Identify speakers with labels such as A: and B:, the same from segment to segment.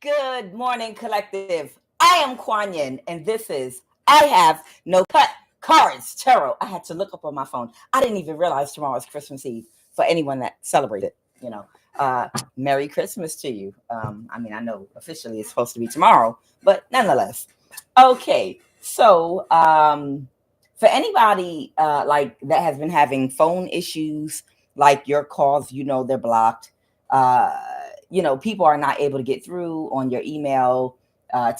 A: Good morning, collective. I am Quanyin, and this is I Have No Cut Cards Tarot. I had to look up on my phone. I didn't even realize tomorrow is Christmas Eve for anyone that celebrated. You know, Merry Christmas to you. I know officially it's supposed to be tomorrow, but nonetheless. Okay, so for anybody like that has been having phone issues, like your calls, they're blocked. Uh, people are not able to get through on your email,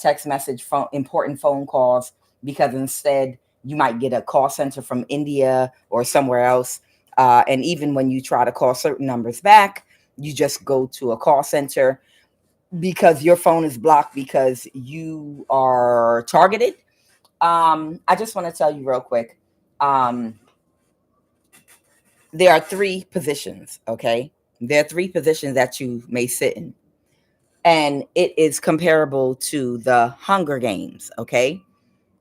A: text message, phone, important phone calls, because instead you might get a call center from India or somewhere else. And even when you try to call certain numbers back, you just go to a call center because your phone is blocked because you are targeted. I just want to tell you real quick. Um, there are three positions, okay? There are three positions that you may sit in, and it is comparable to the Hunger Games, okay?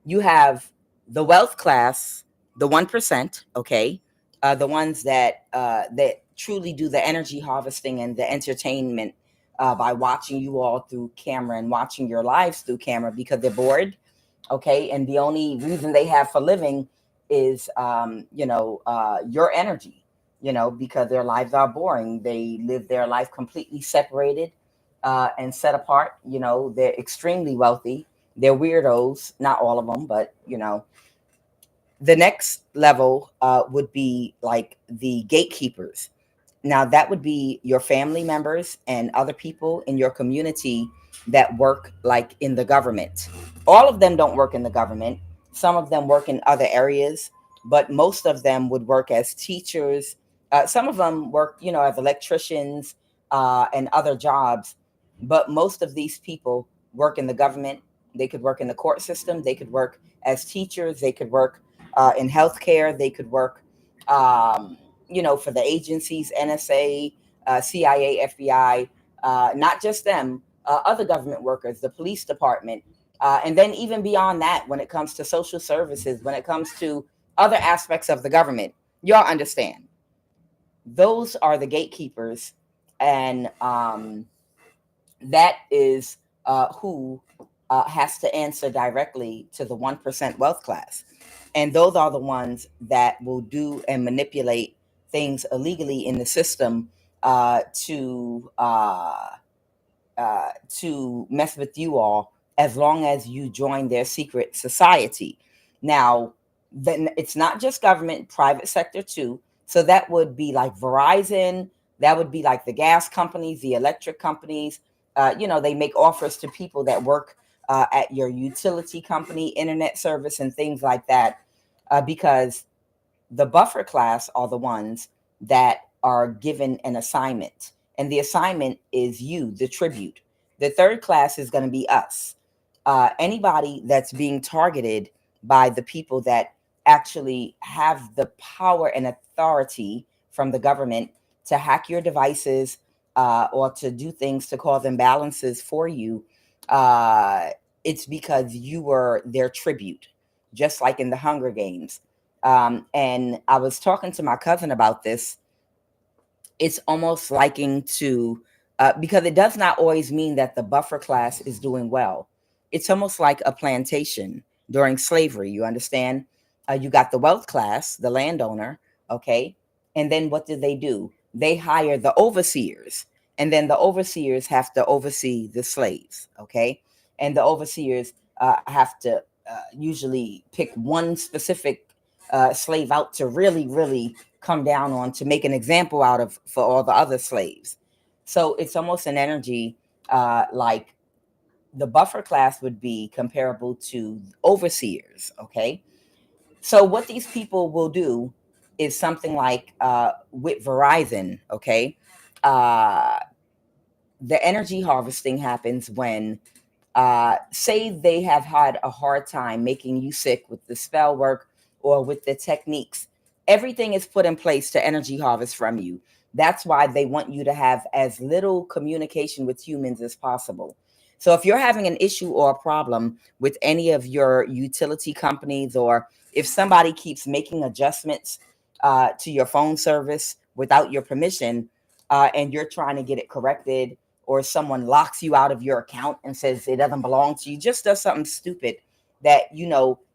A: You have the wealth class, the 1%, okay? The ones that truly do the energy harvesting and the entertainment by watching you all through camera and watching your lives through camera because they're bored, okay? And the only reason they have for living is, your energy, because their lives are boring. They live their life completely separated and set apart. They're extremely wealthy. They're weirdos, not all of them, but the next level would be like the gatekeepers. Now, that would be your family members and other people in your community that work like in the government. All of them don't work in the government. Some of them work in other areas, but most of them would work as teachers. Some of them work, as electricians and other jobs. But most of these people work in the government. They could work in the court system. They could work as teachers. They could work in healthcare. They could work for the agencies, NSA, CIA, FBI, not just them, other government workers, the police department, and then even beyond that, when it comes to social services, when it comes to other aspects of the government, y'all understand. Those are the gatekeepers, and that is who has to answer directly to the 1% wealth class. And those are the ones that will do and manipulate things illegally in the system to mess with you all, as long as you join their secret society. Now, then it's not just government, private sector too. So that would be like Verizon. That would be like the gas companies, the electric companies. They make offers to people that work at your utility company, internet service, and things like that, because the buffer class are the ones that are given an assignment, and the assignment is you, the tribute. The third class is going to be us. Anybody that's being targeted by the people that actually have the power and authority from the government to hack your devices or to do things to cause imbalances for you. It's because you were their tribute, just like in the Hunger Games. And I was talking to my cousin about this. It's almost liking to, because it does not always mean that the buffer class is doing well. It's almost like a plantation during slavery. You understand? You got the wealth class, the landowner, okay? And then what do? They hire the overseers, and then the overseers have to oversee the slaves, okay? And the overseers have to usually pick one specific slave out to really, really come down on, to make an example out of for all the other slaves. So it's almost an energy like the buffer class would be comparable to overseers. Okay. So what these people will do is something like with Verizon. Okay. Uh, the energy harvesting happens when say they have had a hard time making you sick with the spell work or with the techniques. Everything is put in place to energy harvest from you. That's why they want you to have as little communication with humans as possible. So if you're having an issue or a problem with any of your utility companies, or if somebody keeps making adjustments to your phone service without your permission, and you're trying to get it corrected, or someone locks you out of your account and says it doesn't belong to you, just does something stupid that,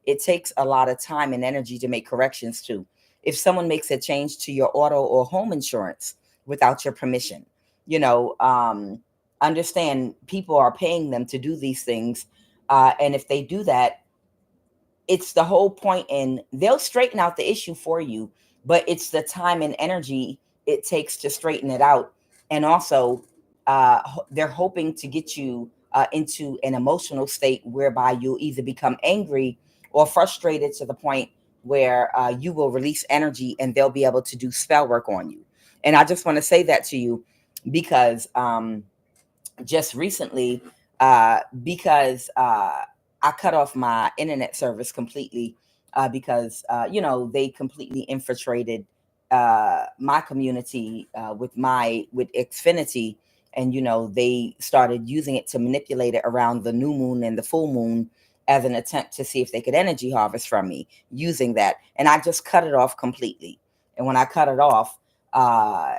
A: it takes a lot of time and energy to make corrections to. If someone makes a change to your auto or home insurance without your permission, you know, um, understand people are paying them to do these things. And if they do that, it's the whole point, and they'll straighten out the issue for you, but it's the time and energy it takes to straighten it out. And also, they're hoping to get you into an emotional state whereby you'll either become angry or frustrated to the point where you will release energy and they'll be able to do spell work on you. And I just want to say that to you because just recently, because I cut off my internet service completely, because they completely infiltrated my community with Xfinity, and they started using it to manipulate it around the new moon and the full moon as an attempt to see if they could energy harvest from me using that. And I just cut it off completely. And when I cut it off, uh,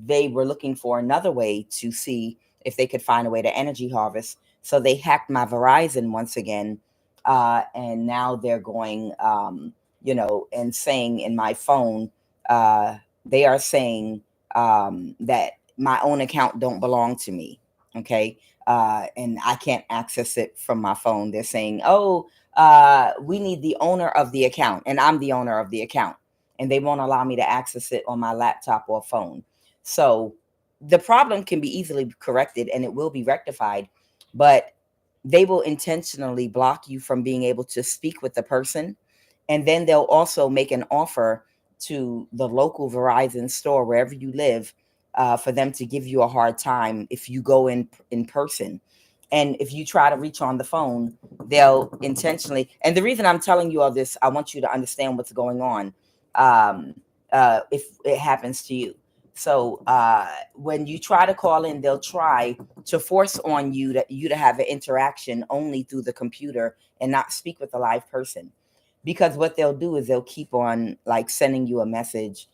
A: they were looking for another way to see if they could find a way to energy harvest. So they hacked my Verizon once again. And now they're going, and saying in my phone, they are saying that my own account don't belong to me. Okay. And I can't access it from my phone. They're saying, oh, we need the owner of the account. And I'm the owner of the account. And they won't allow me to access it on my laptop or phone. So the problem can be easily corrected and it will be rectified, but they will intentionally block you from being able to speak with the person. And then they'll also make an offer to the local Verizon store wherever you live, for them to give you a hard time if you go in person. And if you try to reach on the phone, they'll intentionally. And the reason I'm telling you all this, I want you to understand what's going on, um, if it happens to you. So when you try to call in, they'll try to force on you to have an interaction only through the computer and not speak with a live person. Because what they'll do is they'll keep on like sending you a message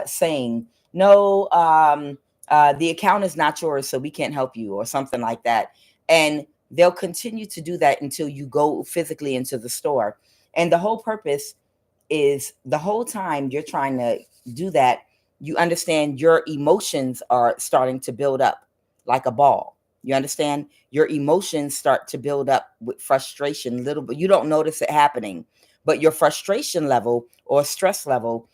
A: saying, no, the account is not yours, so we can't help you, or something like that. And they'll continue to do that until you go physically into the store. And the whole purpose is, the whole time you're trying to do that, you understand your emotions are starting to build up like a ball. You understand? Your emotions start to build up with frustration, little, but you don't notice it happening. But your frustration level or stress level,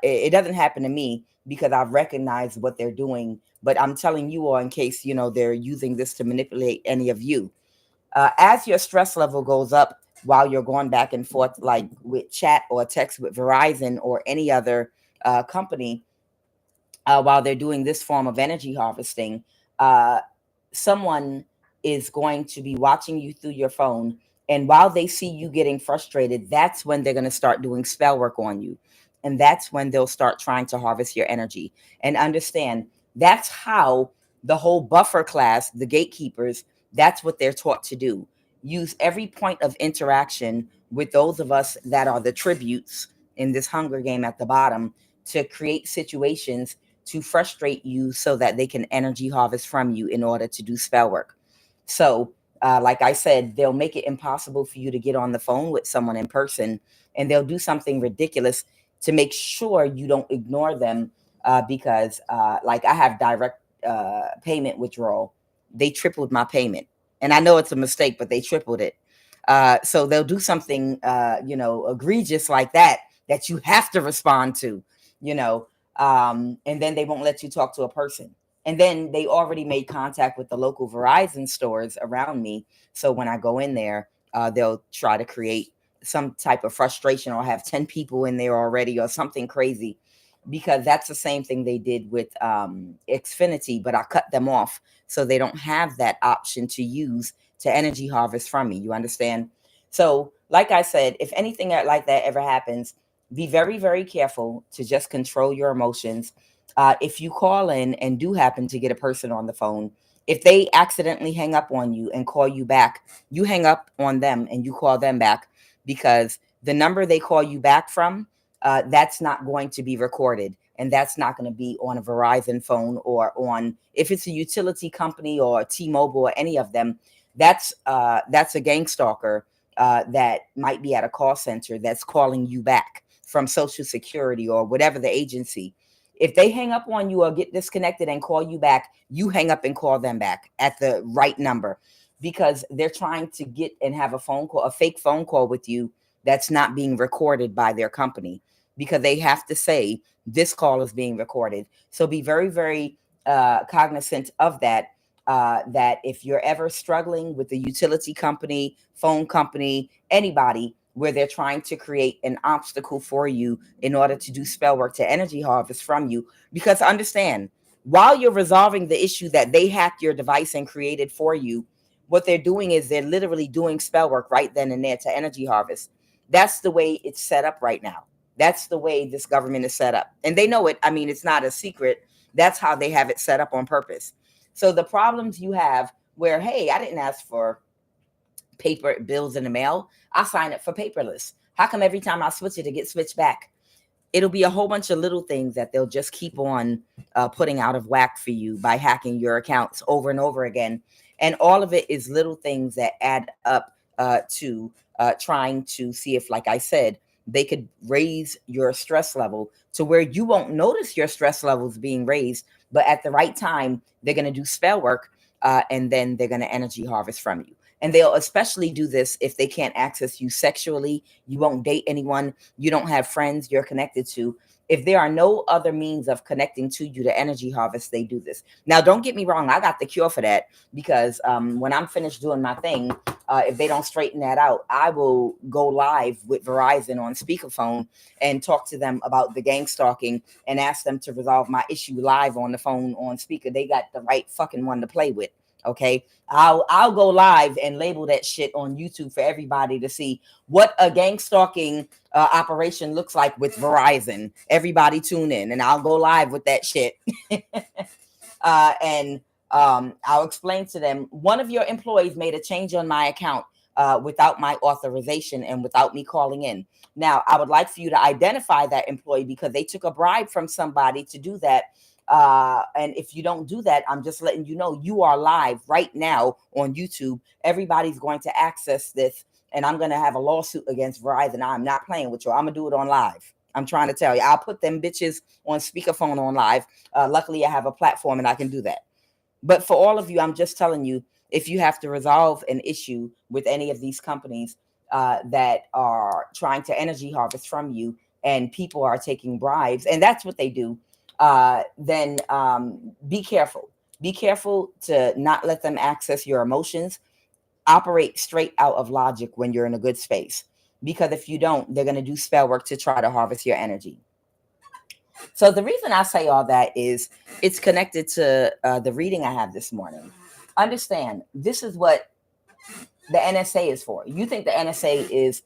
A: it doesn't happen to me because I've recognized what they're doing. But I'm telling you all in case they're using this to manipulate any of you. As your stress level goes up while you're going back and forth, like with chat or text with Verizon or any other company, while they're doing this form of energy harvesting, uh, someone is going to be watching you through your phone. And while they see you getting frustrated, that's when they're going to start doing spell work on you. And that's when they'll start trying to harvest your energy. And understand, that's how the whole buffer class, the gatekeepers, that's what they're taught to do. Use every point of interaction with those of us that are the tributes in this Hunger Game at the bottom to create situations to frustrate you so that they can energy harvest from you in order to do spell work. So, like I said, they'll make it impossible for you to get on the phone with someone in person, and they'll do something ridiculous to make sure you don't ignore them. Because, like, I have direct payment withdrawal. They tripled my payment, and I know it's a mistake, but they tripled it. So they'll do something, egregious like that that you have to respond to, you know, and then they won't let you talk to a person. And then they already made contact with the local Verizon stores around me. So when I go in there, they'll try to create some type of frustration or have 10 people in there already or something crazy, because that's the same thing they did with Xfinity, but I cut them off so they don't have that option to use to energy harvest from me. You understand? So, like I said, if anything like that ever happens, be very, very careful to just control your emotions. If you call in and do happen to get a person on the phone, if they accidentally hang up on you and call you back, you hang up on them and you call them back, because the number they call you back from, that's not going to be recorded. and that's not going to be on a Verizon phone or on, if it's a utility company or T-Mobile or any of them. That's a gang stalker that might be at a call center that's calling you back from Social Security or whatever the agency. If they hang up on you or get disconnected and call you back, you hang up and call them back at the right number, because they're trying to get and have a phone call, a fake phone call with you that's not being recorded by their company, because they have to say this call is being recorded. So be very, very cognizant of that. That if you're ever struggling with a utility company, phone company, anybody, where they're trying to create an obstacle for you in order to do spell work to energy harvest from you, because understand, while you're resolving the issue that they hacked your device and created for you, what they're doing is they're literally doing spell work right then and there to energy harvest. That's the way it's set up right now. That's the way this government is set up. And they know it. I mean, it's not a secret. That's how they have it set up on purpose. So the problems you have where, hey, I didn't ask for paper bills in the mail. I sign up for paperless. How come every time I switch it, it gets switched back? It'll be a whole bunch of little things that they'll just keep on putting out of whack for you by hacking your accounts over and over again. And all of it is little things that add up to trying to see if, like I said, they could raise your stress level to where you won't notice your stress levels being raised, but at the right time, they're going to do spell work and then they're going to energy harvest from you. And they'll especially do this if they can't access you sexually. You won't date anyone. You don't have friends you're connected to. If there are no other means of connecting to you to energy harvest, they do this. Now, don't get me wrong. I got the cure for that, because when I'm finished doing my thing, if they don't straighten that out, I will go live with Verizon on speakerphone and talk to them about the gang stalking and ask them to resolve my issue live on the phone on speaker. They got the right fucking one to play with. Okay, I'll go live and label that shit on YouTube for everybody to see what a gang stalking operation looks like with Verizon. Everybody tune in, and I'll go live with that shit. And I'll explain to them, one of your employees made a change on my account without my authorization and without me calling in. Now, I would like for you to identify that employee, because they took a bribe from somebody to do that. And if you don't do that, I'm just letting you know you are live right now on YouTube. Everybody's going to access this, and I'm going to have a lawsuit against Verizon. I'm not playing with you. I'm going to do it on live. I'm trying to tell you, I'll put them bitches on speakerphone on live. Luckily, I have a platform and I can do that. But for all of you, I'm just telling you, if you have to resolve an issue with any of these companies that are trying to energy harvest from you, and people are taking bribes, and that's what they do, then be careful. Be careful to not let them access your emotions. Operate straight out of logic when you're in a good space, because if you don't, they're going to do spell work to try to harvest your energy. So the reason I say all that is it's connected to the reading I have this morning. Understand, this is what the NSA is for. You think the NSA is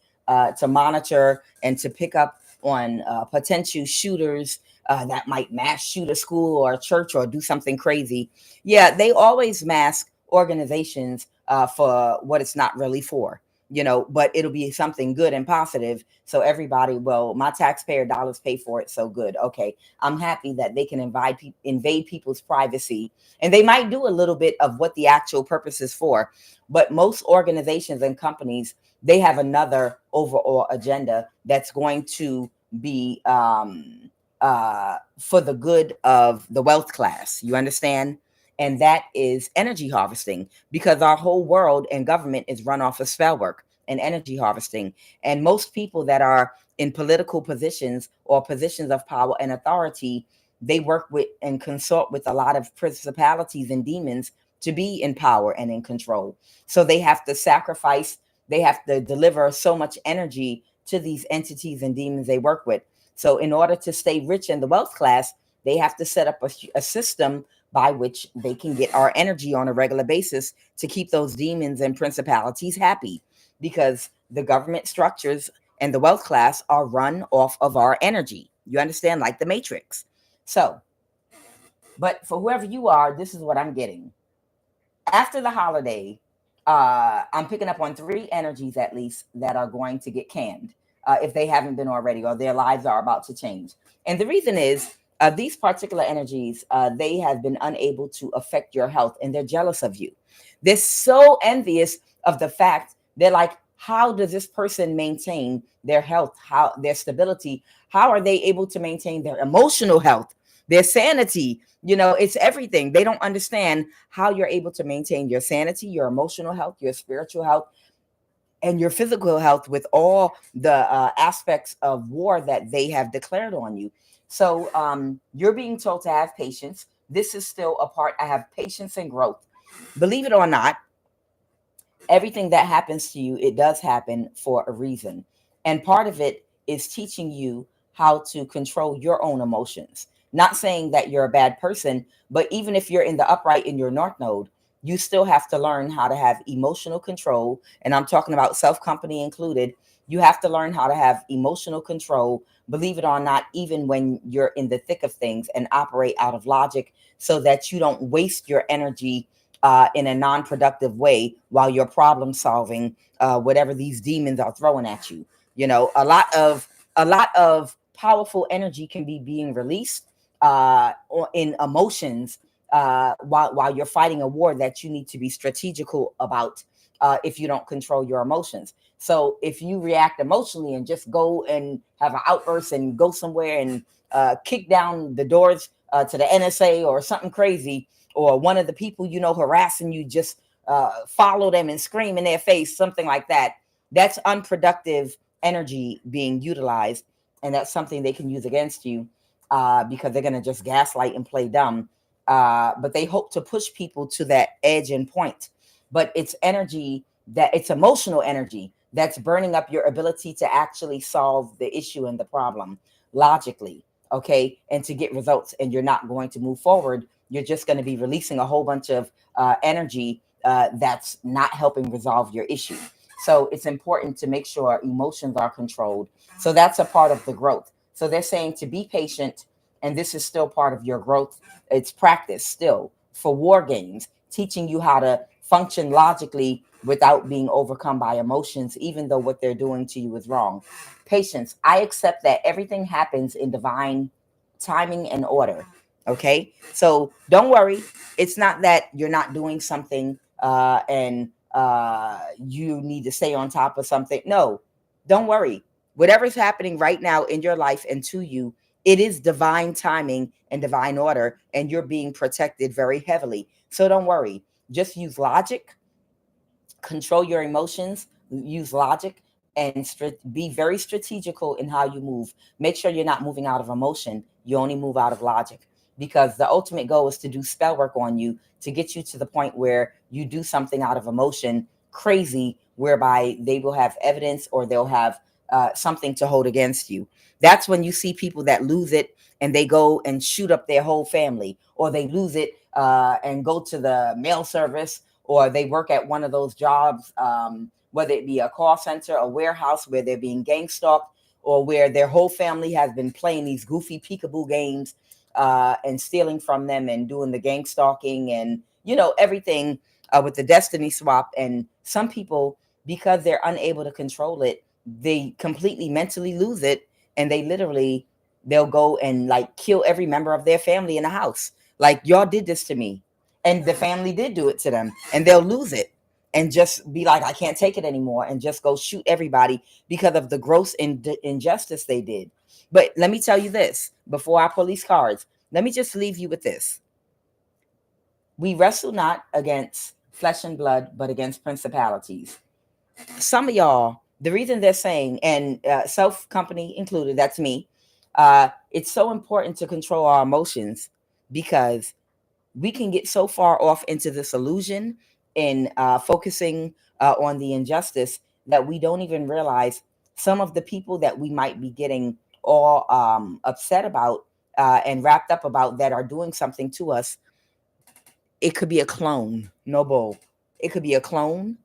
A: to monitor and to pick up on potential shooters that might mass shoot a school or a church or do something crazy. Yeah, they always mask organizations for what it's not really for, but it'll be something good and positive. So everybody, well, my taxpayer dollars pay for it. So good. Okay. I'm happy that they can invade people's privacy, and they might do a little bit of what the actual purpose is for. But most organizations and companies, they have another overall agenda that's going to be for the good of the wealth class. You understand? And that is energy harvesting, because our whole world and government is run off of spell work and energy harvesting. And most people that are in political positions or positions of power and authority, they work with and consult with a lot of principalities and demons to be in power and in control. So they have to sacrifice, they have to deliver so much energy to these entities and demons they work with. So in order to stay rich in the wealth class, they have to set up a system by which they can get our energy on a regular basis to keep those demons and principalities happy, because the government structures and the wealth class are run off of our energy. You understand? Like the Matrix. So, but for whoever you are, this is what I'm getting. After the holiday, I'm picking up on 3 energies at least that are going to get canned if they haven't been already, or their lives are about to change. And the reason is these particular energies, they have been unable to affect your health, and they're jealous of you. They're so envious of the fact, they're like, how does this person maintain their health, how their stability? How are they able to maintain their emotional health, their sanity? It's everything. They don't understand how you're able to maintain your sanity, your emotional health, your spiritual health, and your physical health with all the aspects of war that they have declared on you. So you're being told to have patience. This is still a part. I have patience and growth. Believe it or not, everything that happens to you, it does happen for a reason. And part of it is teaching you how to control your own emotions. Not saying that you're a bad person, but even if you're in the upright in your North Node, you still have to learn how to have emotional control. And I'm talking about self-company included. You have to learn how to have emotional control, believe it or not, even when you're in the thick of things, and operate out of logic so that you don't waste your energy in a non-productive way while you're problem solving whatever these demons are throwing at you. A lot of powerful energy can be being released in emotions while you're fighting a war that you need to be strategical about if you don't control your emotions. So if you react emotionally and just go and have an outburst and go somewhere and kick down the doors to the NSA or something crazy, or one of the people harassing you, just follow them and scream in their face, something like that, that's unproductive energy being utilized, and that's something they can use against you because they're going to just gaslight and play dumb. But they hope to push people to that edge and point. But it's energy, that it's emotional energy that's burning up your ability to actually solve the issue and the problem logically, okay, and to get results. And you're not going to move forward. You're just going to be releasing a whole bunch of energy that's not helping resolve your issue. So it's important to make sure emotions are controlled. So that's a part of the growth. So they're saying to be patient, and this is still part of your growth. It's practice still for war games, teaching you how to function logically without being overcome by emotions, even though what they're doing to you is wrong. Patience. I accept that everything happens in divine timing and order. Okay, so don't worry. It's not that you're not doing something and you need to stay on top of something. No, don't worry. Whatever's happening right now in your life and to you, it is divine timing and divine order, and you're being protected very heavily. So don't worry. Just use logic, control your emotions, use logic, and be very strategical in how you move. Make sure you're not moving out of emotion. You only move out of logic, because the ultimate goal is to do spell work on you to get you to the point where you do something out of emotion crazy, whereby they will have evidence or they'll have something to hold against you. That's when you see people that lose it and they go and shoot up their whole family, or they lose it and go to the mail service, or they work at one of those jobs, whether it be a call center, a warehouse, where they're being gang stalked, or where their whole family has been playing these goofy peekaboo games and stealing from them and doing the gang stalking and, everything with the destiny swap. And some people, because they're unable to control it, they completely mentally lose it, and they'll go and like kill every member of their family in the house. Like, y'all did this to me, and the family did do it to them, and they'll lose it and just be like, I can't take it anymore, and just go shoot everybody because of the gross injustice they did. But let me tell you this before I pull these cards. Let me just leave you with this. We wrestle not against flesh and blood, but against principalities. Some of y'all, the reason they're saying, and self company included, that's me, it's so important to control our emotions, because we can get so far off into this illusion in focusing on the injustice that we don't even realize some of the people that we might be getting all upset about and wrapped up about that are doing something to us. It could be a clone, no bull. It could be a clone,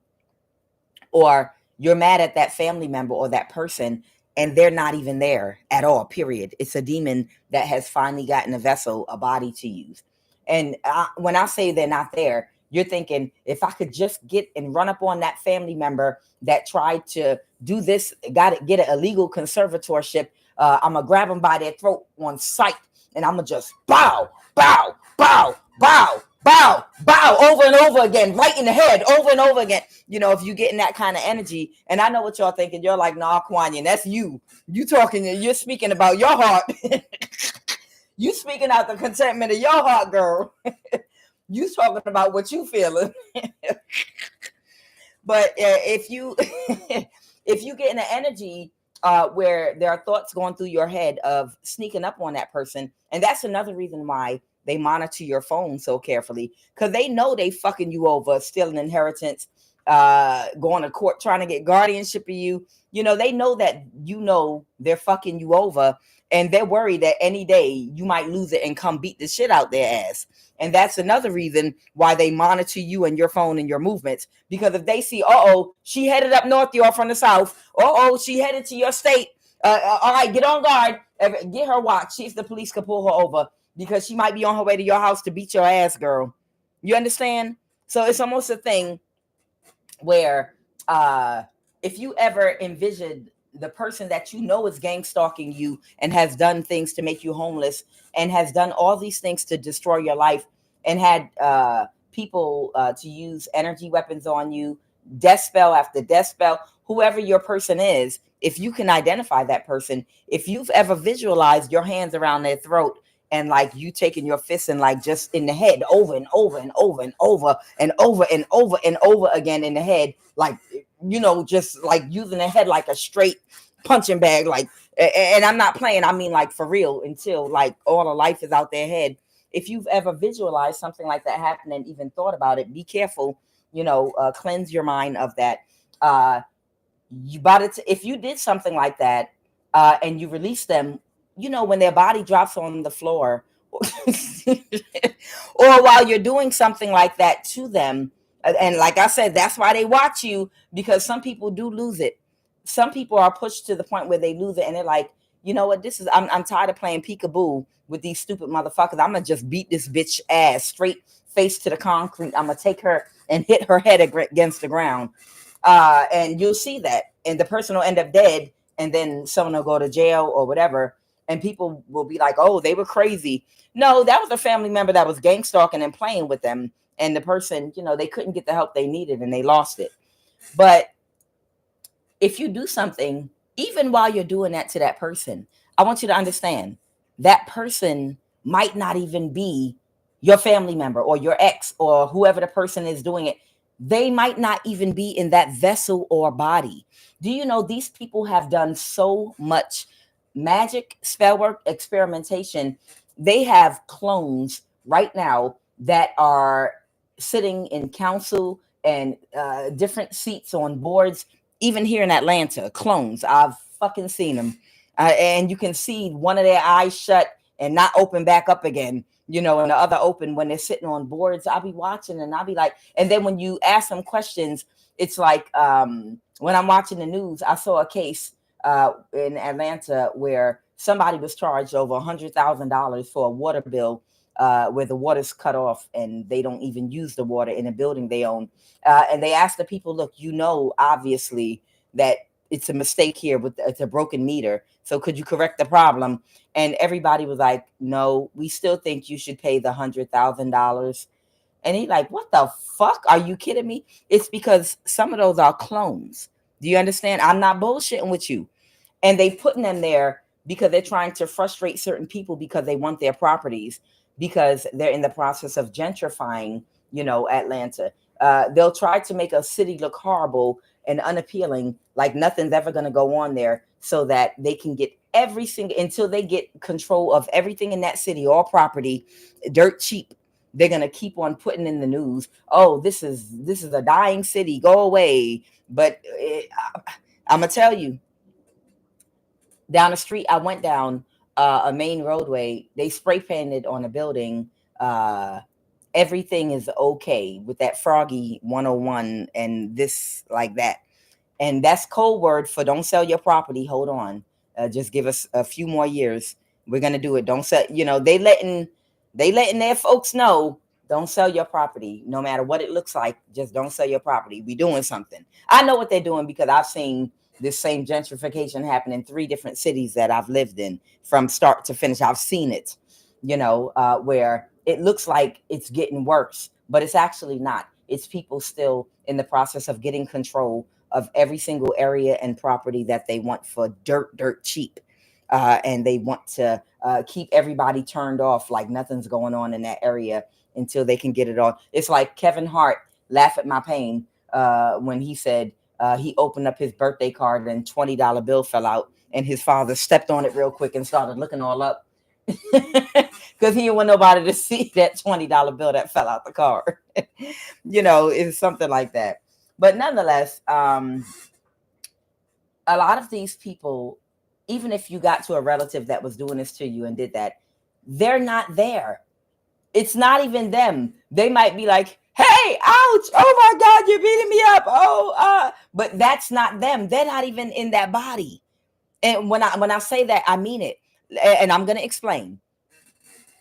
A: or you're mad at that family member or that person, and they're not even there at all, period. It's a demon that has finally gotten a vessel, a body to use. And when I say they're not there, you're thinking, if I could just get and run up on that family member that tried to do this, got to get an illegal conservatorship, I'm going to grab them by their throat on sight and I'm gonna just bow, bow, bow, bow, bow, bow over and over again, right in the head, over and over again. You know, if you get in that kind of energy, and I know what y'all thinking, you're like, nah, QUAN, that's you. You talking, you're speaking about your heart. You speaking out the contentment of your heart, girl. You talking about what you feeling. But if you if you get in an energy where there are thoughts going through your head of sneaking up on that person, and that's another reason why they monitor your phone so carefully, because they know they fucking you over, stealing inheritance, going to court trying to get guardianship of you. You know, they know that, you know, they're fucking you over, and they're worried that any day you might lose it and come beat the shit out their ass. And that's another reason why they monitor you and your phone and your movements. Because if they see, she headed up north, you're from the south. She headed to your state. All right, get on guard. Get her watch. See if the police can pull her over, because she might be on her way to your house to beat your ass, girl. You understand? So it's almost a thing where if you ever envisioned the person that you know is gang stalking you and has done things to make you homeless and has done all these things to destroy your life and had people to use energy weapons on you, death spell after death spell, whoever your person is, if you can identify that person, if you've ever visualized your hands around their throat and like you taking your fists and like just in the head over and over and over and over and over and over and over again in the head, like, you know, just like using the head like a straight punching bag, like, and I'm not playing, I mean like for real, until like all the life is out their head. If you've ever visualized something like that happen and even thought about it, be careful, you know, cleanse your mind of that. If you did something like that and you release them, you know, when their body drops on the floor or while you're doing something like that to them, and like I said, that's why they watch you, because some people do lose it. Some people are pushed to the point where they lose it and they're like, you know what, I'm tired of playing peekaboo with these stupid motherfuckers. I'm gonna just beat this bitch ass straight face to the concrete. I'm gonna take her and hit her head against the ground. And you'll see that, and the person will end up dead, and then someone will go to jail or whatever, and people will be like, oh, they were crazy. No, that was a family member that was gang stalking and playing with them, and the person, you know, they couldn't get the help they needed and they lost it. But if you do something, even while you're doing that to that person, I want you to understand that person might not even be your family member or your ex or whoever the person is doing it. They might not even be in that vessel or body. Do you know these people have done so much magic, spell work, experimentation? They have clones right now that are sitting in council and different seats on boards, even here in Atlanta. Clones, I've fucking seen them. And you can see one of their eyes shut and not open back up again, you know, and the other open when they're sitting on boards. I'll be watching and I'll be like, and then when you ask them questions, it's like when I'm watching the news, I saw a case in Atlanta where somebody was charged over $100,000 for a water bill where the water's cut off and they don't even use the water in a building they own. And they asked the people, look, you know, obviously that it's a mistake here it's a broken meter. So could you correct the problem? And everybody was like, no, we still think you should pay the $100,000. And he's like, what the fuck? Are you kidding me? It's because some of those are clones. Do you understand? I'm not bullshitting with you. And they putting them there because they're trying to frustrate certain people because they want their properties, because they're in the process of gentrifying, you know, Atlanta. They'll try to make a city look horrible and unappealing, like nothing's ever going to go on there, so that they can get until they get control of everything in that city, all property, dirt cheap. They're going to keep on putting in the news, oh, this is a dying city, go away. But I'm going to tell you, down the street, I went down a main roadway, they spray painted on a building, everything is okay with that Froggy 101 and this like that. And that's code word for don't sell your property. Hold on. Just give us a few more years. We're going to do it. Don't sell, you know, they letting their folks know, don't sell your property. No matter what it looks like, just don't sell your property. We doing something. I know what they're doing because I've seen this same gentrification happen in 3 different cities that I've lived in from start to finish. I've seen it. where it looks like it's getting worse, but it's actually not. It's people still in the process of getting control of every single area and property that they want for dirt cheap. And they want to keep everybody turned off like nothing's going on in that area until they can get it on. It's like Kevin Hart, Laugh at My Pain, when he said he opened up his birthday card and $20 bill fell out, and his father stepped on it real quick and started looking all up because he didn't want nobody to see that $20 bill that fell out the card. It's something like that. But nonetheless, a lot of these people, even if you got to a relative that was doing this to you and did that, they're not there. It's not even them. They might be like, hey, ouch, oh my God, you're beating me up. But that's not them. They're not even in that body. And when I say that, I mean it. And I'm going to explain.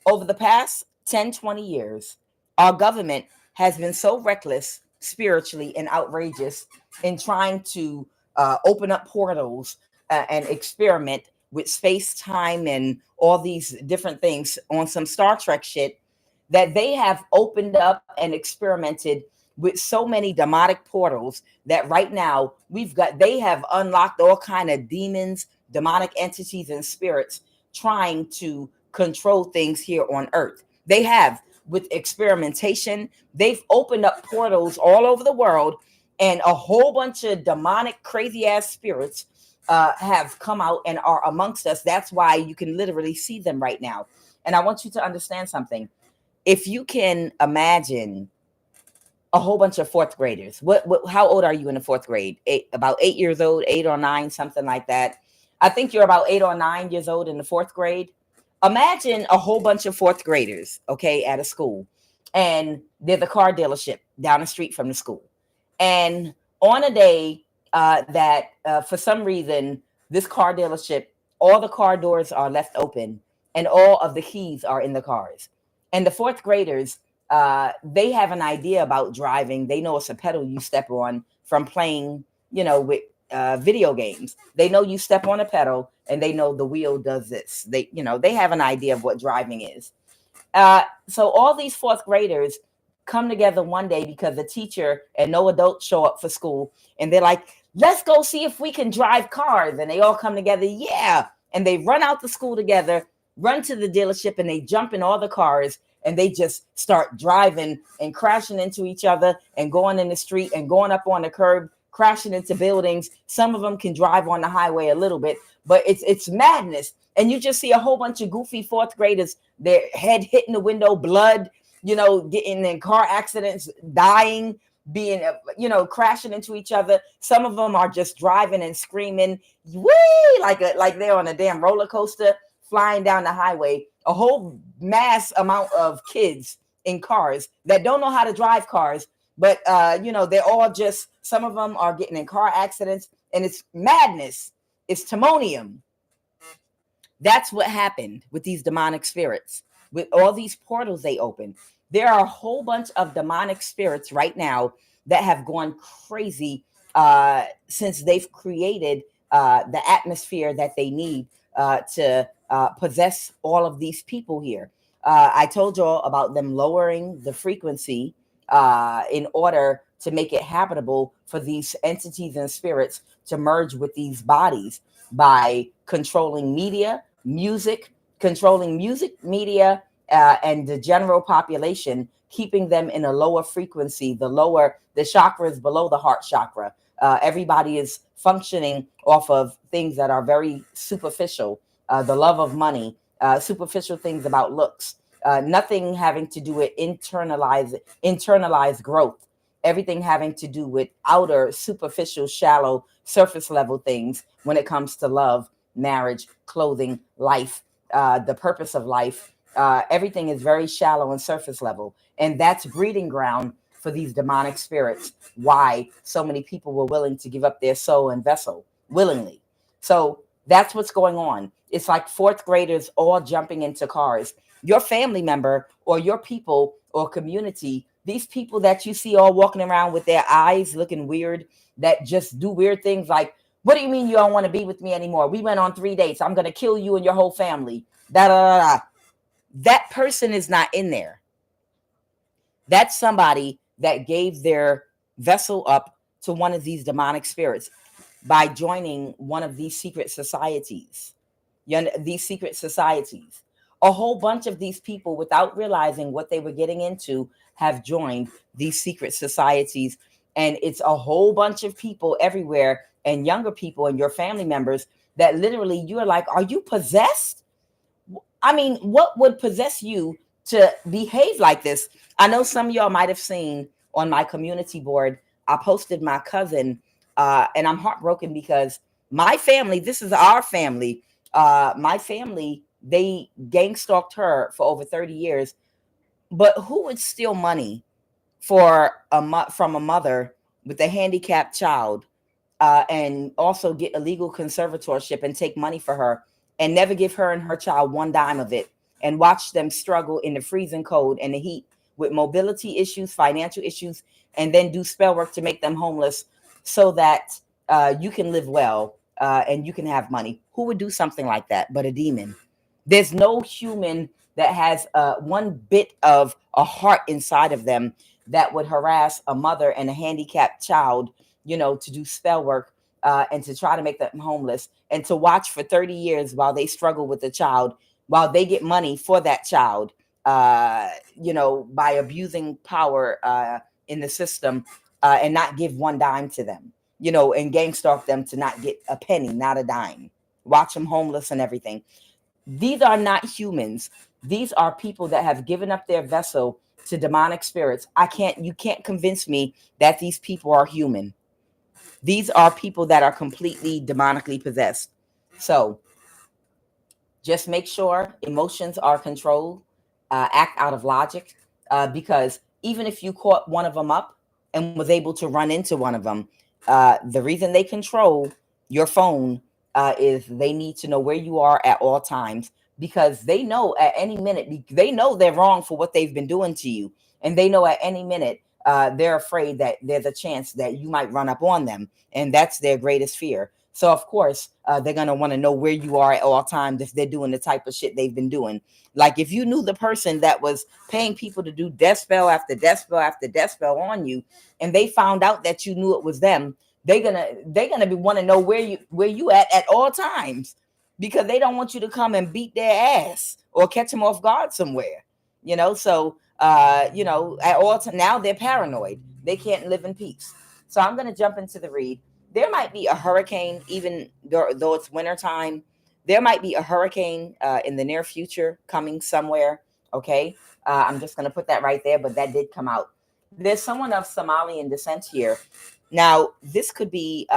A: Over the past 10, 20 years, our government has been so reckless spiritually and outrageous in trying to open up portals and experiment with space, time, and all these different things on some Star Trek shit, that they have opened up and experimented with so many demonic portals that right now they have unlocked all kind of demons, demonic entities, and spirits trying to control things here on earth. They have, with experimentation, they've opened up portals all over the world, and a whole bunch of demonic, crazy ass spirits have come out and are amongst us. That's why you can literally see them right now. And I want you to understand something. If you can imagine a whole bunch of fourth graders, how old are you in the fourth grade? About 8 years old, 8 or 9, something like that. I think you're about 8 or 9 years old in the fourth grade. Imagine a whole bunch of fourth graders, okay, at a school, and they're the car dealership down the street from the school. And on a day that for some reason, this car dealership, all the car doors are left open and all of the keys are in the cars. And the fourth graders, they have an idea about driving. They know it's a pedal you step on from playing, with video games. They know you step on a pedal and they know the wheel does this. They have an idea of what driving is. So all these fourth graders come together one day because the teacher and no adults show up for school. And they're like, let's go see if we can drive cars. And they all come together. Yeah. And they run out the school together, run to the dealership, and they jump in all the cars. And they just start driving and crashing into each other and going in the street and going up on the curb, crashing into buildings. Some of them can drive on the highway a little bit, but it's madness. And you just see a whole bunch of goofy fourth graders, their head hitting the window, blood, getting in car accidents, dying, being, crashing into each other. Some of them are just driving and screaming, wee, like they're on a damn roller coaster flying down the highway. A whole mass amount of kids in cars that don't know how to drive cars, but they're all just, some of them are getting in car accidents, and it's madness. It's timonium. That's what happened with these demonic spirits, with all these portals they open. There are a whole bunch of demonic spirits right now that have gone crazy since they've created the atmosphere that they need to possess all of these people here. I told y'all about them lowering the frequency in order to make it habitable for these entities and spirits to merge with these bodies by controlling media, controlling music, media, and the general population, keeping them in a lower frequency, the chakras below the heart chakra. Everybody is functioning off of things that are very superficial, the love of money, superficial things about looks, nothing having to do with internalized growth, everything having to do with outer, superficial, shallow, surface level things when it comes to love, marriage, clothing, life, the purpose of life. Everything is very shallow and surface level. And that's breeding ground for these demonic spirits. Why so many people were willing to give up their soul and vessel willingly. So that's what's going on. It's like fourth graders all jumping into cars. Your family member or your people or community, these people that you see all walking around with their eyes looking weird, that just do weird things like, what do you mean you don't want to be with me anymore? We went on 3 dates. I'm going to kill you and your whole family. Da, da, da, da. that person is not in there. That's somebody that gave their vessel up to one of these demonic spirits by joining one of these secret societies. These secret societies. A whole bunch of these people, without realizing what they were getting into, have joined these secret societies. And it's a whole bunch of people everywhere, and younger people and your family members, that literally you're like, are you possessed? I mean, what would possess you to behave like this? I know some of y'all might have seen on my community board, I posted my cousin, and I'm heartbroken because my family, this is our family, my family, they gang stalked her for over 30 years. But who would steal money for from a mother with a handicapped child, and also get illegal conservatorship and take money for her and never give her and her child one dime of it, and watch them struggle in the freezing cold and the heat with mobility issues, financial issues, and then do spell work to make them homeless so that you can live well and you can have money? Who would do something like that but a demon? There's no human that has one bit of a heart inside of them that would harass a mother and a handicapped child, to do spell work and to try to make them homeless, and to watch for 30 years while they struggle with the child, while they get money for that child, by abusing power in the system, and not give one dime to them, and gang stalk them to not get a penny, not a dime, watch them homeless and everything. These are not humans. These are people that have given up their vessel to demonic spirits. You can't convince me that these people are human. These are people that are completely demonically possessed. So just make sure emotions are controlled, act out of logic, because even if you caught one of them up and was able to run into one of them, the reason they control your phone is they need to know where you are at all times, because they know at any minute, they know they're wrong for what they've been doing to you. And they know at any minute, they're afraid that there's a chance that you might run up on them. And that's their greatest fear. So, of course, they're going to want to know where you are at all times if they're doing the type of shit they've been doing. Like if you knew the person that was paying people to do death spell after death spell after death spell on you, and they found out that you knew it was them, they're gonna be want to know where you at all times, because they don't want you to come and beat their ass or catch them off guard somewhere. So at all times now they're paranoid. They can't live in peace. So I'm gonna jump into the read. There might be a hurricane, even though it's wintertime. There might be a hurricane in the near future coming somewhere. Okay, I'm just gonna put that right there. But that did come out. There's someone of Somalian descent here. Now, this could be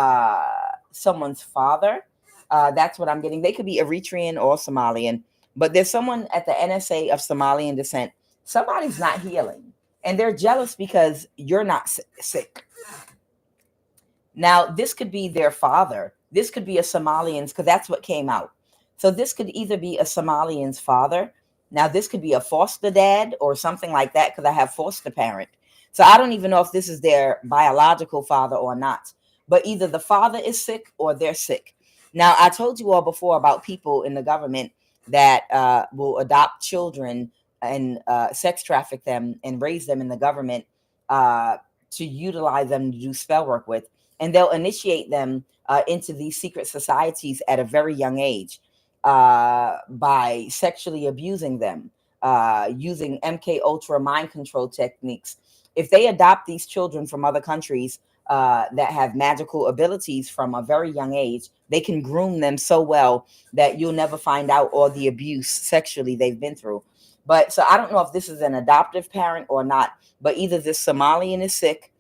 A: someone's father. That's what I'm getting. They could be Eritrean or Somalian, but there's someone at the NSA of Somalian descent. Somebody's not healing, and they're jealous because you're not sick. Now, this could be their father. This could be a Somalian's, because that's what came out. So this could either be a Somalian's father. Now, this could be a foster dad or something like that, because I have foster parent. So I don't even know if this is their biological father or not. But either the father is sick or they're sick. Now, I told you all before about people in the government that will adopt children and sex traffic them and raise them in the government to utilize them to do spell work with. And they'll initiate them into these secret societies at a very young age by sexually abusing them, using MK Ultra mind control techniques. If they adopt these children from other countries that have magical abilities from a very young age, they can groom them so well that you'll never find out all the abuse sexually they've been through. But so I don't know if this is an adoptive parent or not, but either this Somalian is sick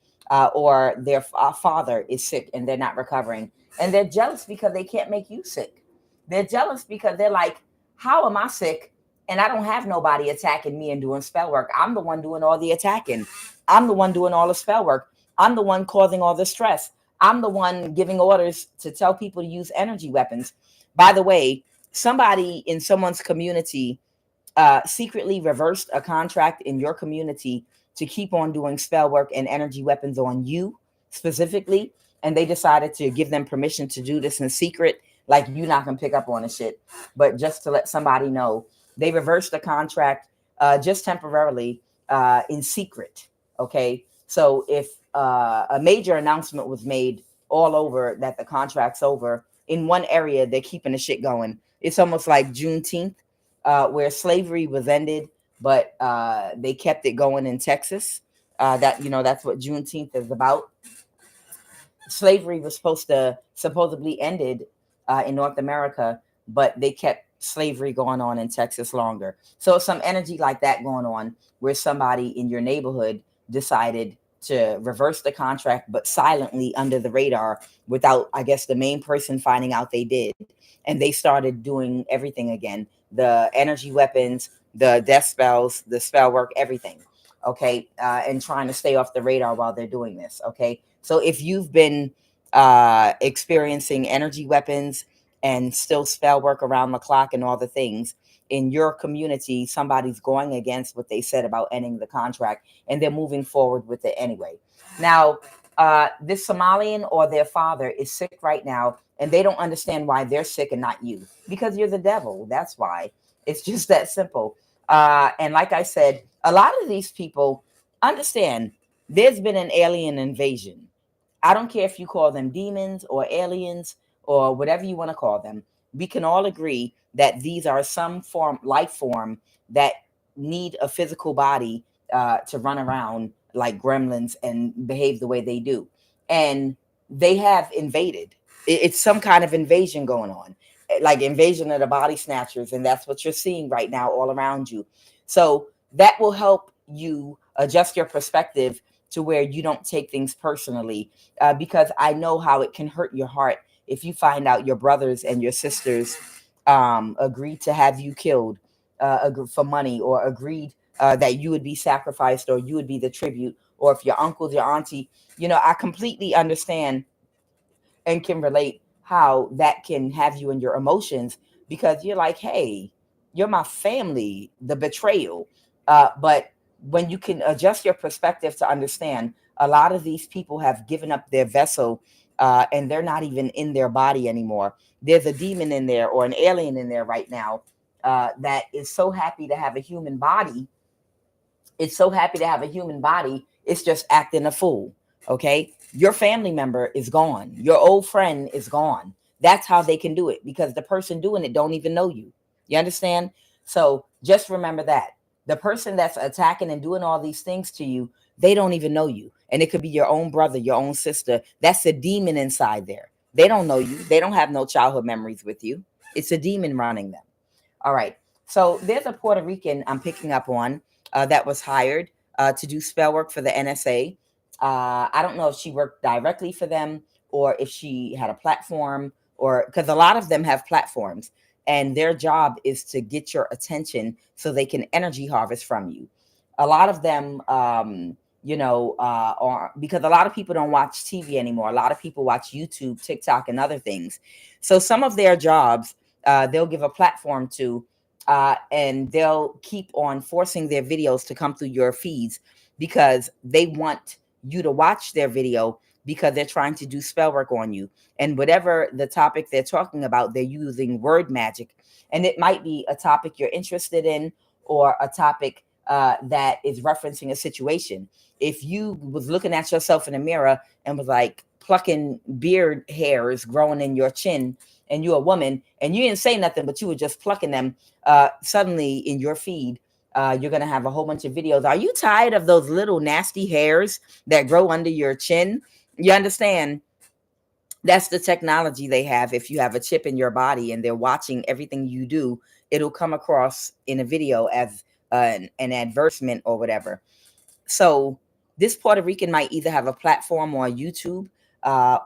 A: or their father is sick and they're not recovering. And they're jealous because they can't make you sick. They're jealous because they're like, how am I sick? And I don't have nobody attacking me and doing spell work. I'm the one doing all the attacking. I'm the one doing all the spell work. I'm the one causing all the stress. I'm the one giving orders to tell people to use energy weapons. By the way, somebody in someone's community secretly reversed a contract in your community to keep on doing spell work and energy weapons on you specifically. And they decided to give them permission to do this in secret. Like, you're not going to pick up on the shit. But just to let somebody know They reversed the contract just temporarily in secret. Okay. So if a major announcement was made all over that the contract's over, in one area, they're keeping the shit going. It's almost like Juneteenth, where slavery was ended, but they kept it going in Texas. That's what Juneteenth is about. Slavery was supposedly ended in North America, but they kept slavery going on in Texas longer. So some energy like that going on, where somebody in your neighborhood decided to reverse the contract, but silently under the radar, without, I guess, the main person finding out they did. And they started doing everything again: the energy weapons, the death spells, the spell work, everything. Okay. And trying to stay off the radar while they're doing this. Okay. So if you've been experiencing energy weapons and still spell work around the clock and all the things in your community, somebody's going against what they said about ending the contract, and they're moving forward with it anyway. Now, this Somalian or their father is sick right now, and they don't understand why they're sick and not you, because you're the devil. That's why. It's just that simple. And like I said, a lot of these people understand there's been an alien invasion. I don't care if you call them demons or aliens or whatever you want to call them. We can all agree that these are some life form that need a physical body to run around like gremlins and behave the way they do. And they have invaded. It's some kind of invasion going on, like invasion of the body snatchers. And that's what you're seeing right now all around you. So that will help you adjust your perspective to where you don't take things personally, because I know how it can hurt your heart if you find out your brothers and your sisters agreed to have you killed for money, or agreed that you would be sacrificed, or you would be the tribute, or if your uncles, your auntie. I completely understand and can relate how that can have you in your emotions, because you're like, hey, you're my family, the betrayal. But when you can adjust your perspective to understand, a lot of these people have given up their vessel, and they're not even in their body anymore. There's a demon in there or an alien in there right now that is so happy to have a human body. It's so happy to have a human body. It's just acting a fool. Okay. Your family member is gone. Your old friend is gone. That's how they can do it, because the person doing it don't even know you. You understand? So just remember that the person that's attacking and doing all these things to you, they don't even know you. And it could be your own brother, your own sister. That's a demon inside there. They don't know you. They don't have no childhood memories with you. It's a demon running them. All right. So there's a Puerto Rican I'm picking up on that was hired to do spell work for the NSA. I don't know if she worked directly for them or if she had a platform, or because a lot of them have platforms, and their job is to get your attention so they can energy harvest from you. A lot of them, are, because a lot of people don't watch TV anymore. A lot of people watch YouTube, TikTok, and other things. So some of their jobs, they'll give a platform to, and they'll keep on forcing their videos to come through your feeds, because they want you to watch their video, because they're trying to do spell work on you. And whatever the topic they're talking about, they're using word magic. And it might be a topic you're interested in, or a topic that is referencing a situation. If you was looking at yourself in the mirror and was like plucking beard hairs growing in your chin, and you're a woman and you didn't say nothing, but you were just plucking them, suddenly in your feed, you're going to have a whole bunch of videos. Are you tired of those little nasty hairs that grow under your chin? You understand? That's the technology they have. If you have a chip in your body and they're watching everything you do, it'll come across in a video as an advertisement or whatever. So this Puerto Rican might either have a platform or YouTube,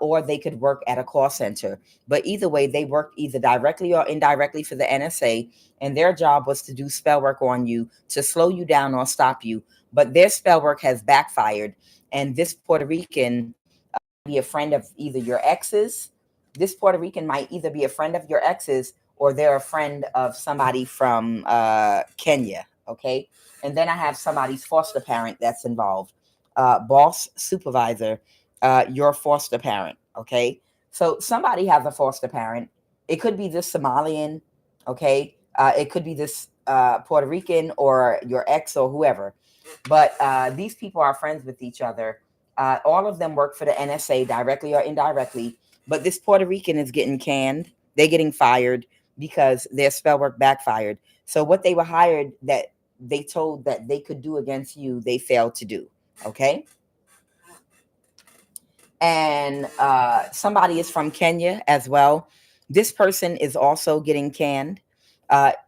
A: or they could work at a call center. But either way, they worked either directly or indirectly for the NSA, and their job was to do spell work on you to slow you down or stop you. But their spell work has backfired, and this Puerto Rican be a friend of either your exes. This Puerto Rican might either be a friend of your exes, or they're a friend of somebody from Kenya. Okay. And then I have somebody's foster parent that's involved. Boss, supervisor, your foster parent. Okay. So somebody has a foster parent. It could be this Somalian. Okay. It could be this Puerto Rican or your ex or whoever. But these people are friends with each other. All of them work for the NSA directly or indirectly. But this Puerto Rican is getting canned. They're getting fired because their spell work backfired. So what they were hired that they told that they could do against you, they failed to do. Okay. And somebody is from Kenya as well. This person is also getting canned.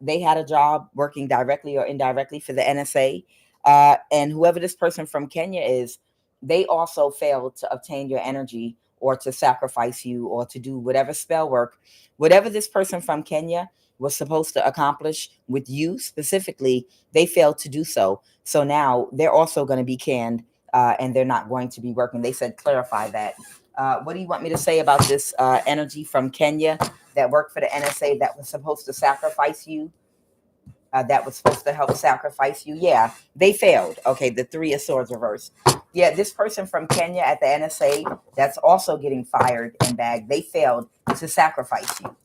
A: They had a job working directly or indirectly for the NSA. And whoever this person from Kenya is, they also failed to obtain your energy or to sacrifice you or to do whatever spell work, whatever this person from Kenya was supposed to accomplish with you specifically, they failed to do so. So now they're also going to be canned, and they're not going to be working. They said clarify that. What do you want me to say about this energy from Kenya that worked for the NSA that was supposed to sacrifice you? That was supposed to help sacrifice you. Yeah, they failed. Okay, the Three of Swords reversed. Yeah, this person from Kenya at the NSA that's also getting fired and bagged, they failed to sacrifice you.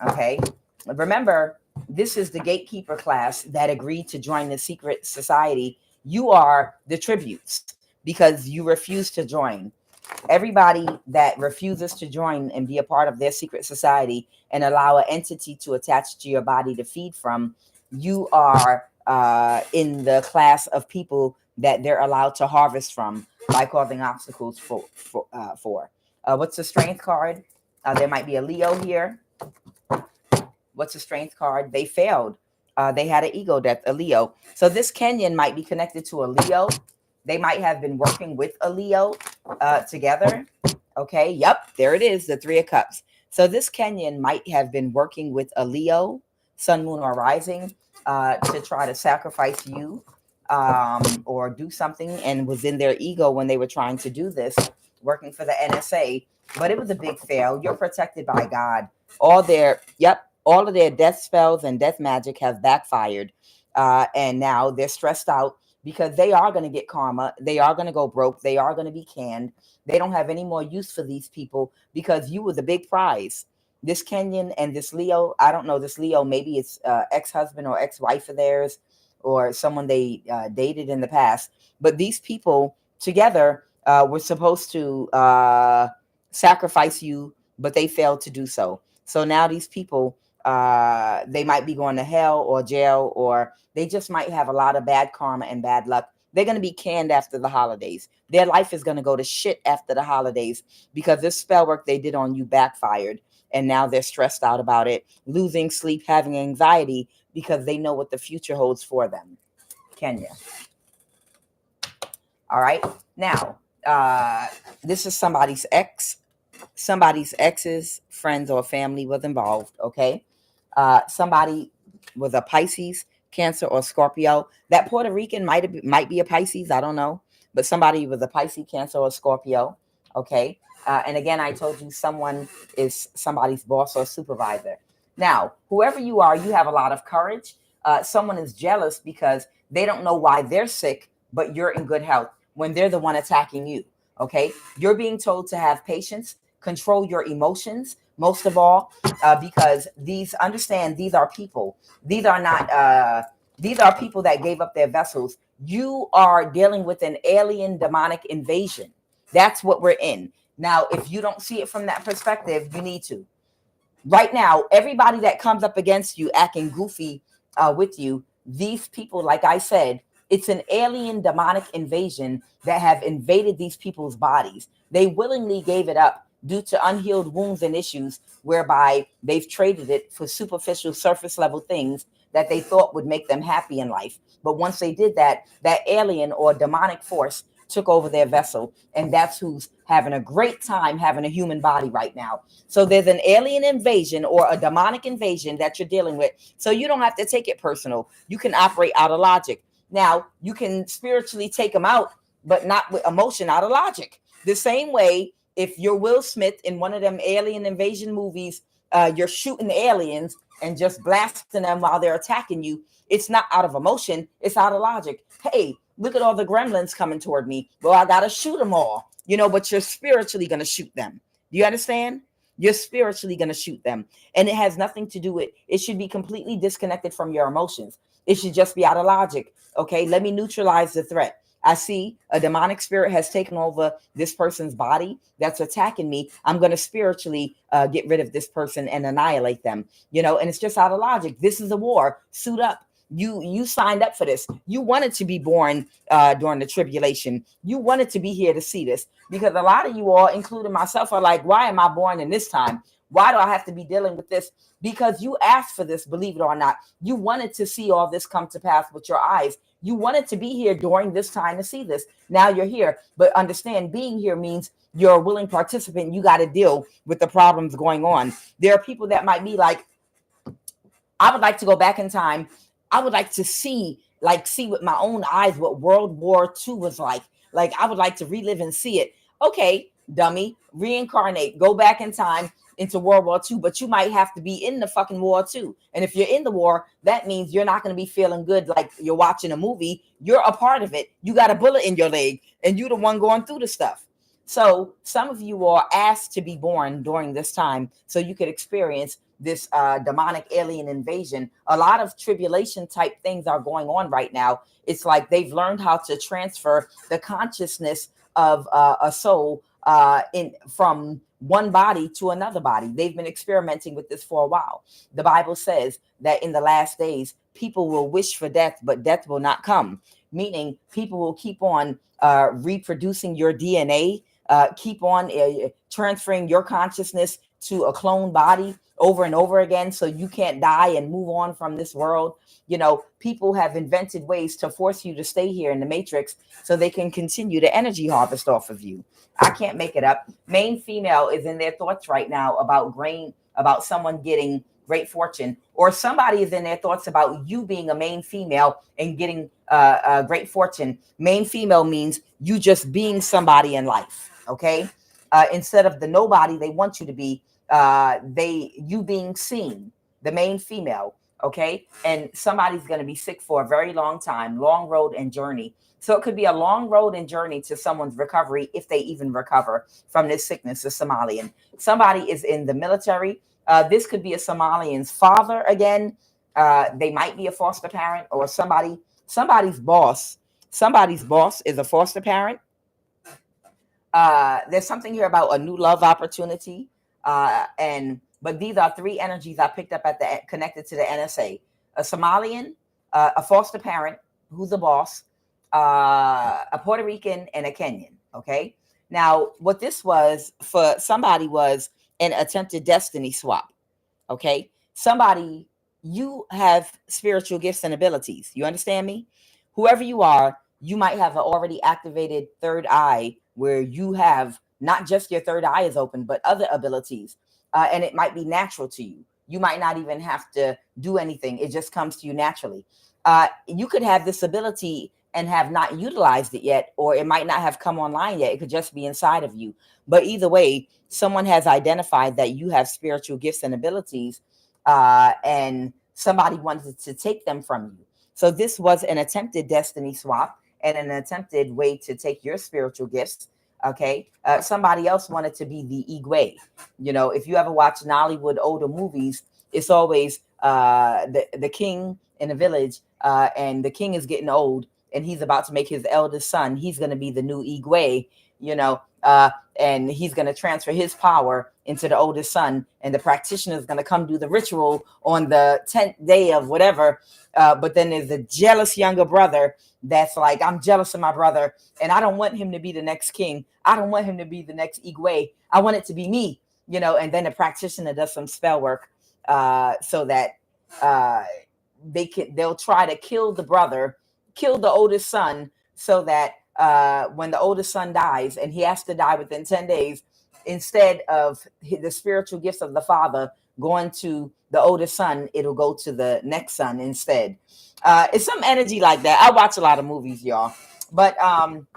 A: Okay, remember, this is the gatekeeper class that agreed to join the secret society. You are the tributes because you refuse to join. Everybody that refuses to join and be a part of their secret society and allow an entity to attach to your body to feed from, you are in the class of people that they're allowed to harvest from by causing obstacles for. What's the strength card? There might be a Leo here. What's the strength card? They failed. They had an ego death, a Leo. So this Kenyan might be connected to a Leo. They might have been working with a Leo together. Okay, yep, there it is, the Three of Cups. So this Kenyan might have been working with a Leo, Sun, Moon, or Rising, to try to sacrifice you or do something, and was in their ego when they were trying to do this, working for the NSA. But it was a big fail. You're protected by God. All of their death spells and death magic have backfired. And now they're stressed out because they are going to get karma. They are going to go broke. They are going to be canned. They don't have any more use for these people because you were the big prize. This Kenyan and this Leo, I don't know, this Leo, maybe it's ex-husband or ex-wife of theirs or someone they dated in the past. But these people together were supposed to sacrifice you, but they failed to do so. So now these people, they might be going to hell or jail, or they just might have a lot of bad karma and bad luck. They're going to be canned after the holidays. Their life is going to go to shit after the holidays because this spell work they did on you backfired. And now they're stressed out about it, losing sleep, having anxiety because they know what the future holds for them. Kenya. All right. Now, this is somebody's ex. Somebody's ex's friends or family was involved. Okay. Somebody was a Pisces, Cancer, or Scorpio. That Puerto Rican might be a Pisces. I don't know. But somebody was a Pisces, Cancer, or Scorpio. Okay. And again, I told you someone is somebody's boss or supervisor. Now, whoever you are, you have a lot of courage. Someone is jealous because they don't know why they're sick, but you're in good health when they're the one attacking you. Okay. You're being told to have patience, control your emotions, most of all, because these are people. These are people that gave up their vessels. You are dealing with an alien demonic invasion. That's what we're in. Now, if you don't see it from that perspective, you need to. Right now, everybody that comes up against you acting goofy with you, these people, like I said, it's an alien demonic invasion that have invaded these people's bodies. They willingly gave it up due to unhealed wounds and issues whereby they've traded it for superficial surface level things that they thought would make them happy in life. But once they did that, that alien or demonic force took over their vessel, and that's who's having a great time having a human body right now. So there's an alien invasion or a demonic invasion that you're dealing with. So you don't have to take it personal. You can operate out of logic. Now, you can spiritually take them out, but not with emotion, out of logic. The same way, if you're Will Smith in one of them alien invasion movies, you're shooting aliens and just blasting them while they're attacking you. It's not out of emotion. It's out of logic. Hey, look at all the gremlins coming toward me. Well, I got to shoot them all, but you're spiritually going to shoot them. Do you understand? You're spiritually going to shoot them. And it has nothing to do with, it should be completely disconnected from your emotions. It should just be out of logic. Okay, let me neutralize the threat. I see a demonic spirit has taken over this person's body that's attacking me. I'm going to spiritually get rid of this person and annihilate them. And it's just out of logic. This is a war. Suit up. You signed up for this. You wanted to be born during the tribulation. You wanted to be here to see this, because a lot of you all, including myself, are like, why am I born in this time? Why do I have to be dealing with this? Because you asked for this, believe it or not. You wanted to see all this come to pass with your eyes. You wanted to be here during this time to see this. Now you're here. But understand, being here means you're a willing participant. You got to deal with the problems going on. There are people that might be like, I would like to go back in time. I would like to see with my own eyes what World War II was like. Like, I would like to relive and see it. Okay, dummy, reincarnate, go back in time into World War II, but you might have to be in the fucking war too. And if you're in the war, that means you're not going to be feeling good like you're watching a movie. You're a part of it. You got a bullet in your leg, and you're the one going through the stuff. So some of you are asked to be born during this time so you could experience this demonic alien invasion. A lot of tribulation type things are going on right now. It's like they've learned how to transfer the consciousness of a soul from one body to another body. They've been experimenting with this for a while. The Bible says that in the last days, people will wish for death, but death will not come. Meaning people will keep on reproducing your DNA, keep on transferring your consciousness to a clone body over and over again, so you can't die and move on from this world. People have invented ways to force you to stay here in the matrix so they can continue to energy harvest off of you. I can't make it up. Main female is in their thoughts right now about someone getting great fortune, or somebody is in their thoughts about you being a main female and getting great fortune. Main female means you just being somebody in life. Okay. Instead of the nobody they want you to be, you being seen, the main female. Okay. And somebody's going to be sick for a very long time, long road and journey. So it could be a long road and journey to someone's recovery, if they even recover from this sickness, a Somalian. Somebody is in the military. This could be a Somalian's father again. They might be a foster parent, or somebody's boss. Somebody's boss is a foster parent. There's something here about a new love opportunity. But these are three energies I picked up connected to the NSA: a Somalian, a foster parent who's a boss, a Puerto Rican, and a Kenyan. Okay. Now, what this was for somebody was an attempted destiny swap. Okay. Somebody, you have spiritual gifts and abilities. You understand me? Whoever you are, you might have an already activated third eye where you have not just your third eye is open, but other abilities. And it might be natural to you. You might not even have to do anything. It just comes to you naturally. You could have this ability and have not utilized it yet, or it might not have come online yet. It could just be inside of you. But either way, someone has identified that you have spiritual gifts and abilities, and somebody wanted to take them from you. So this was an attempted destiny swap and an attempted way to take your spiritual gifts. Okay. Somebody else wanted to be the Igwe. If you ever watch Nollywood older movies, it's always the king in the village, and the king is getting old, and he's about to make his eldest son. He's going to be the new Igwe, and he's going to transfer his power into the oldest son, and the practitioner is going to come do the ritual on the 10th day of whatever. But then there's a jealous younger brother that's like, I'm jealous of my brother, and I don't want him to be the next king. I don't want him to be the next Igwe. I want it to be me, and then the practitioner does some spell work so that they'll try to kill the brother, kill the oldest son, so that when the oldest son dies, and he has to die within 10 days, instead of the spiritual gifts of the father going to the oldest son, it'll go to the next son instead. It's some energy like that. I watch a lot of movies, y'all, but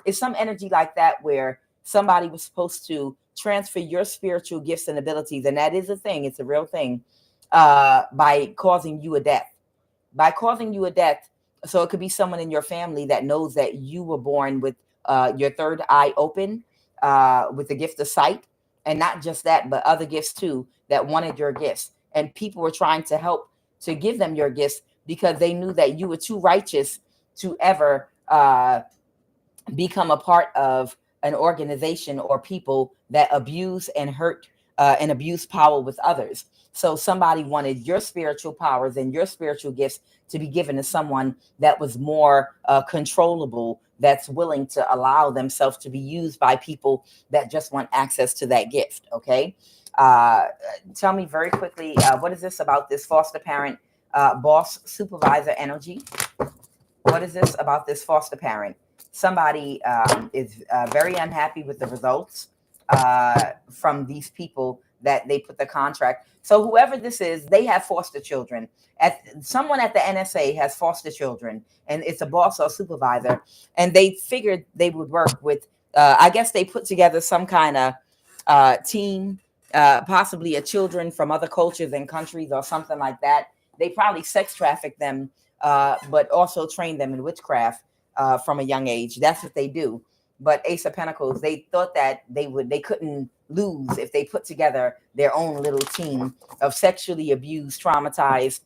A: it's some energy like that where somebody was supposed to transfer your spiritual gifts and abilities, and that is a thing. It's a real thing, by causing you a death. By causing you a death. So it could be someone in your family that knows that you were born with your third eye open, with the gift of sight. And not just that, but other gifts too, that wanted your gifts. And people were trying to help to give them your gifts, because they knew that you were too righteous to ever become a part of an organization or people that abuse and hurt and abuse power with others. So somebody wanted your spiritual powers and your spiritual gifts to be given to someone that was more controllable, that's willing to allow themselves to be used by people that just want access to that gift. Okay. Uh, Tell me very quickly, what is this about this foster parent, boss, supervisor energy? What is this about this foster parent? Somebody is very unhappy with the results from these people that they put the contract. So whoever this is, they have foster children. Someone at the NSA has foster children, and it's a boss or supervisor, and they figured they would work with. I guess they put together some kind of team, possibly a children from other cultures and countries or something like that. They probably sex traffic them, but also train them in witchcraft from a young age. That's what they do. But Ace of Pentacles, they thought that they couldn't lose if they put together their own little team of sexually abused, traumatized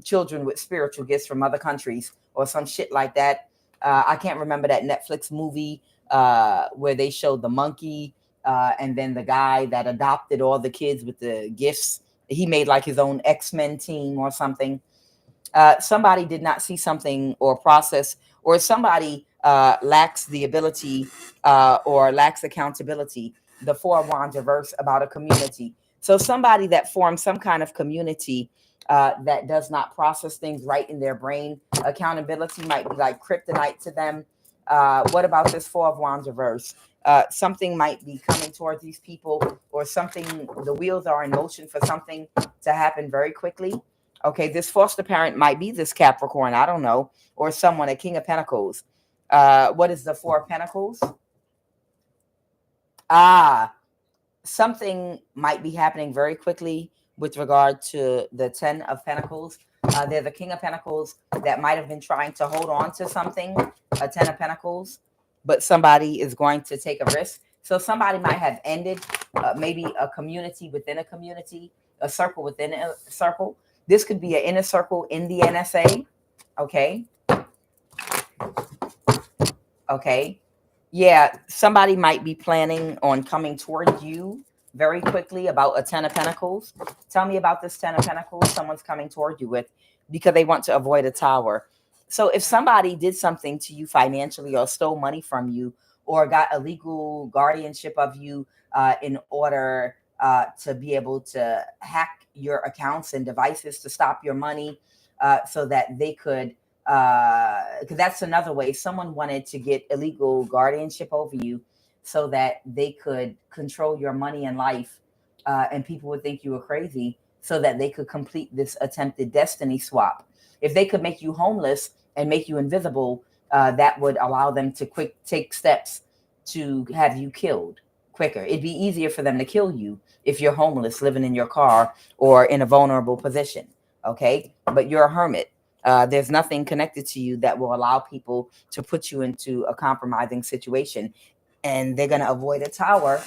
A: children with spiritual gifts from other countries or some shit like that. I can't remember that Netflix movie where they showed the monkey and then the guy that adopted all the kids with the gifts. He made like his own X-Men team or something. Somebody did not see something or process, or somebody lacks the ability or lacks accountability. The Four of Wands reverse about a community. So somebody that forms some kind of community that does not process things right in their brain. Accountability might be like kryptonite to them. What about this Four of Wands reverse? Something might be coming towards these people, or something, the wheels are in motion for something to happen very quickly. Okay, this foster parent might be this Capricorn, I don't know, or someone, a King of Pentacles. What is the Four of Pentacles? Something might be happening very quickly with regard to the Ten of Pentacles. They're the King of Pentacles that might have been trying to hold on to something, a Ten of Pentacles, but somebody is going to take a risk. So somebody might have ended maybe a community within a community, a circle within a circle. This could be an inner circle in the NSA. Okay. Okay. Yeah, somebody might be planning on coming toward you very quickly about a Ten of Pentacles. Tell me about this Ten of Pentacles someone's coming toward you with, because they want to avoid a tower. So if somebody did something to you financially, or stole money from you, or got a legal guardianship of you in order to be able to hack your accounts and devices to stop your money so that they could, because that's another way. Someone wanted to get illegal guardianship over you so that they could control your money and life, and people would think you were crazy, so that they could complete this attempted destiny swap. If they could make you homeless and make you invisible, that would allow them to take steps to have you killed quicker. It'd be easier for them to kill you if you're homeless, living in your car, or in a vulnerable position. Okay, but you're a hermit. There's nothing connected to you that will allow people to put you into a compromising situation, and they're going to avoid a tower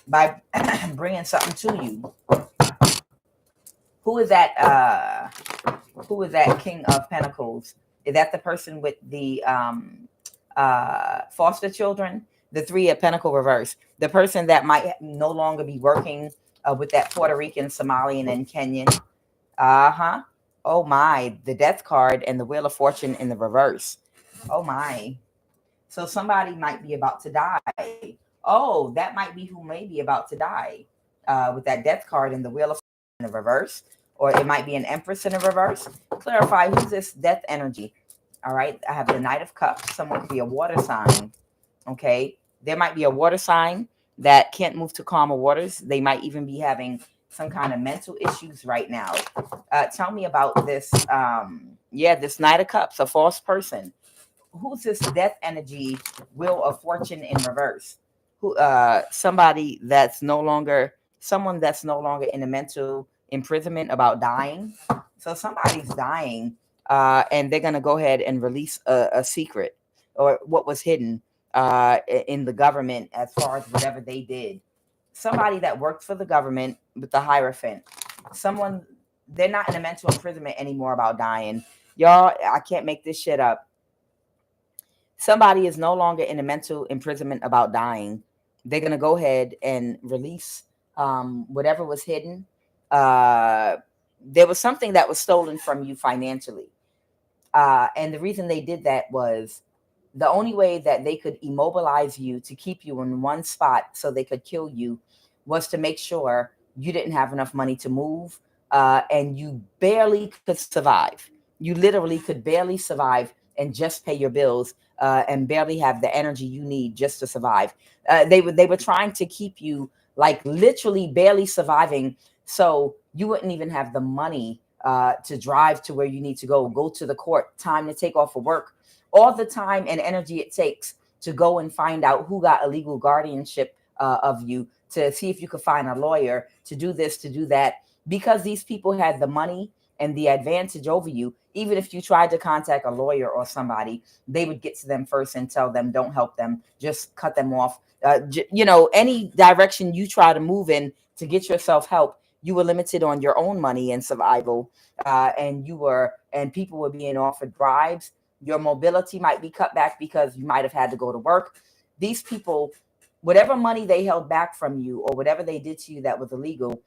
A: by bringing something to you. Who is that? Who is that King of Pentacles? Is that the person with the foster children? The Three of Pentacles reverse. The person that might no longer be working with that Puerto Rican, Somalian, and Kenyan. Oh my, the Death card and the Wheel of Fortune in the reverse. Oh my. So somebody might be about to die. Oh, that might be who may be about to die with that Death card and the Wheel of Fortune in the reverse. Or it might be an Empress in the reverse. Clarify, who's this death energy? All right, I have the Knight of Cups. Someone could be a water sign. Okay, there might be a water sign that can't move to calmer waters. They might even be having some kind of mental issues right now. Tell me about this. This Knight of Cups, a false person. Who's this death energy, Wheel of Fortune in reverse? Who? Somebody that's no longer, someone that's no longer in a mental imprisonment about dying. So somebody's dying, and they're gonna go ahead and release a secret, or what was hidden in the government as far as whatever they did. Somebody that worked for the government with the Hierophant. Someone they're not in a mental imprisonment anymore about dying. Y'all, I can't make this shit up. Somebody is no longer in a mental imprisonment about dying. They're going to go ahead and release whatever was hidden. There was something that was stolen from you financially. And the reason they did that was the only way that they could immobilize you to keep you in one spot so they could kill you was to make sure you didn't have enough money to move, and you barely could survive. You literally could barely survive and just pay your bills, and barely have the energy you need just to survive. They were trying to keep you like literally barely surviving, so you wouldn't even have the money to drive to where you need to go to the court, time to take off of work, all the time and energy it takes to go and find out who got illegal guardianship of you, to see if you could find a lawyer, to do this, to do that, because these people had the money and the advantage over you. Even if you tried to contact a lawyer or somebody, they would get to them first and tell them, don't help them, just cut them off. Any direction you try to move in to get yourself help, you were limited on your own money and survival, and people were being offered bribes. Your mobility might be cut back because you might have had to go to work. These people, whatever money they held back from you or whatever they did to you that was illegal,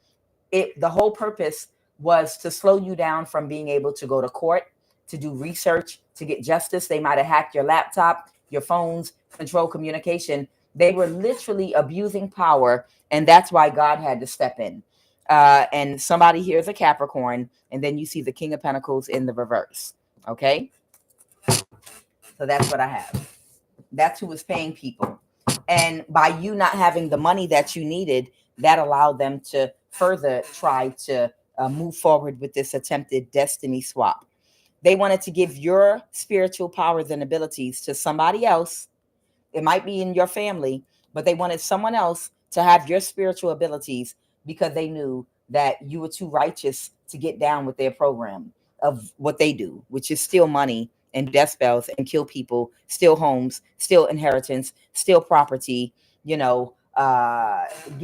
A: the whole purpose was to slow you down from being able to go to court, to do research, to get justice. They might have hacked your laptop, your phones, control communication. They were literally abusing power, and that's why God had to step in. And somebody here is a Capricorn, and then you see the King of Pentacles in the reverse. Okay? So that's what I have. That's who was paying people. And by you not having the money that you needed, that allowed them to further try to move forward with this attempted destiny swap. They wanted to give your spiritual powers and abilities to somebody else. It might be in your family, but they wanted someone else to have your spiritual abilities because they knew that you were too righteous to get down with their program of what they do, which is steal money and death spells and kill people, steal homes, steal inheritance, steal property, get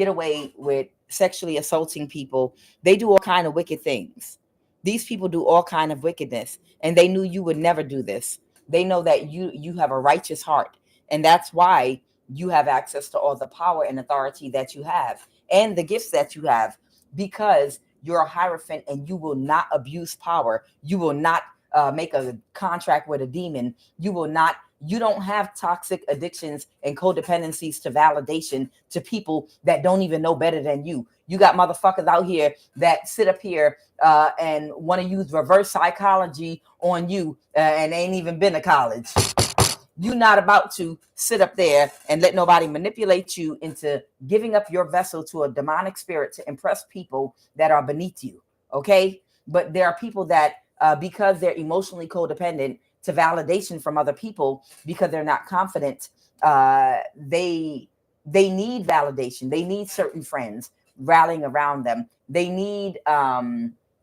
A: away with sexually assaulting people. They do all kind of wicked things. These people do all kind of wickedness, and they knew you would never do this. They know that you have a righteous heart, and that's why you have access to all the power and authority that you have and the gifts that you have, because you're a Hierophant and you will not abuse power. You will not make a contract with a demon. You don't have toxic addictions and codependencies to validation to people that don't even know better than you. You got motherfuckers out here that sit up here and want to use reverse psychology on you and ain't even been to college. You're not about to sit up there and let nobody manipulate you into giving up your vessel to a demonic spirit to impress people that are beneath you. Okay? But there are people that, because they're emotionally codependent to validation from other people, because they're not confident, they need validation. They need certain friends rallying around them. They need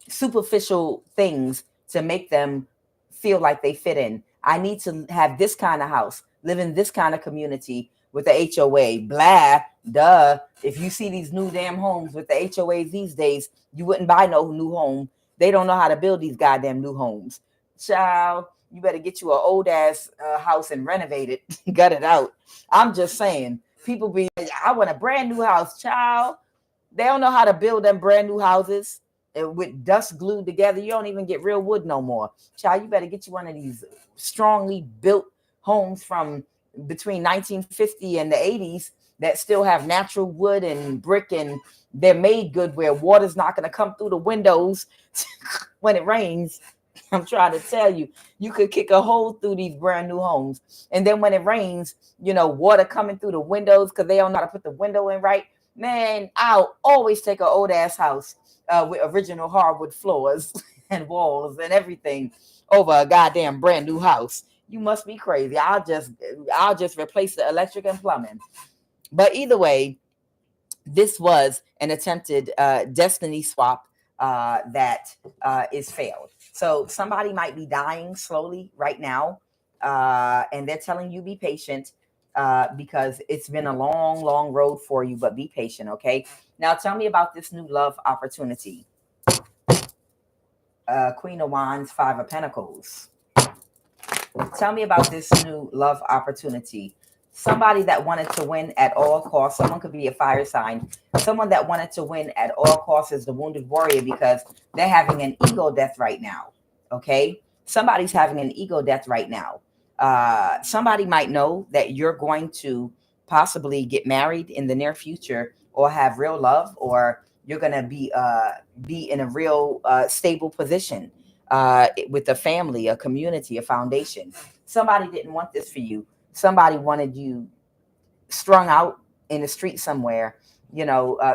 A: superficial things to make them feel like they fit in. I need to have this kind of house, live in this kind of community with the HOA. Blah, duh. If you see these new damn homes with the HOAs these days, you wouldn't buy no new home. They don't know how to build these goddamn new homes. Child, you better get you an old ass house and renovate it, gut it out. I'm just saying, people be, I want a brand new house. Child, they don't know how to build them brand new houses with dust glued together. You don't even get real wood no more. Child, you better get you one of these strongly built homes from between 1950 and the 80s that still have natural wood and brick, and they're made good where water's not going to come through the windows when it rains. I'm trying to tell you, you could kick a hole through these brand new homes. And then when it rains, water coming through the windows because they don't know how to put the window in right. Man, I'll always take an old ass house with original hardwood floors and walls and everything over a goddamn brand new house. You must be crazy. I'll just replace the electric and plumbing. But either way, this was an attempted destiny swap that is failed. So somebody might be dying slowly right now, and they're telling you be patient because it's been a long, long road for you, but be patient, okay? Now tell me about this new love opportunity. Queen of Wands, Five of Pentacles. Tell me about this new love opportunity. Somebody that wanted to win at all costs. Someone could be a fire sign. Someone that wanted to win at all costs is the wounded warrior, because they're having an ego death right now. Okay? Somebody's having an ego death right now. Somebody might know that you're going to possibly get married in the near future, or have real love, or you're going to be in a real stable position with a family, a community, a foundation. Somebody didn't want this for you. Somebody wanted you strung out in the street somewhere.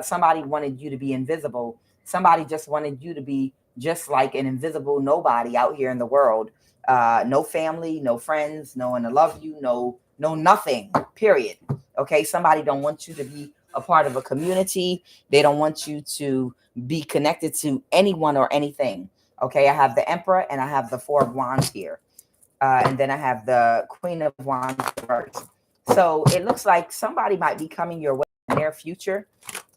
A: Somebody wanted you to be invisible. Somebody just wanted you to be just like an invisible nobody out here in the world. No family, no friends, no one to love you, no nothing, period. Okay, somebody don't want you to be a part of a community. They don't want you to be connected to anyone or anything. Okay, I have the Emperor and I have the Four of Wands here. And then I have the Queen of Wands reversed. So it looks like somebody might be coming your way in the near future.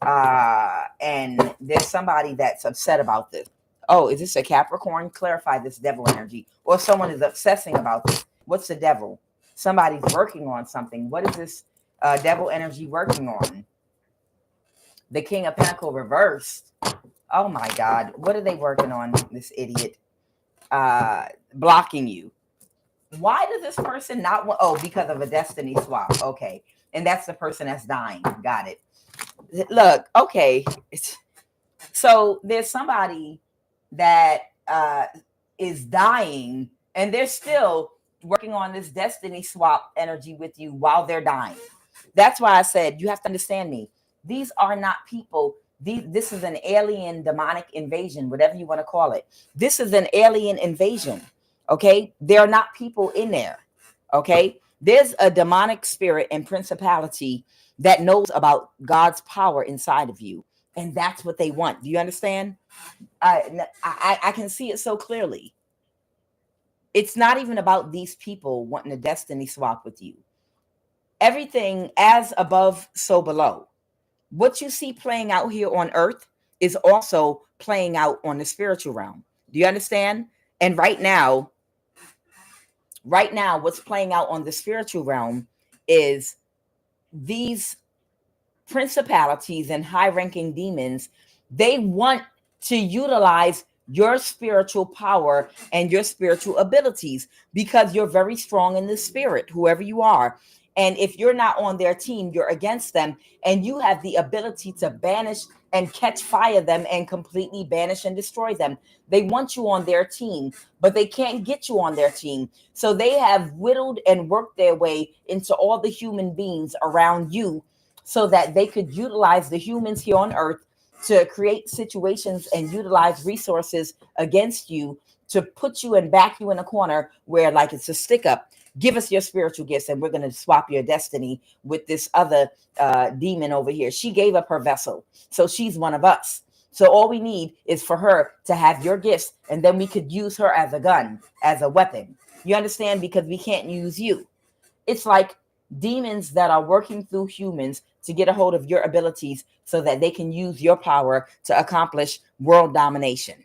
A: And there's somebody that's upset about this. Oh, is this a Capricorn? Clarify this devil energy. Or someone is obsessing about this. What's the devil? Somebody's working on something. What is this devil energy working on? The King of Pentacles reversed. Oh my God. What are they working on, this idiot? Blocking you. Why does this person not want? Oh, because of a destiny swap. Okay. And that's the person that's dying. Got it. Look, okay. So there's somebody that is dying, and they're still working on this destiny swap energy with you while they're dying. That's why I said you have to understand me. These are not people. This is an alien demonic invasion, whatever you want to call it. This is an alien invasion. Okay, there are not people in there. Okay, there's a demonic spirit and principality that knows about God's power inside of you, and that's what they want. Do you understand? I can see it so clearly. It's not even about these people wanting a destiny swap with you. Everything as above, so below. What you see playing out here on earth is also playing out on the spiritual realm. Do you understand? And right now, what's playing out on the spiritual realm is these principalities and high-ranking demons. They want to utilize your spiritual power and your spiritual abilities, because you're very strong in the spirit, whoever you are. And if you're not on their team, you're against them, and you have the ability to banish and catch fire them and completely banish and destroy them. They want you on their team, but they can't get you on their team. So they have whittled and worked their way into all the human beings around you, so that they could utilize the humans here on earth to create situations and utilize resources against you, to put you and back you in a corner where, like, it's a stick up. Give us your spiritual gifts and we're going to swap your destiny with this other demon over here. She gave up her vessel, so she's one of us. So all we need is for her to have your gifts, and then we could use her as a gun, as a weapon. You understand? Because we can't use you. It's like demons that are working through humans to get a hold of your abilities so that they can use your power to accomplish world domination.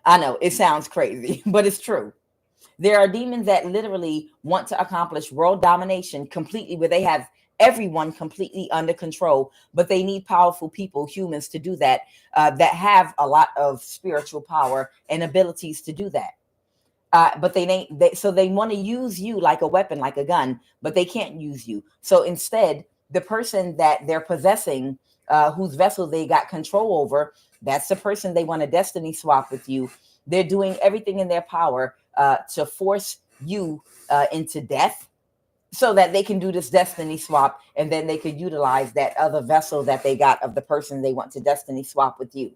A: I know it sounds crazy, but it's true. There are demons that literally want to accomplish world domination completely, where they have everyone completely under control, but they need powerful people, humans, to do that, that have a lot of spiritual power and abilities to do that. But so they want to use you like a weapon, like a gun, but they can't use you. So instead, the person that they're possessing, whose vessel they got control over, that's the person they want to destiny swap with you. They're doing everything in their power to force you into death, so that they can do this destiny swap, and then they could utilize that other vessel that they got of the person they want to destiny swap with you.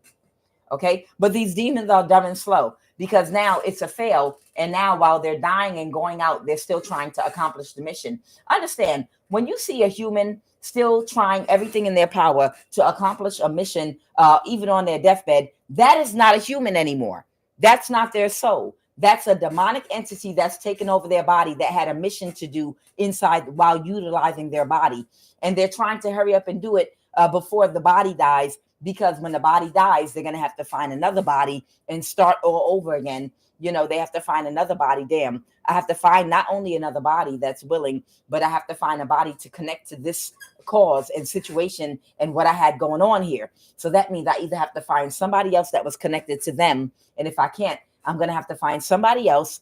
A: Okay, but these demons are dumb and slow, because now it's a fail, and now while they're dying and going out, they're still trying to accomplish the mission. Understand, when you see a human still trying everything in their power to accomplish a mission, even on their deathbed, that is not a human anymore. That's not their soul. That's a demonic entity that's taken over their body, that had a mission to do inside while utilizing their body. And they're trying to hurry up and do it before the body dies, because when the body dies, they're going to have to find another body and start all over again. You know, they have to find another body. Damn, I have to find not only another body that's willing, but I have to find a body to connect to this cause and situation and what I had going on here. So that means I either have to find somebody else that was connected to them. And if I can't, I'm going to have to find somebody else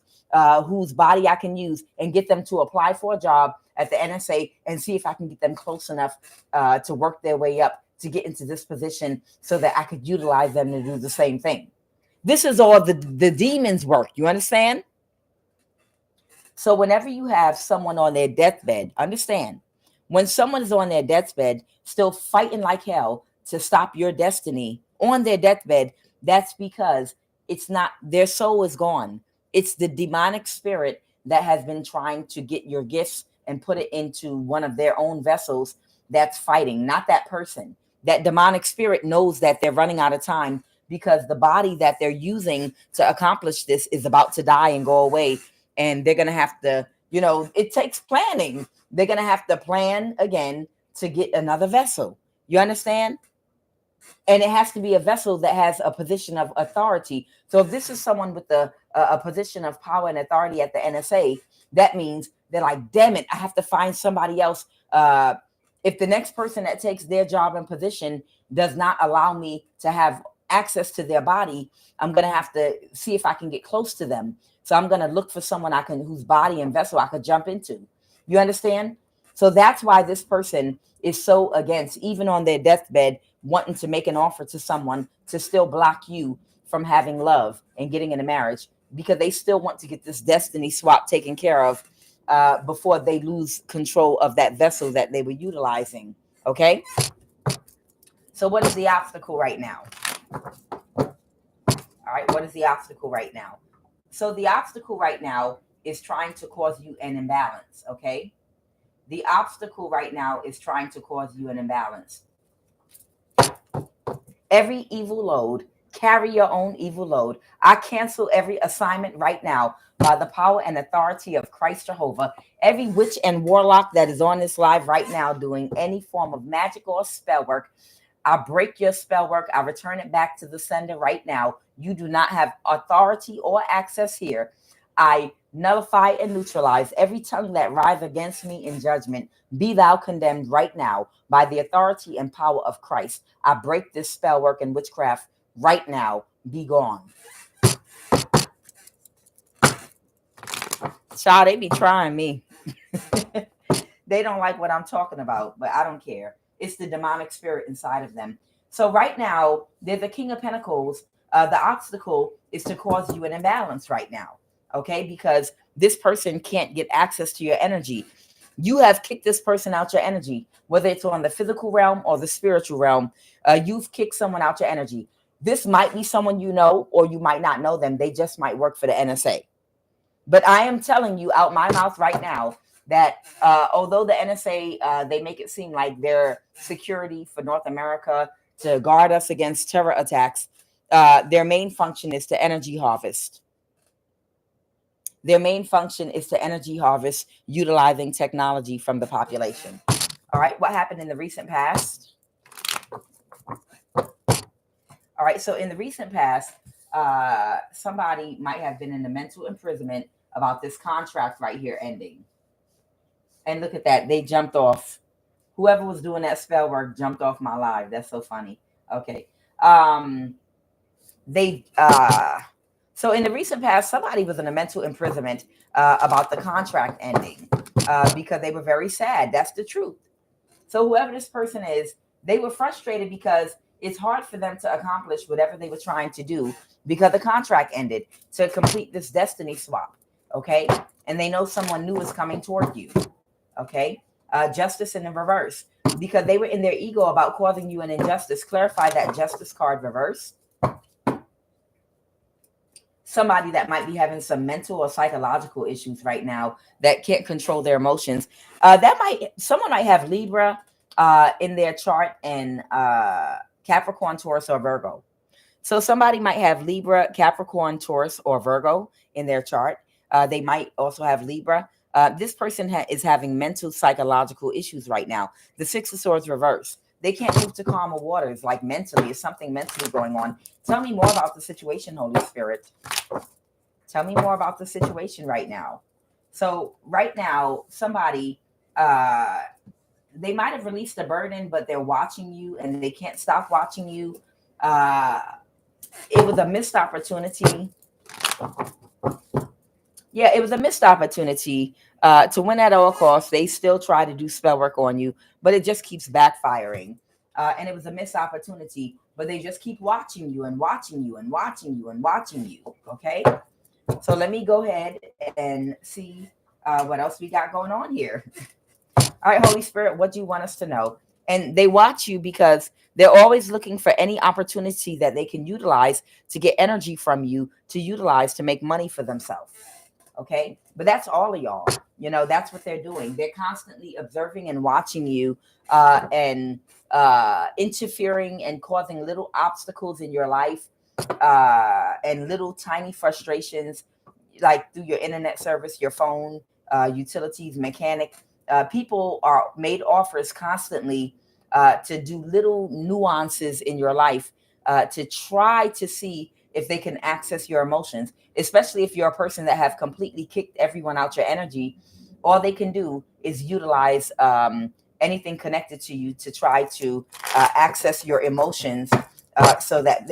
A: whose body I can use and get them to apply for a job at the NSA and see if I can get them close enough to work their way up to get into this position so that I could utilize them to do the same thing. This is all the demons work. You understand? So whenever you have someone on their deathbed, understand, when someone is on their deathbed, still fighting like hell to stop your destiny on their deathbed, that's because it's not, their soul is gone. It's the demonic spirit that has been trying to get your gifts and put it into one of their own vessels that's fighting, not that person. That demonic spirit knows that they're running out of time because the body that they're using to accomplish this is about to die and go away. And they're going to have to, you know, it takes planning. They're going to have to plan again to get another vessel. You understand? And it has to be a vessel that has a position of authority. So if this is someone with a position of power and authority at the NSA, that means they're like, damn it, I have to find somebody else. If the next person that takes their job and position does not allow me to have access to their body, I'm going to have to see if I can get close to them. So I'm going to look for someone whose body and vessel I could jump into. You understand? So that's why this person is so against, even on their deathbed, wanting to make an offer to someone to still block you from having love and getting in a marriage, because they still want to get this destiny swap taken care of before they lose control of that vessel that they were utilizing. Okay. So what is the obstacle right now? All right. What is the obstacle right now? So the obstacle right now is trying to cause you an imbalance. Okay. The obstacle right now is trying to cause you an imbalance. Every evil load, carry your own evil load. I cancel every assignment right now by the power and authority of Christ Jehovah. Every witch and warlock that is on this live right now doing any form of magic or spell work, I break your spell work. I return it back to the sender right now. You do not have authority or access here. I nullify and neutralize every tongue that rise against me in judgment. Be thou condemned right now by the authority and power of Christ. I break this spell work and witchcraft right now. Be gone. Child, they be trying me. They don't like what I'm talking about, but I don't care. It's the demonic spirit inside of them. So right now, they're the King of Pentacles. The obstacle is to cause you an imbalance right now. Okay, because this person can't get access to your energy. You have kicked this person out your energy, whether it's on the physical realm or the spiritual realm. You've kicked someone out your energy. This might be someone you know, or you might not know them. They just might work for the NSA. But I am telling you out my mouth right now that although the NSA, they make it seem like they're security for North America to guard us against terror attacks, their main function is to energy harvest. Their main function is to energy harvest, utilizing technology from the population. All right, what happened in the recent past? All right, so in the recent past, somebody might have been in a mental imprisonment about this contract right here ending. And look at that, they jumped off. Whoever was doing that spell work jumped off my live. That's so funny. Okay. So in the recent past, somebody was in a mental imprisonment about the contract ending because they were very sad. That's the truth. So whoever this person is, they were frustrated because it's hard for them to accomplish whatever they were trying to do because the contract ended to complete this destiny swap. Okay. And they know someone new is coming toward you. Okay. Justice in the reverse, because they were in their ego about causing you an injustice. Clarify that justice card reverse. Somebody that might be having some mental or psychological issues right now that can't control their emotions. Someone might have Libra in their chart and Capricorn, Taurus, or Virgo. So somebody might have Libra, Capricorn, Taurus, or Virgo in their chart. They might also have Libra. This person is having mental, psychological issues right now. The Six of Swords reverse. They can't move to calmer waters, like mentally. Is something mentally going on? Tell me more about the situation, Holy Spirit. Tell me more about the situation right now. So right now, somebody, they might have released a burden, but they're watching you and they can't stop watching you. It was a missed opportunity. Yeah, it was a missed opportunity to win at all costs. They still try to do spell work on you, but it just keeps backfiring. And it was a missed opportunity, but they just keep watching you and watching you and watching you and watching you. Okay. So let me go ahead and see what else we got going on here. All right, Holy Spirit, what do you want us to know? And they watch you because they're always looking for any opportunity that they can utilize to get energy from you to utilize to make money for themselves. Okay. But that's all of y'all. That's what they're doing. They're constantly observing and watching you and interfering and causing little obstacles in your life and little tiny frustrations, like through your internet service, your phone, utilities, mechanic. People are made offers constantly to do little nuances in your life to try to see if they can access your emotions, especially if you're a person that have completely kicked everyone out your energy. All they can do is utilize anything connected to you to try to access your emotions so that,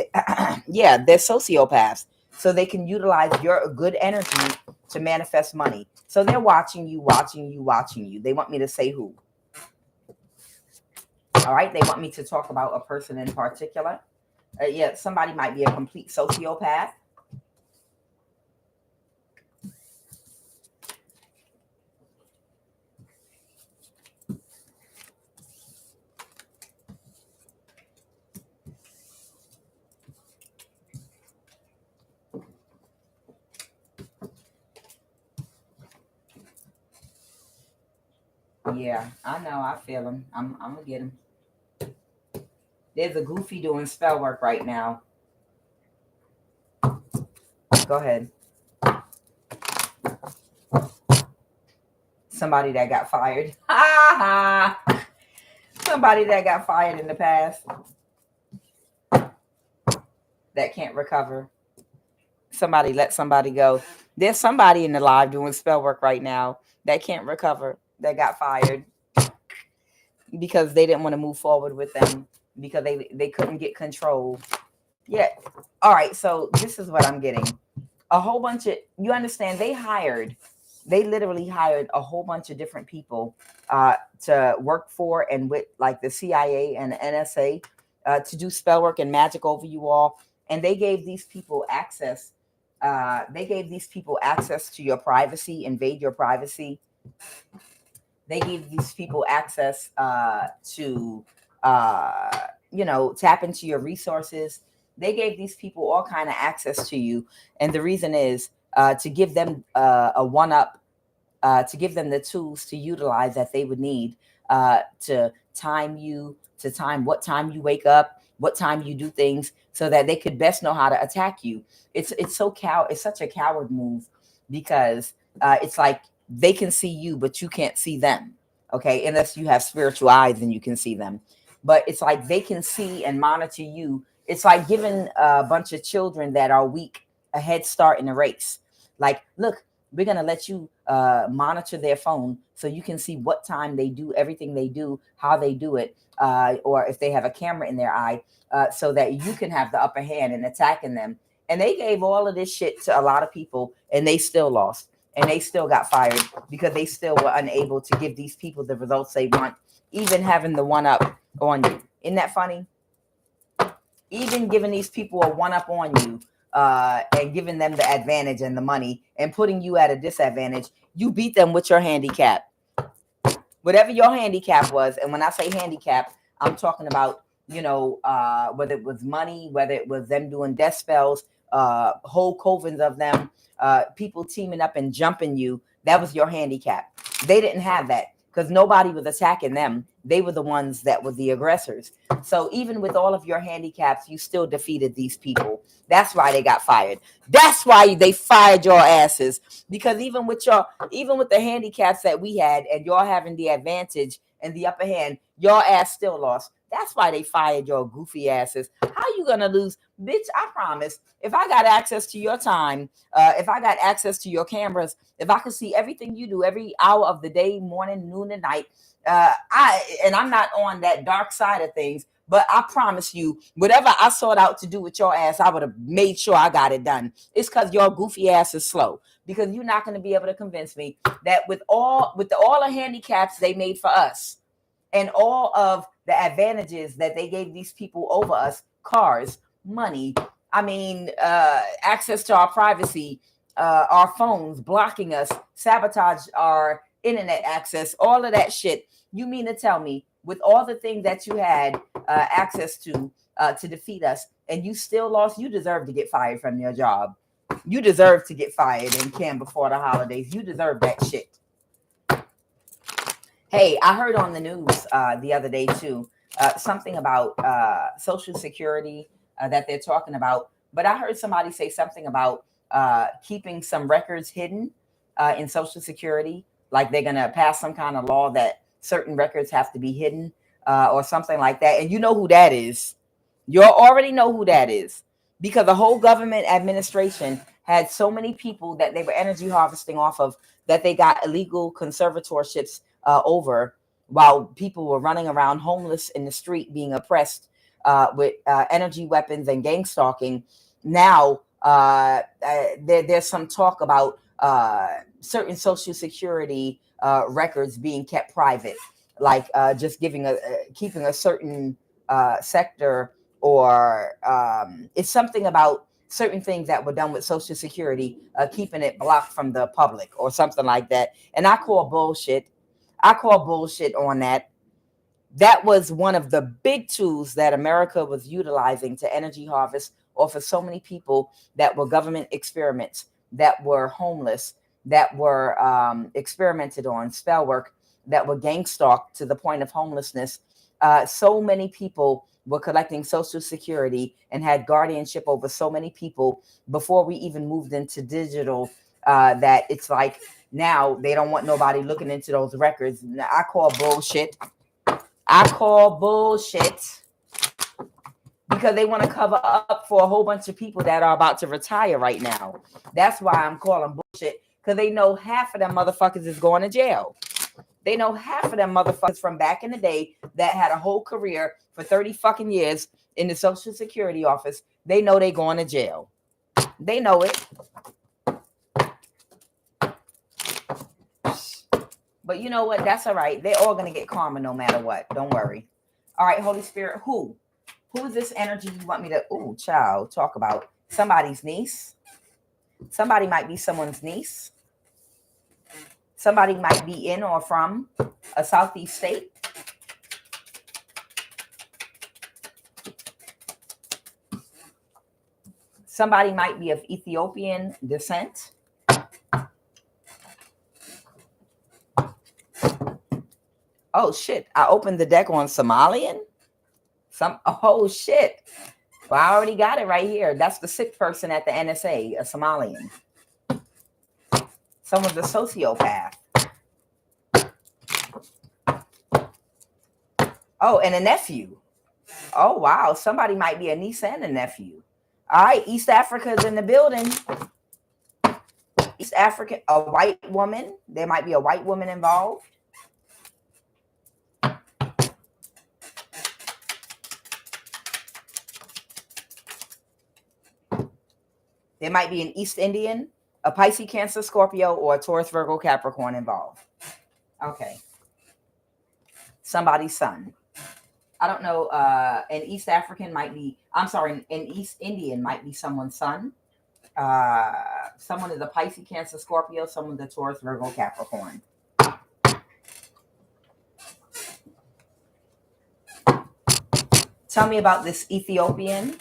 A: yeah, they're sociopaths. So they can utilize your good energy to manifest money. So they're watching you, watching you, watching you. They want me to say who. All right. They want me to talk about a person in particular. Yeah, somebody might be a complete sociopath. Yeah, I know. I feel him. I'm gonna get him. There's a goofy doing spell work right now. Go ahead. Somebody that got fired. Somebody that got fired in the past that can't recover. Somebody let somebody go. There's somebody in the live doing spell work right now that can't recover, that got fired because they didn't want to move forward with them because they couldn't get control. Yeah. All right. So this is what I'm getting. A whole bunch of, you understand, they literally hired a whole bunch of different people to work for and with like the CIA and the NSA to do spell work and magic over you all. And they gave these people access. They gave these people access to your privacy, invade your privacy. They gave these people access to, tap into your resources. They gave these people all kind of access to you. And the reason is to give them a one-up, to give them the tools to utilize that they would need to time you, to time what time you wake up, what time you do things, so that they could best know how to attack you. It's such a coward move because it's like they can see you, but you can't see them. Okay, unless you have spiritual eyes and you can see them. But it's like they can see and monitor you. It's like giving a bunch of children that are weak a head start in a race. Like, look, we're going to let you monitor their phone so you can see what time they do everything they do, how they do it, or if they have a camera in their eye, so that you can have the upper hand in attacking them. And they gave all of this shit to a lot of people and they still lost. And they still got fired because they still were unable to give these people the results they want, even having the one up on you. Isn't that funny? Even giving these people a one up on you and giving them the advantage and the money and putting you at a disadvantage, you beat them with your handicap. Whatever your handicap was. And when I say handicap, I'm talking about, whether it was money, whether it was them doing death spells, whole covens of them, people teaming up and jumping you. That was your handicap. They didn't have that because nobody was attacking them. They were the ones that were the aggressors. So even with all of your handicaps, you still defeated these people. That's why they got fired. That's why they fired your asses. Because even with the handicaps that we had and y'all having the advantage and the upper hand, your ass still lost. That's why they fired your goofy asses. How you gonna lose? Bitch, I promise. If I got access to your time, if I got access to your cameras, if I could see everything you do every hour of the day, morning, noon, and night, I'm not on that dark side of things, but I promise you, whatever I sought out to do with your ass, I would have made sure I got it done. It's because your goofy ass is slow. Because you're not going to be able to convince me that with all the handicaps they made for us, and all of the advantages that they gave these people over us, cars, money, access to our privacy, our phones, blocking us, sabotage our internet access, all of that shit. You mean to tell me with all the things that you had access to defeat us, and you still lost? You deserve to get fired from your job. You deserve to get fired and can before the holidays. You deserve that shit. Hey, I heard on the news the other day too, something about Social Security that they're talking about. But I heard somebody say something about keeping some records hidden in Social Security, like they're going to pass some kind of law that certain records have to be hidden or something like that. And you know who that is. You already know who that is, because the whole government administration had so many people that they were energy harvesting off of that they got illegal conservatorships over, while people were running around homeless in the street being oppressed with energy weapons and gang stalking. Now there's some talk about certain Social Security records being kept private, like just keeping a certain sector, or it's something about certain things that were done with Social Security, keeping it blocked from the public or something like that. And I call bullshit. I call bullshit on that. That was one of the big tools that America was utilizing to energy harvest off of so many people that were government experiments, that were homeless, that were experimented on, spell work, that were gang stalked to the point of homelessness. So many people were collecting Social Security and had guardianship over so many people before we even moved into digital, that it's like now they don't want nobody looking into those records. I call bullshit. I call bullshit, because they want to cover up for a whole bunch of people that are about to retire right now. That's why I'm calling bullshit, because they know half of them motherfuckers is going to jail. They know half of them motherfuckers from back in the day that had a whole career for 30 fucking years in the Social Security office. They know they going to jail. They know it. But you know what? That's all right. They're all going to get karma no matter what. Don't worry. All right, Holy Spirit, who is this energy you want me to, child, talk about? Somebody's niece. Somebody might be someone's niece. Somebody might be in or from a Southeast state. Somebody might be of Ethiopian descent. Oh, shit. I opened the deck on Somalian. Oh, shit. Well, I already got it right here. That's the sick person at the NSA, a Somalian. Someone's a sociopath. Oh, and a nephew. Oh, wow. Somebody might be a niece and a nephew. All right. East Africa is in the building. East Africa, a white woman. There might be a white woman involved. There might be an East Indian, a Pisces, Cancer, Scorpio, or a Taurus, Virgo, Capricorn involved. Okay. Somebody's son. I don't know. An East African might be, an East Indian might be someone's son. Someone is a Pisces, Cancer, Scorpio. Someone's a Taurus, Virgo, Capricorn. Tell me about this Ethiopian.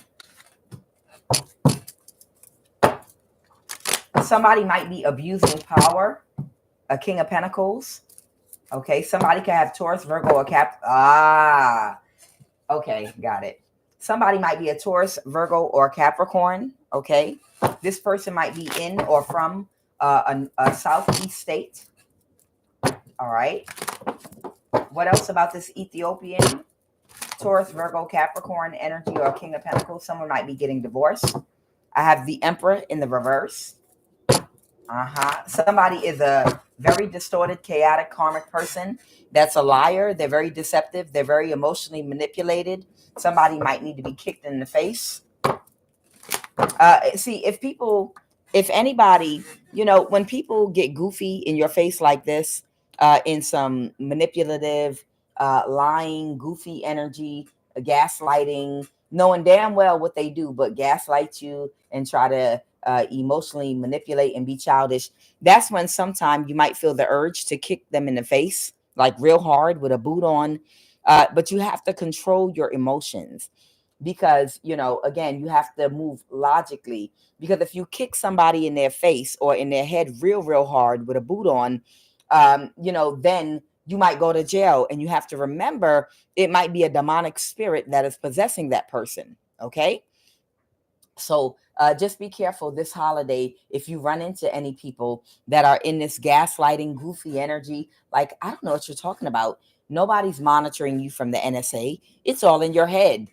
A: Somebody might be abusing power, a King of Pentacles. Okay, somebody can have Taurus, Virgo, or okay, got it. Somebody might be a Taurus, Virgo, or Capricorn. Okay, this person might be in or from a Southeast state. All right. What else about this Ethiopian? Taurus, Virgo, Capricorn energy, or King of Pentacles. Someone might be getting divorced. I have the Emperor in the reverse. Somebody is a very distorted, chaotic, karmic person that's a liar. They're very deceptive. They're very emotionally manipulated. Somebody might need to be kicked in the face. See, if anybody, when people get goofy in your face like this, in some manipulative, lying, goofy energy, gaslighting, knowing damn well what they do, but gaslight you and try to emotionally manipulate and be childish, that's when sometimes you might feel the urge to kick them in the face, like real hard with a boot on. But you have to control your emotions. Because, again, you have to move logically, because if you kick somebody in their face or in their head real hard with a boot on, then you might go to jail. And you have to remember, it might be a demonic spirit that is possessing that person. Okay. So just be careful this holiday if you run into any people that are in this gaslighting, goofy energy. Like, I don't know what you're talking about. Nobody's monitoring you from the NSA. It's all in your head.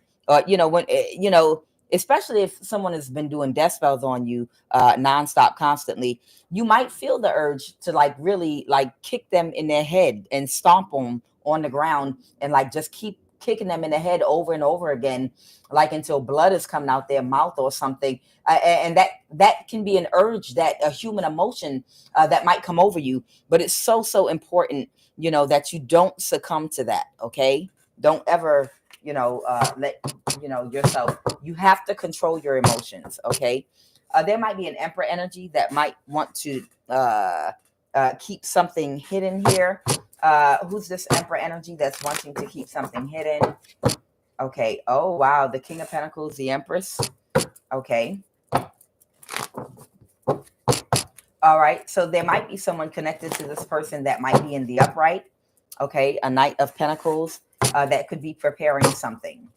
A: Especially if someone has been doing death spells on you nonstop, constantly, you might feel the urge to really kick them in their head and stomp them on the ground and just keep kicking them in the head over and over again, until blood is coming out their mouth or something. And that can be an urge, that a human emotion that might come over you. But it's so important, that you don't succumb to that. Okay. Don't ever, let, yourself, you have to control your emotions. Okay. There might be an Emperor energy that might want to keep something hidden here. Who's this Emperor energy that's wanting to keep something hidden? Okay. Oh, wow. The King of Pentacles, the Empress. Okay. All right. So there might be someone connected to this person that might be in the upright. Okay. A Knight of Pentacles that could be preparing something.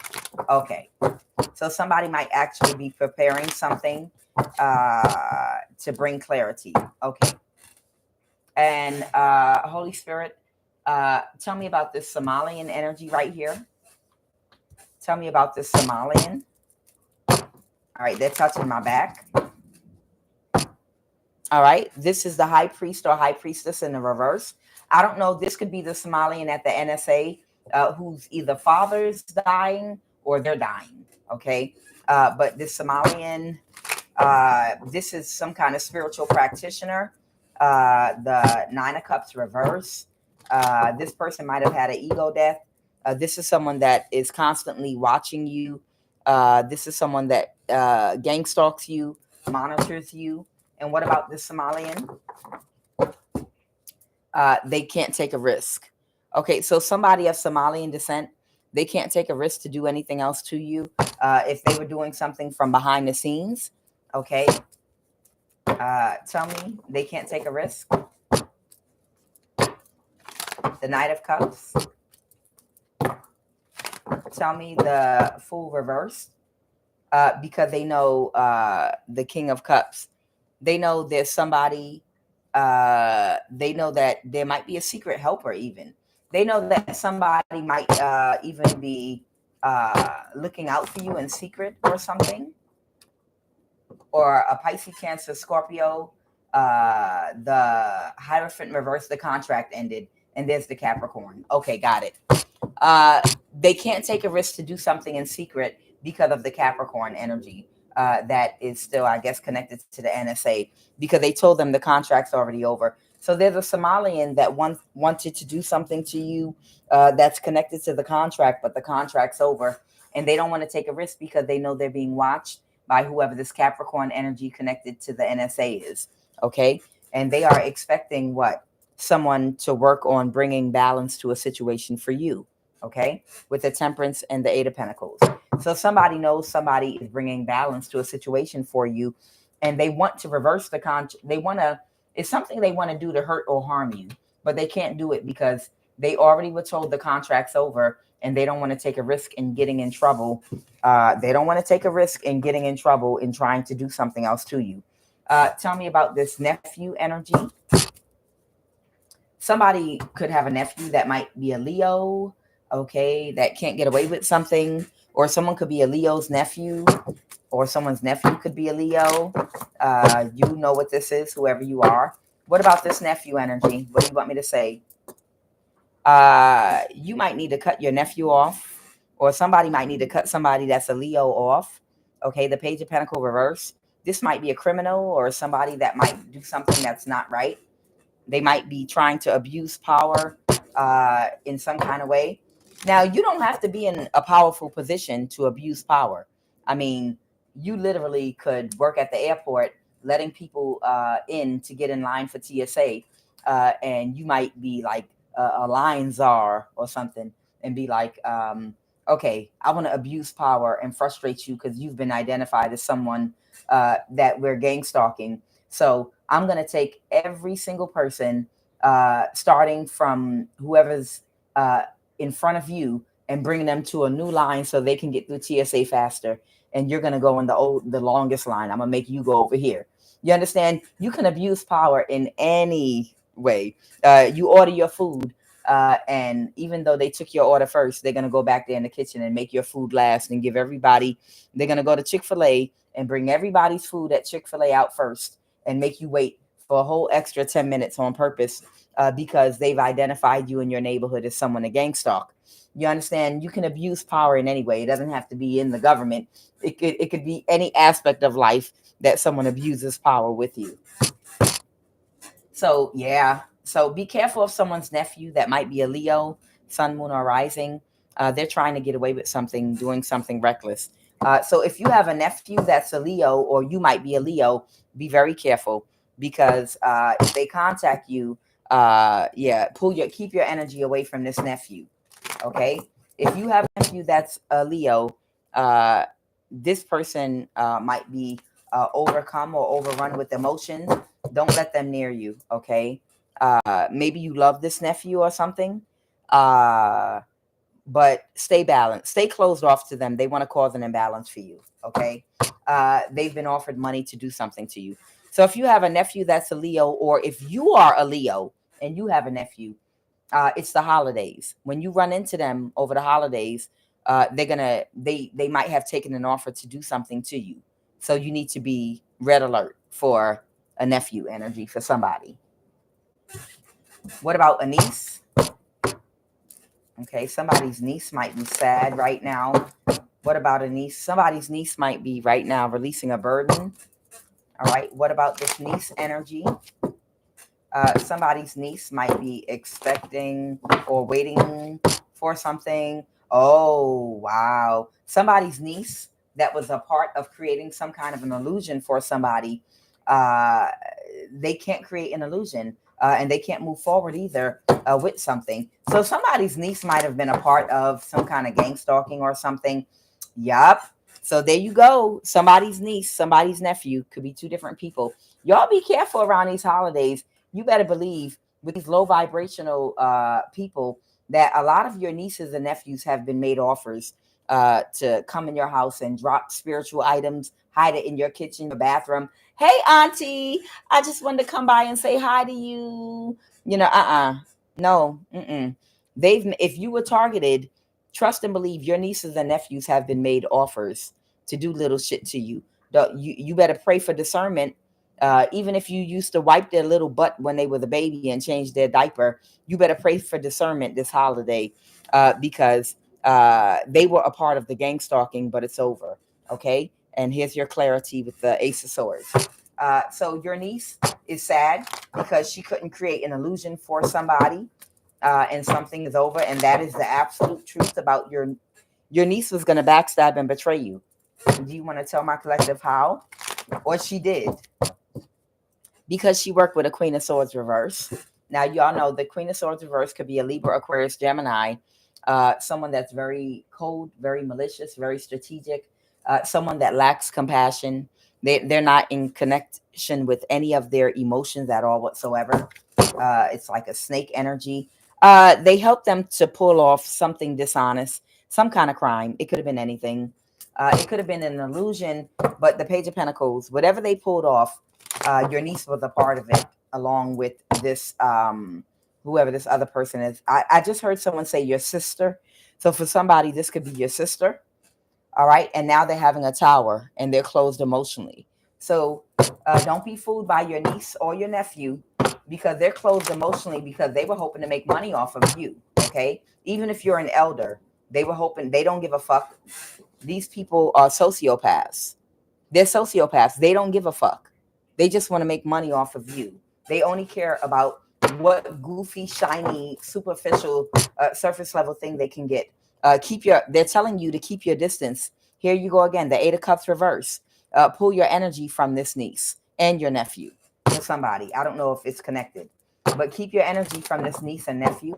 A: Okay. So somebody might actually be preparing something to bring clarity. Okay. And Holy Spirit, tell me about this Somalian energy right here. Tell me about this Somalian. All right, they're touching my back. All right, this is the High Priest or High Priestess in the reverse. I don't know. This could be the Somalian at the NSA whose either father's dying or they're dying. Okay, but this Somalian, this is some kind of spiritual practitioner. The Nine of Cups reverse. This person might have had an ego death. This is someone that is constantly watching you. This is someone that gang stalks you, monitors you. And what about this Somalian? They can't take a risk. Okay, so somebody of Somalian descent, they can't take a risk to do anything else to you if they were doing something from behind the scenes. Okay. Tell me they can't take a risk. The Knight of Cups. Tell me the Fool reversed. Because they know the King of Cups. They know there's somebody. They know that there might be a secret helper even. They know that somebody might even be looking out for you in secret or something. Or a Pisces, Cancer, Scorpio. The Hierophant reverse, the contract ended. And there's the Capricorn. Okay, got it. They can't take a risk to do something in secret because of the Capricorn energy that is still, I guess, connected to the NSA, because they told them the contract's already over. So there's a Somalian that wanted to do something to you that's connected to the contract, but the contract's over. And they don't want to take a risk because they know they're being watched by whoever this Capricorn energy connected to the NSA is. Okay. And they are expecting what? Someone to work on bringing balance to a situation for you. Okay. With the Temperance and the Eight of Pentacles. So somebody knows somebody is bringing balance to a situation for you, and they want to reverse the contract. It's something they want to do to hurt or harm you, but they can't do it because they already were told the contract's over, and they don't want to take a risk in getting in trouble. They don't want to take a risk in getting in trouble in trying to do something else to you. Tell me about this nephew energy. Somebody could have a nephew that might be a Leo. okay, that can't get away with something, or someone could be a Leo's nephew, or someone's nephew could be a Leo. You know what this is, whoever you are. What about this nephew energy? What do you want me to say? You might need to cut your nephew off, or somebody might need to cut somebody that's a Leo off. Okay, the Page of Pentacles reverse. This might be a criminal or somebody that might do something that's not right. They might be trying to abuse power in some kind of way. Now, you don't have to be in a powerful position to abuse power. I mean, you literally could work at the airport, letting people in to get in line for TSA, and you might be like a line czar or something, and be like, okay, I want to abuse power and frustrate you because you've been identified as someone that we're gang stalking. So I'm going to take every single person, starting from whoever's in front of you, and bring them to a new line so they can get through TSA faster. And you're going to go in the longest line. I'm going to make you go over here. You understand? You can abuse power in any way. You order your food, and even though they took your order first, they're going to go back there in the kitchen and make your food last and give everybody. They're going to go to Chick-fil-A and bring everybody's food at Chick-fil-A out first and make you wait for a whole extra 10 minutes on purpose, because they've identified you in your neighborhood as someone to gang stalk. You understand? You can abuse power in any way. It doesn't have to be in the government. It could be any aspect of life that someone abuses power with you. So, yeah. So be careful of someone's nephew that might be a Leo, sun, moon, or rising. They're trying to get away with something, doing something reckless. So if you have a nephew that's a Leo, or you might be a Leo, be very careful, because if they contact you, keep your energy away from this nephew. Okay. If you have a nephew that's a Leo, this person might be overcome or overrun with emotions. Don't let them near you. Okay. Maybe you love this nephew or something. But stay balanced, stay closed off to them. They want to cause an imbalance for you. Okay. They've been offered money to do something to you. So if you have a nephew that's a Leo, or if you are a Leo and you have a nephew, it's the holidays. When you run into them over the holidays, they might have taken an offer to do something to you. So you need to be red alert for a nephew energy for somebody. What about a niece? Okay, somebody's niece might be sad right now. What about a niece? Somebody's niece might be right now releasing a burden. All right, what about this niece energy? Somebody's niece might be expecting or waiting for something. Oh, wow. Somebody's niece that was a part of creating some kind of an illusion for somebody. They can't create an illusion, and they can't move forward either with something. So somebody's niece might have been a part of some kind of gang stalking or something. Yup. So there you go. Somebody's niece, somebody's nephew, could be two different people. Y'all be careful around these holidays. You better believe with these low vibrational people that a lot of your nieces and nephews have been made offers to come in your house and drop spiritual items, hide it in your kitchen, your bathroom. Hey, auntie, I just wanted to come by and say hi to you. You know, no, if you were targeted, trust and believe your nieces and nephews have been made offers to do little shit to you. You better pray for discernment. Even if you used to wipe their little butt when they were the baby and change their diaper, you better pray for discernment this holiday, because they were a part of the gang stalking, but it's over. Okay. And here's your clarity with the Ace of Swords. So your niece is sad because she couldn't create an illusion for somebody, and something is over. And that is the absolute truth about your niece was going to backstab and betray you. Do you want to tell my collective how? Or she did? Because she worked with a Queen of Swords reverse. Now, y'all know the Queen of Swords reverse could be a Libra, Aquarius, Gemini, someone that's very cold, very malicious, very strategic, someone that lacks compassion. They're not in connection with any of their emotions at all whatsoever. It's like a snake energy. They help them to pull off something dishonest, some kind of crime. It could have been anything. It could have been an illusion, but the Page of Pentacles, whatever they pulled off, your niece was a part of it, along with this whoever this other person is. I just heard someone say your sister. So for somebody, this could be your sister. All right. And now they're having a tower and they're closed emotionally. So don't be fooled by your niece or your nephew, because they're closed emotionally because they were hoping to make money off of you. Okay. Even if you're an elder, they were hoping. They don't give a fuck. These people are sociopaths. They're sociopaths. They don't give a fuck. They just want to make money off of you. They only care about what goofy, shiny, superficial, surface level thing they can get. They're telling you to keep your distance. Here you go again, the Eight of Cups reverse. Pull your energy from this niece and your nephew, or somebody. I don't know if it's connected, but keep your energy from this niece and nephew.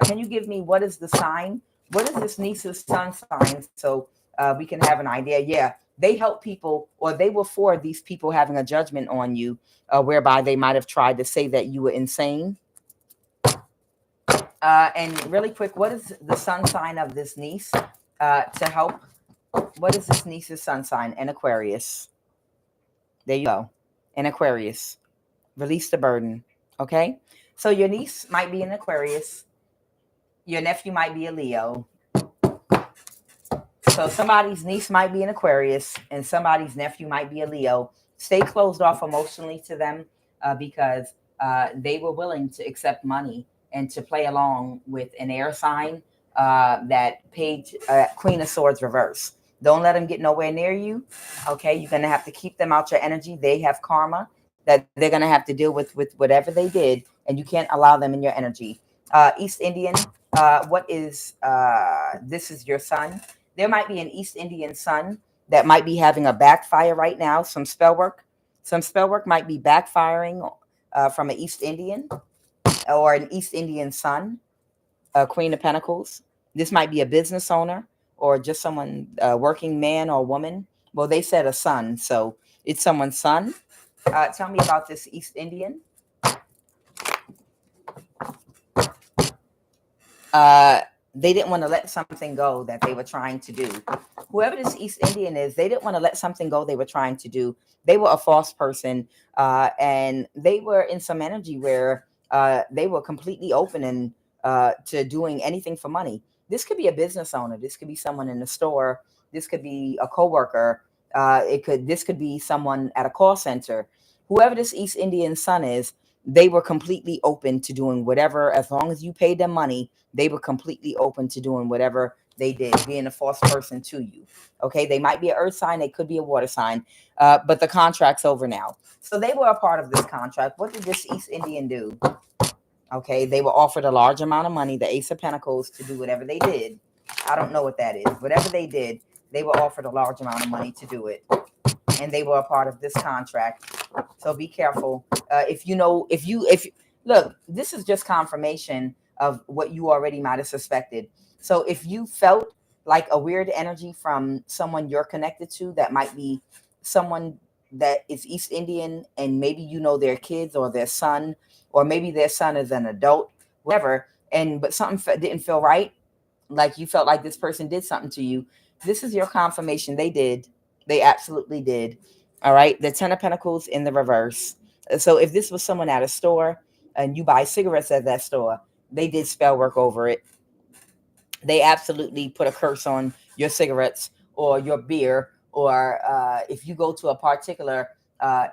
A: Can you give me what is the sign? What is this niece's sun sign? So we can have an idea. Yeah, they help people, or they will forward these people having a judgment on you, whereby they might have tried to say that you were insane. And really quick, what is the sun sign of this niece to help? What is this niece's sun sign? An Aquarius. There you go. An Aquarius. Release the burden. Okay? So your niece might be an Aquarius. Your nephew might be a Leo. So somebody's niece might be an Aquarius and somebody's nephew might be a Leo. Stay closed off emotionally to them because they were willing to accept money and to play along with an air sign that page Queen of Swords reverse. Don't let them get nowhere near you. Okay, you're gonna have to keep them out your energy. They have karma that they're gonna have to deal with whatever they did, and you can't allow them in your energy. East Indian, what is this is your son. There might be an East Indian sun that might be having a backfire right now. Some spell work might be backfiring from an East Indian or an East Indian sun, Queen of Pentacles. This might be a business owner or just someone, working man or woman. Well, they said a son, so it's someone's son. Tell me about this East Indian. They didn't want to let something go that they were trying to do. Whoever this East Indian is, they didn't want to let something go they were trying to do. They were a false person, and they were in some energy where they were completely open and to doing anything for money. This could be a business owner. This could be someone in the store. This could be a coworker. This could be someone at a call center. Whoever this East Indian son is, they were completely open to doing whatever, as long as you paid them money. They were completely open to doing whatever they did, being a false person to you. Okay, they might be an earth sign, they could be a water sign, but the contract's over now. So they were a part of this contract. What did this East Indian do? Okay, they were offered a large amount of money, the Ace of Pentacles, to do whatever they did. I don't know what that is. Whatever they did, they were offered a large amount of money to do it. And they were a part of this contract. So be careful. If look, this is just confirmation of what you already might have suspected. So if you felt like a weird energy from someone you're connected to, that might be someone that is East Indian, and maybe you know their kids or their son, or maybe their son is an adult, whatever, but something didn't feel right, like you felt like this person did something to you, this is your confirmation. They did. They absolutely did. All right. The Ten of Pentacles in the reverse. So if this was someone at a store and you buy cigarettes at that store, they did spell work over it. They absolutely put a curse on your cigarettes or your beer, or if you go to a particular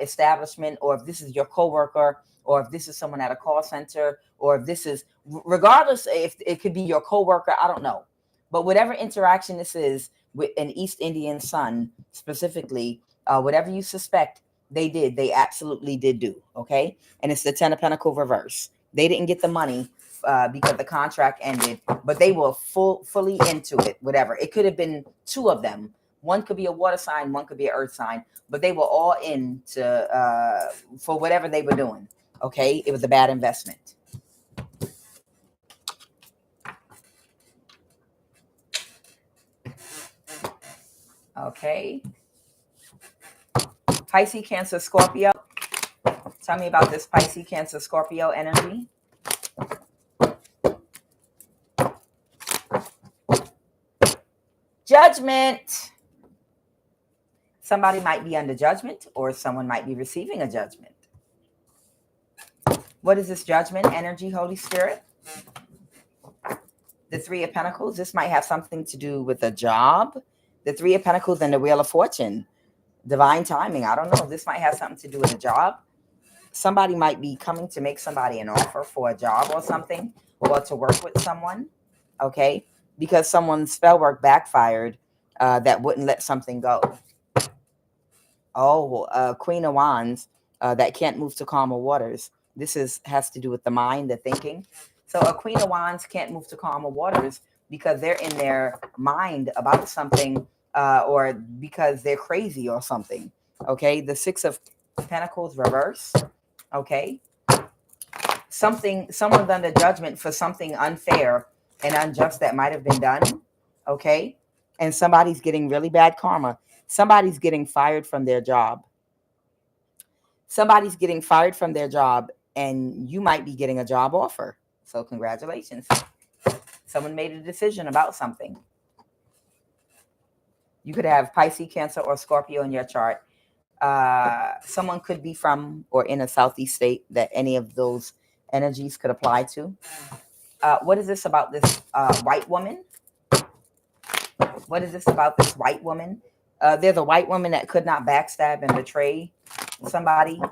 A: establishment, or if this is your coworker, or if this is someone at a call center, or if this is, regardless, if it could be your coworker, I don't know. But whatever interaction this is with an East Indian sun specifically, whatever you suspect, they absolutely did do. Okay. And it's the Ten of Pentacles reverse. They didn't get the money because the contract ended, but they were fully into it. Whatever. It could have been two of them. One could be a water sign, one could be an earth sign, but they were all in to for whatever they were doing. Okay. It was a bad investment. Okay. Pisces, Cancer, Scorpio. Tell me about this Pisces, Cancer, Scorpio energy. Judgment. Somebody might be under judgment, or someone might be receiving a judgment. What is this judgment energy, Holy Spirit? The Three of Pentacles. This might have something to do with a job. The Three of Pentacles and the Wheel of Fortune. Divine timing. I don't know. This might have something to do with a job. Somebody might be coming to make somebody an offer for a job or something, or to work with someone. Okay. Because someone's spell work backfired that wouldn't let something go. Oh, Queen of Wands that can't move to calmer waters. This has to do with the mind, the thinking. So a Queen of Wands can't move to calmer waters because they're in their mind about something or because they're crazy or something. Okay. The Six of Pentacles reverse. Okay. Someone's under judgment for something unfair and unjust that might have been done. Okay. And somebody's getting really bad karma. Somebody's getting fired from their job. Somebody's getting fired from their job, and you might be getting a job offer. So congratulations. Someone made a decision about something. You could have Pisces, Cancer, or Scorpio in your chart. Someone could be from or in a Southeast state that any of those energies could apply to. What is this about this white woman? What is this about this white woman? There's a white woman that could not backstab and betray somebody.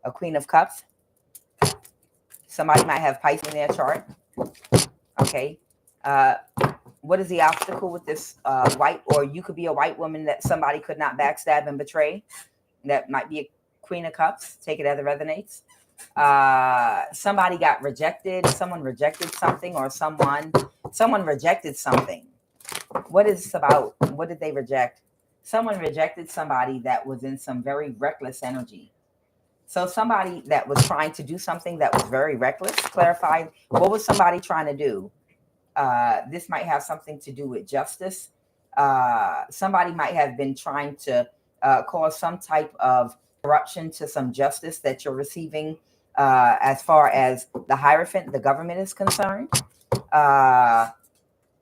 A: A Queen of Cups. Somebody might have Pisces in their chart. Okay. What is the obstacle with this white, or you could be a white woman that somebody could not backstab and betray? That might be a Queen of Cups. Take it as it resonates. Somebody got rejected. Someone rejected something, or someone rejected something. What is this about? What did they reject? Someone rejected somebody that was in some very reckless energy. So somebody that was trying to do something that was very reckless. Clarify, what was somebody trying to do? This might have something to do with justice. Somebody might have been trying to cause some type of corruption to some justice that you're receiving as far as the Hierophant, the government is concerned.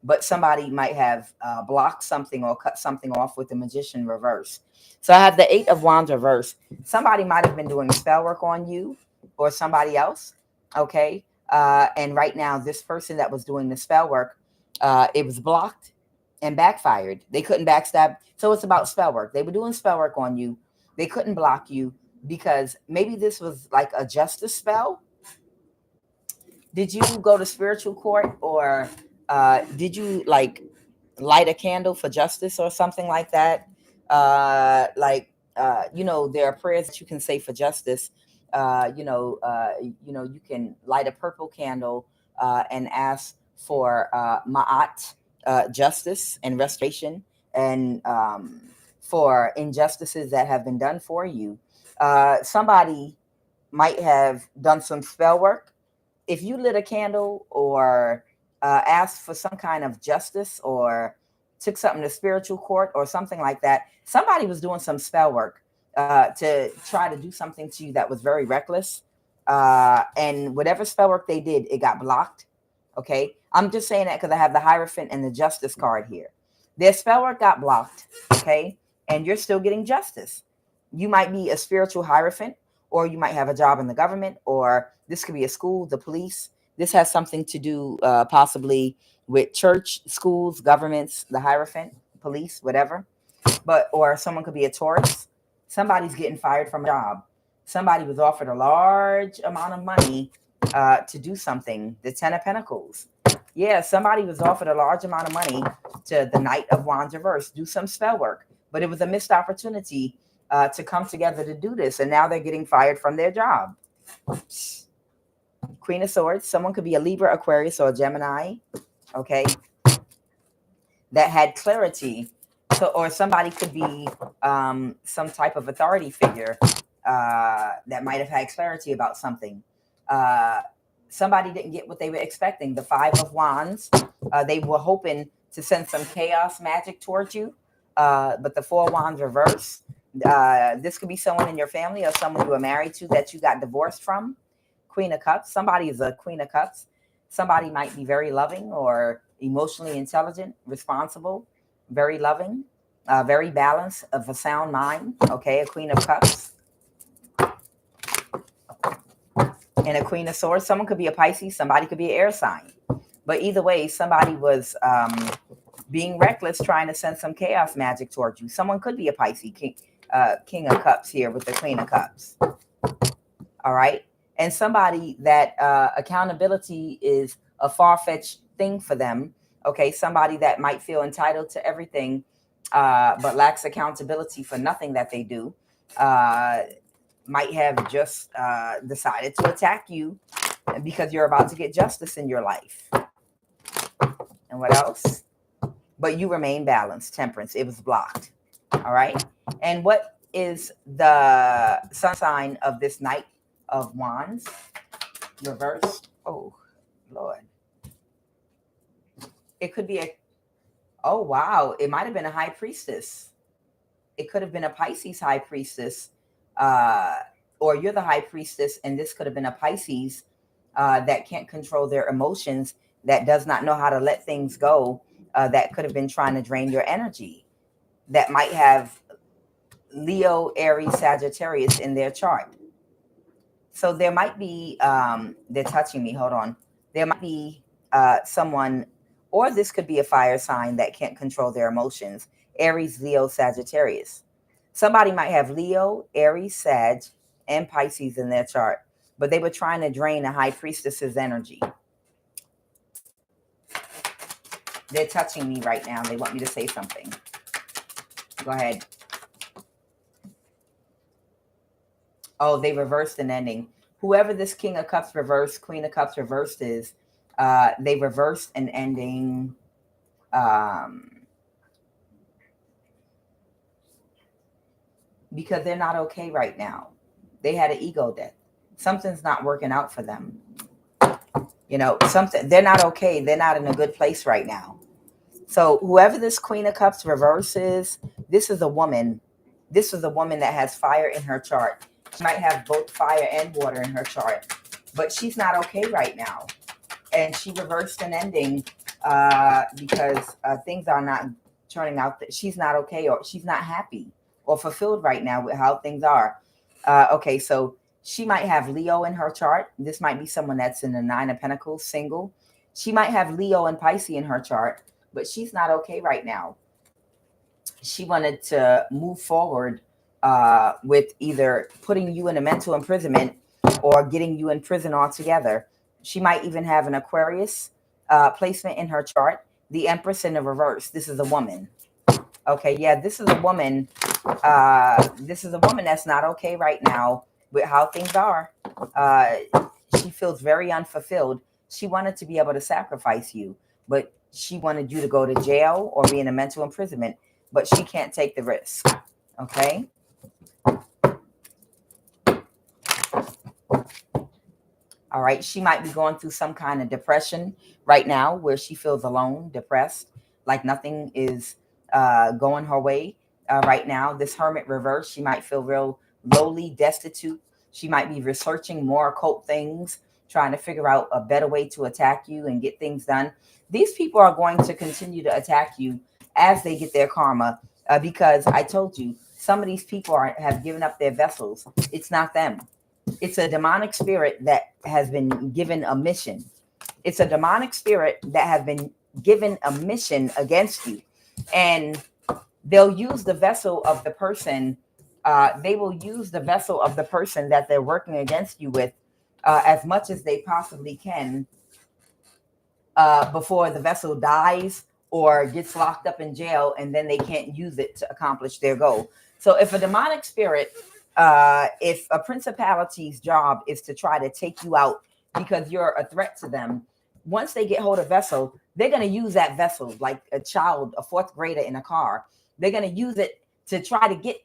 A: But somebody might have blocked something or cut something off with the Magician reverse. So I have the Eight of Wands reverse. Somebody might have been doing spell work on you or somebody else. Okay. And right now, this person that was doing the spell work, it was blocked and backfired. They couldn't backstab. So it's about spell work. They were doing spell work on you. They couldn't block you because maybe this was like a justice spell. Did you go to spiritual court, or did you like light a candle for justice or something like that? You know, there are prayers that you can say for justice. You can light a purple candle and ask for ma'at, justice and restoration, and for injustices that have been done for you. Somebody might have done some spell work. If you lit a candle or asked for some kind of justice or took something to spiritual court or something like that, somebody was doing some spell work to try to do something to you that was very reckless. And whatever spell work they did, it got blocked. Okay. I'm just saying that because I have the Hierophant and the Justice card here. Their spell work got blocked. Okay. And you're still getting justice. You might be a spiritual Hierophant, or you might have a job in the government, or this could be a school, the police. This has something to do possibly with church, schools, governments, the Hierophant, police, whatever. Or someone could be a Taurus. Somebody's getting fired from a job. Somebody was offered a large amount of money to do something. The Ten of Pentacles. Yeah, somebody was offered a large amount of money to the Knight of Wands reverse, do some spell work. But it was a missed opportunity to come together to do this. And now they're getting fired from their job. Queen of Swords. Someone could be a Libra, Aquarius, or a Gemini. Okay. That had clarity. So, or somebody could be some type of authority figure that might have had clarity about something. Somebody didn't get what they were expecting. The Five of Wands. They were hoping to send some chaos magic towards you. But the Four of Wands reverse. This could be someone in your family or someone you were married to that you got divorced from. Queen of Cups. Somebody is a Queen of Cups. Somebody might be very loving or emotionally intelligent, responsible, very loving, very balanced, of a sound mind. Okay, a Queen of Cups. And a Queen of Swords, someone could be a Pisces, somebody could be an air sign. But either way, somebody was being reckless, trying to send some chaos magic towards you. Someone could be a Pisces, King of Cups here with the Queen of Cups. All right. And somebody that accountability is a far-fetched thing for them. Okay. Somebody that might feel entitled to everything, but lacks accountability for nothing that they do. Might have just decided to attack you because you're about to get justice in your life. And what else? But you remain balanced. Temperance. It was blocked. All right. And what is the sun sign of this Knight of Wands? Reversed. Oh, Lord. It could be oh, wow. It might have been a high priestess. It could have been a Pisces high priestess. Or you're the high priestess, and this could have been a Pisces that can't control their emotions, that does not know how to let things go, that could have been trying to drain your energy, that might have Leo, Aries, Sagittarius in their chart. So there might be, they're touching me, hold on. There might be someone, or this could be a fire sign that can't control their emotions, Aries, Leo, Sagittarius. Somebody might have Leo, Aries, Sag, and Pisces in their chart, but they were trying to drain a high priestess's energy. They're touching me right now. They want me to say something. Go ahead. Oh, they reversed an ending. Whoever this King of Cups reversed, Queen of Cups reversed is, they reversed an ending. Because they're not okay right now. They had an ego death. Something's not working out for them. You know, they're not okay. They're not in a good place right now. So whoever this Queen of Cups reverses, this is a woman. This is a woman that has fire in her chart. She might have both fire and water in her chart, but she's not okay right now. And she reversed an ending because things are not turning out. That she's not okay, or she's not happy or fulfilled right now with how things are. Okay, so she might have Leo in her chart. This might be someone that's in the Nine of Pentacles, single. She might have Leo and Pisces in her chart, but she's not okay right now. She wanted to move forward with either putting you in a mental imprisonment or getting you in prison altogether. She might even have an Aquarius placement in her chart. The Empress in the reverse. This is a woman. Okay, yeah, this is a woman. This is a woman that's not okay right now with how things are. She feels very unfulfilled. She wanted to be able to sacrifice you, but she wanted you to go to jail or be in a mental imprisonment, but she can't take the risk. Okay. All right. She might be going through some kind of depression right now where she feels alone, depressed, like nothing is going her way right now. This Hermit reverse, she might feel real lowly, destitute. She might be researching more occult things, trying to figure out a better way to attack you and get things done. These people are going to continue to attack you as they get their karma because I told you, some of these people have given up their vessels. It's not them. It's a demonic spirit that has been given a mission. It's a demonic spirit that has been given a mission against you. And they'll use the vessel of the person. They will use the vessel of the person that they're working against you with as much as they possibly can before the vessel dies or gets locked up in jail, and then they can't use it to accomplish their goal. So if a demonic spirit, if a principality's job is to try to take you out because you're a threat to them, once they get hold of vessel, they're going to use that vessel like a child, a fourth grader in a car. They're going to use it to try to get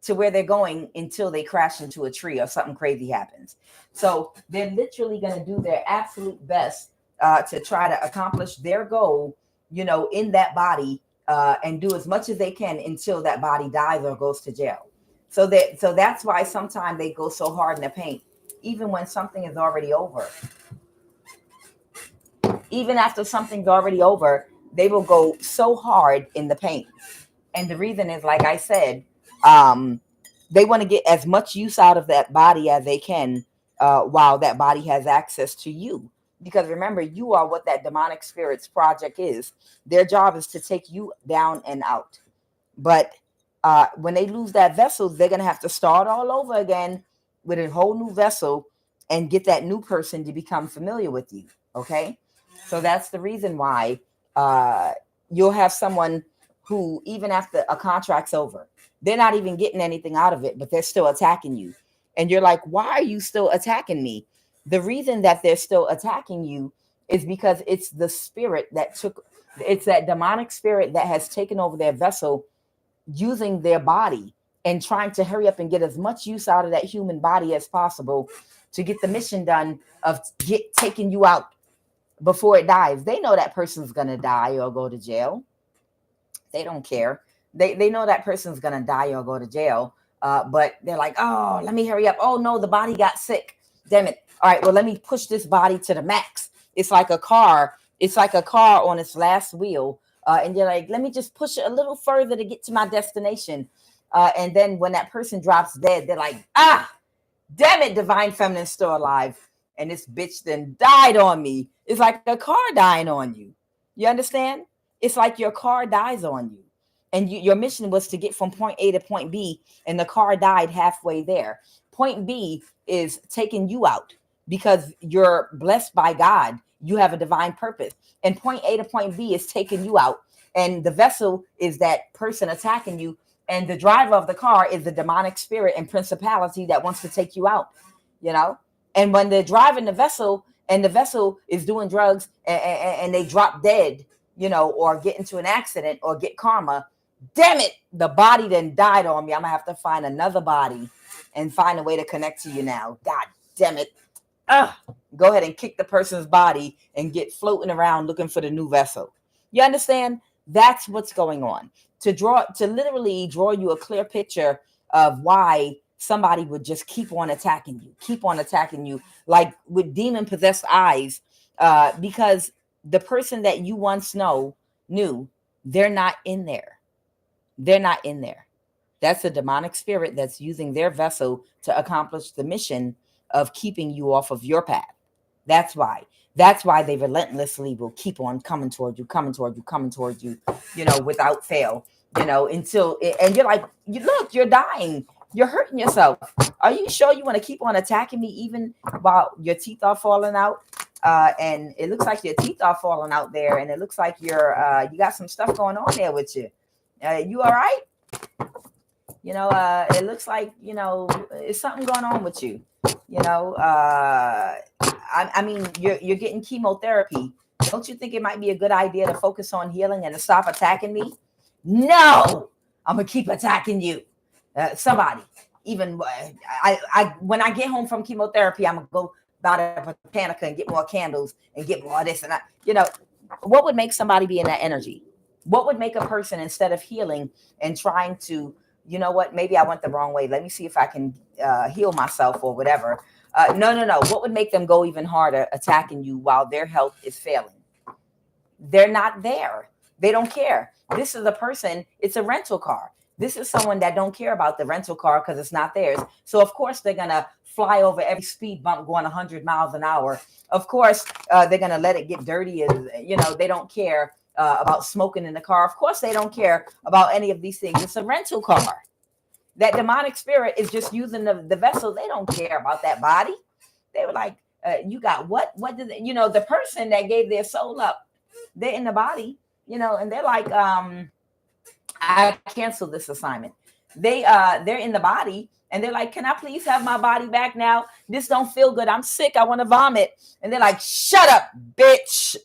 A: to where they're going until they crash into a tree or something crazy happens. So they're literally going to do their absolute best to try to accomplish their goal, you know, in that body and do as much as they can until that body dies or goes to jail. So that's why sometimes they go so hard in the paint, even when something is already over. Even after something's already over, they will go so hard in the paint. And the reason is, like I said, they want to get as much use out of that body as they can while that body has access to you. Because remember, you are what that demonic spirit's project is. Their job is to take you down and out. But when they lose that vessel, they're going to have to start all over again with a whole new vessel and get that new person to become familiar with you. Okay. So that's the reason why you'll have someone who, even after a contract's over, they're not even getting anything out of it, but they're still attacking you. And you're like, why are you still attacking me? The reason that they're still attacking you is because it's the spirit it's that demonic spirit that has taken over their vessel, using their body and trying to hurry up and get as much use out of that human body as possible to get the mission done of taking you out before it dies. They know that person's going to die or go to jail. They don't care. They know that person's going to die or go to jail. But they're like, oh, let me hurry up. Oh, no, the body got sick. Damn it. All right, well, let me push this body to the max. It's like a car. It's like a car on its last wheel. And you're like, let me just push it a little further to get to my destination. And then when that person drops dead, they're like, ah, damn it, divine feminine still alive. And this bitch then died on me. It's like a car dying on you. You understand? It's like your car dies on you. And your mission was to get from point A to point B, and the car died halfway there. Point B is taking you out because you're blessed by God. You have a divine purpose. And point A to point B is taking you out. And the vessel is that person attacking you. And the driver of the car is the demonic spirit and principality that wants to take you out, you know? And when they're driving the vessel and the vessel is doing drugs and they drop dead, you know, or get into an accident or get karma, damn it, the body then died on me. I'm going to have to find another body and find a way to connect to you now. God damn it. Go ahead and kick the person's body and get floating around looking for the new vessel. You understand? That's what's going on. To literally draw you a clear picture of why somebody would just keep on attacking you, like with demon possessed eyes, because the person that you once knew, they're not in there. They're not in there. That's a demonic spirit that's using their vessel to accomplish the mission of keeping you off of your path. That's why they relentlessly will keep on coming toward you, you know, without fail, you know, and you're like, you're dying. You're hurting yourself. Are you sure you want to keep on attacking me even while your teeth are falling out? And it looks like your teeth are falling out there. And it looks like you got some stuff going on there with you. You all right? You know, it looks like, you know, it's something going on with you. You know, I mean, you're getting chemotherapy. Don't you think it might be a good idea to focus on healing and to stop attacking me? No, I'm going to keep attacking you. Somebody, even when I get home from chemotherapy, I'm going to go buy a Botanica and get more candles and get more of this. And you know, what would make somebody be in that energy? What would make a person, instead of healing and trying to, you know what, maybe I went the wrong way. Let me see if I can heal myself or whatever. No. What would make them go even harder attacking you while their health is failing? They're not there. They don't care. This is a person. It's a rental car. This is someone that don't care about the rental car because it's not theirs. So, of course, they're going to fly over every speed bump going 100 miles an hour. Of course, they're going to let it get dirty. And, you know, they don't care about smoking in the car. Of course, they don't care about any of these things. It's a rental car. That demonic spirit is just using the vessel. They don't care about that body. They were like, you got what? What did they, you know, the person that gave their soul up, they're in the body, you know, and they're like, I canceled this assignment. They're in the body and they're like, can I please have my body back now? This don't feel good. I'm sick. I want to vomit. And they're like, shut up, bitch.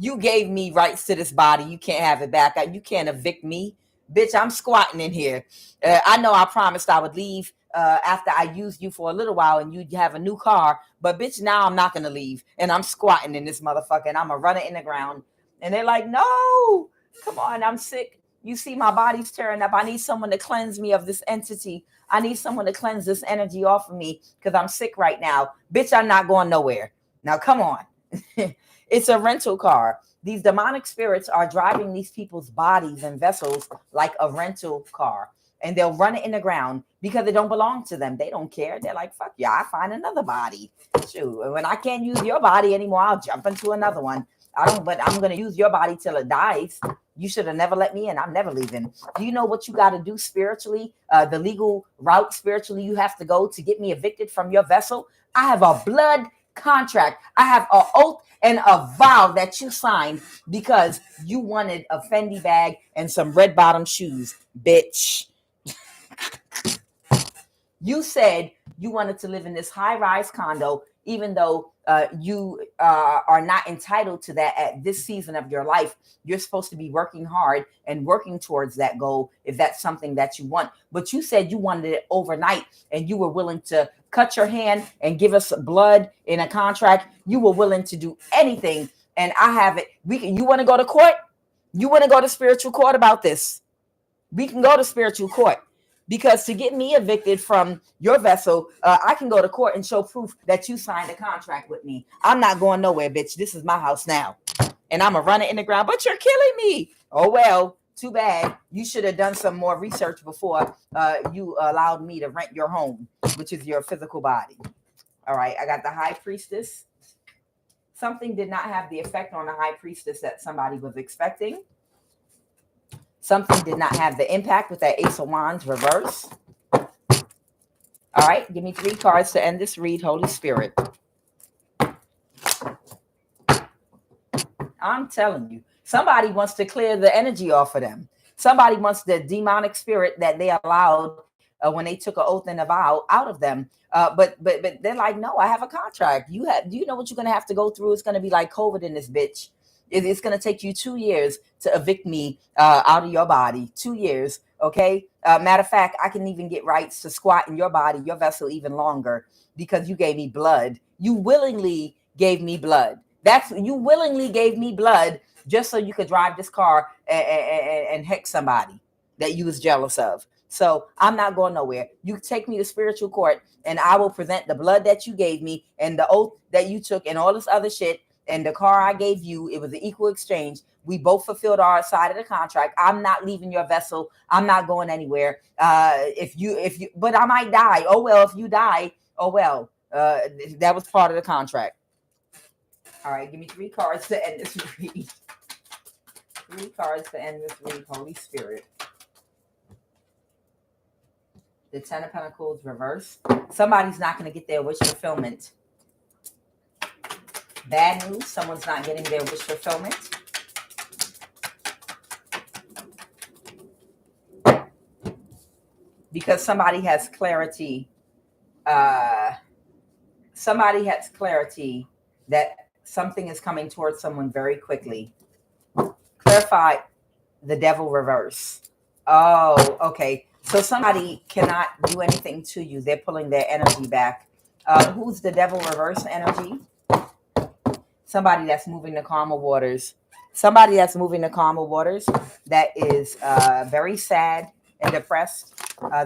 A: You gave me rights to this body. You can't have it back. You can't evict me. Bitch, I'm squatting in here. I know I promised I would leave after I used you for a little while and you'd have a new car. But bitch, now I'm not going to leave. And I'm squatting in this motherfucker and I'm going to run it in the ground. And they're like, no, come on. I'm sick. You see my body's tearing up. I need someone to cleanse me of this entity. I need someone to cleanse this energy off of me because I'm sick right now. Bitch, I'm not going nowhere. Now, come on. It's a rental car. These demonic spirits are driving these people's bodies and vessels like a rental car. and they'll run it in the ground because it don't belong to them. They don't care. They're like, fuck yeah, I find another body. Shoot, when I can't use your body anymore, I'll jump into another one. But I'm going to use your body till it dies. You should have never let me in. I'm never leaving. Do you know what you got to do spiritually? The legal route spiritually you have to go to get me evicted from your vessel. I have a blood contract. I have an oath and a vow that you signed because you wanted a Fendi bag and some red bottom shoes, bitch. You said you wanted to live in this high-rise condo, even though you are not entitled to that at this season of your life. You're supposed to be working hard and working towards that goal if that's something that you want. But you said you wanted it overnight, and you were willing to cut your hand and give us blood in a contract. You were willing to do anything, and I have it. You want to go to court? You want to go to spiritual court about this? We can go to spiritual court. Because to get me evicted from your vessel, I can go to court and show proof that you signed a contract with me. I'm not going nowhere, bitch. This is my house now. And I'm going to run it in the ground. But you're killing me. Oh, well, too bad. You should have done some more research before you allowed me to rent your home, which is your physical body. All right, I got the high priestess. Something did not have the effect on the high priestess that somebody was expecting. Something did not have the impact with that Ace of Wands reverse. All right, give me 3 cards to end this read, Holy Spirit. I'm telling you, somebody wants to clear the energy off of them. Somebody wants the demonic spirit that they allowed when they took an oath and a vow out of them. But they're like, no, I have a contract. Do you know what you're going to have to go through? It's going to be like COVID in this bitch. It's going to take you 2 years to evict me out of your body. 2 years. Okay. Matter of fact, I can even get rights to squat in your body, your vessel, even longer because you gave me blood. You willingly gave me blood. You willingly gave me blood just so you could drive this car and hex somebody that you was jealous of. So I'm not going nowhere. You take me to spiritual court and I will present the blood that you gave me and the oath that you took and all this other shit. And the car I gave you, it was an equal exchange. We both fulfilled our side of the contract. I'm not leaving your vessel. I'm not going anywhere. But I might die. Oh, well, if you die, oh, well, that was part of the contract. All right, give me 3 cards to end this read. 3 cards to end this read, Holy Spirit. The 10 of Pentacles reverse. Somebody's not going to get their wish fulfillment. Bad news, someone's not getting their wish fulfillment. Because somebody has clarity. Somebody has clarity that something is coming towards someone very quickly. Clarify the devil reverse. Oh, okay. So somebody cannot do anything to you. They're pulling their energy back. Who's the devil reverse energy? Somebody that's moving the karma waters. Somebody that's moving the karma waters that is very sad and depressed.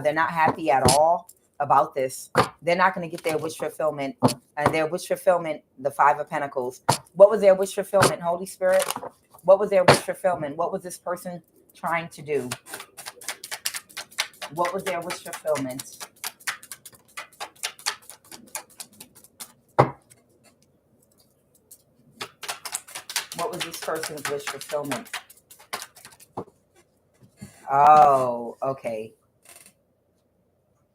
A: They're not happy at all about this. They're not going to get their wish fulfillment. And their wish fulfillment, the 5 of Pentacles. What was their wish fulfillment, Holy Spirit? What was their wish fulfillment? What was this person trying to do? What was their wish fulfillment? What was this person's wish fulfillment? Oh, okay.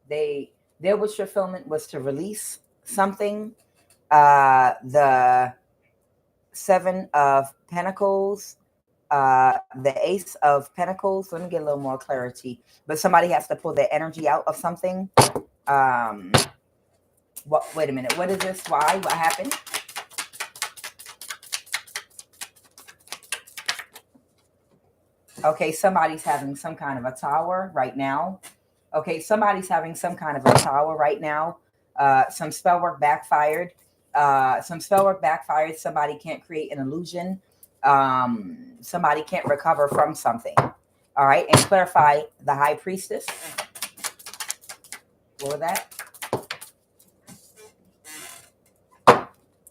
A: Their wish fulfillment was to release something. The 7 of Pentacles, the Ace of Pentacles. Let me get a little more clarity. But somebody has to pull their energy out of something. Wait a minute. What is this? Why? What happened? Okay, somebody's having some kind of a tower right now. Okay, somebody's having some kind of a tower right now. Some spell work backfired. Somebody can't create an illusion. Somebody can't recover from something. All right, and clarify the High Priestess. What was that?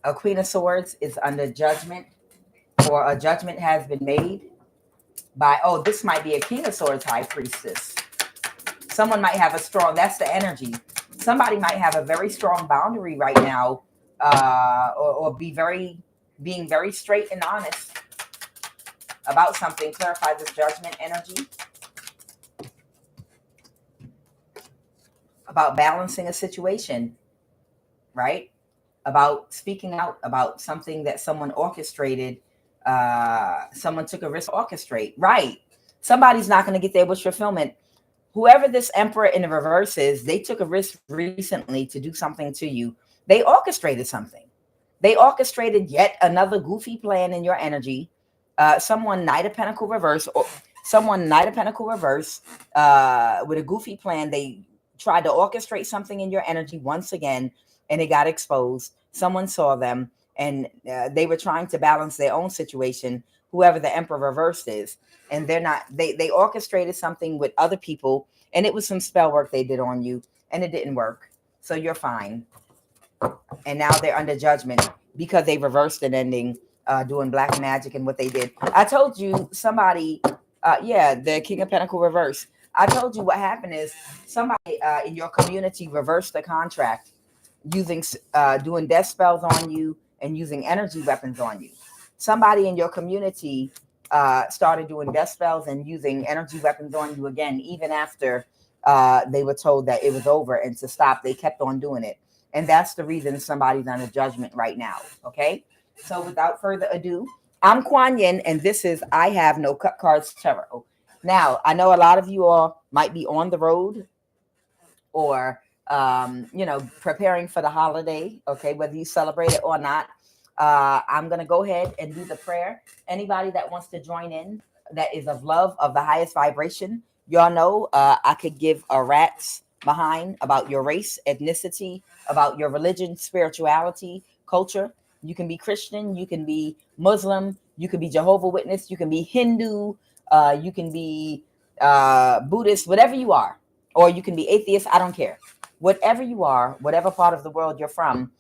A: A Queen of Swords is under judgment, or a judgment has been made by, this might be a King of Swords High Priestess. Someone might have a strong, that's the energy. Somebody might have a very strong boundary right now, or being very straight and honest about something. Clarify this judgment energy. About balancing a situation, right? About speaking out about something that someone orchestrated. Someone took a risk to orchestrate, right? Somebody's not going to get their wish fulfillment. Whoever this emperor in the reverse is, they took a risk recently to do something to you. They orchestrated something. They orchestrated yet another goofy plan in your energy. Someone Knight of Pentacle reverse, or someone Knight of Pentacle reverse, with a goofy plan. They tried to orchestrate something in your energy once again, and it got exposed. Someone saw them, and they were trying to balance their own situation, whoever the emperor reversed is. And they're not, they orchestrated something with other people, and it was some spell work they did on you, and it didn't work. So you're fine. And now they're under judgment because they reversed an ending, doing black magic and what they did. I told you somebody, the King of Pentacle reverse. I told you what happened is somebody in your community reversed the contract using, doing death spells on you and using energy weapons on you. Somebody in your community started doing death spells and using energy weapons on you again, even after they were told that it was over and to stop. They kept on doing it. And that's the reason somebody's under judgment right now. Okay. So without further ado, I'm Quan Yin, and this is I Have No Cut Cards Tarot. Now, I know a lot of you all might be on the road or, preparing for the holiday. Okay. Whether you celebrate it or not. I'm going to go ahead and do the prayer. Anybody that wants to join in that is of love, of the highest vibration, y'all know I could give a rat's behind about your race, ethnicity, about your religion, spirituality, culture. You can be Christian, you can be Muslim, you can be Jehovah's Witness, you can be Hindu, you can be Buddhist, whatever you are, or you can be atheist. I don't care. Whatever you are, whatever part of the world you're from,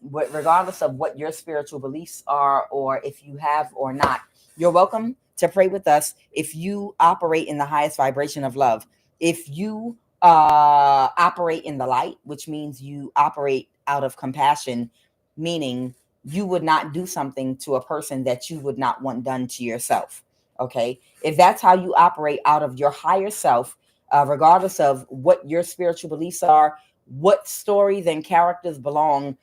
A: regardless of what your spiritual beliefs are, or if you have or not, you're welcome to pray with us if you operate in the highest vibration of love. If you operate in the light, which means you operate out of compassion, meaning you would not do something to a person that you would not want done to yourself. Okay. If that's how you operate out of your higher self, regardless of what your spiritual beliefs are, what stories and characters belong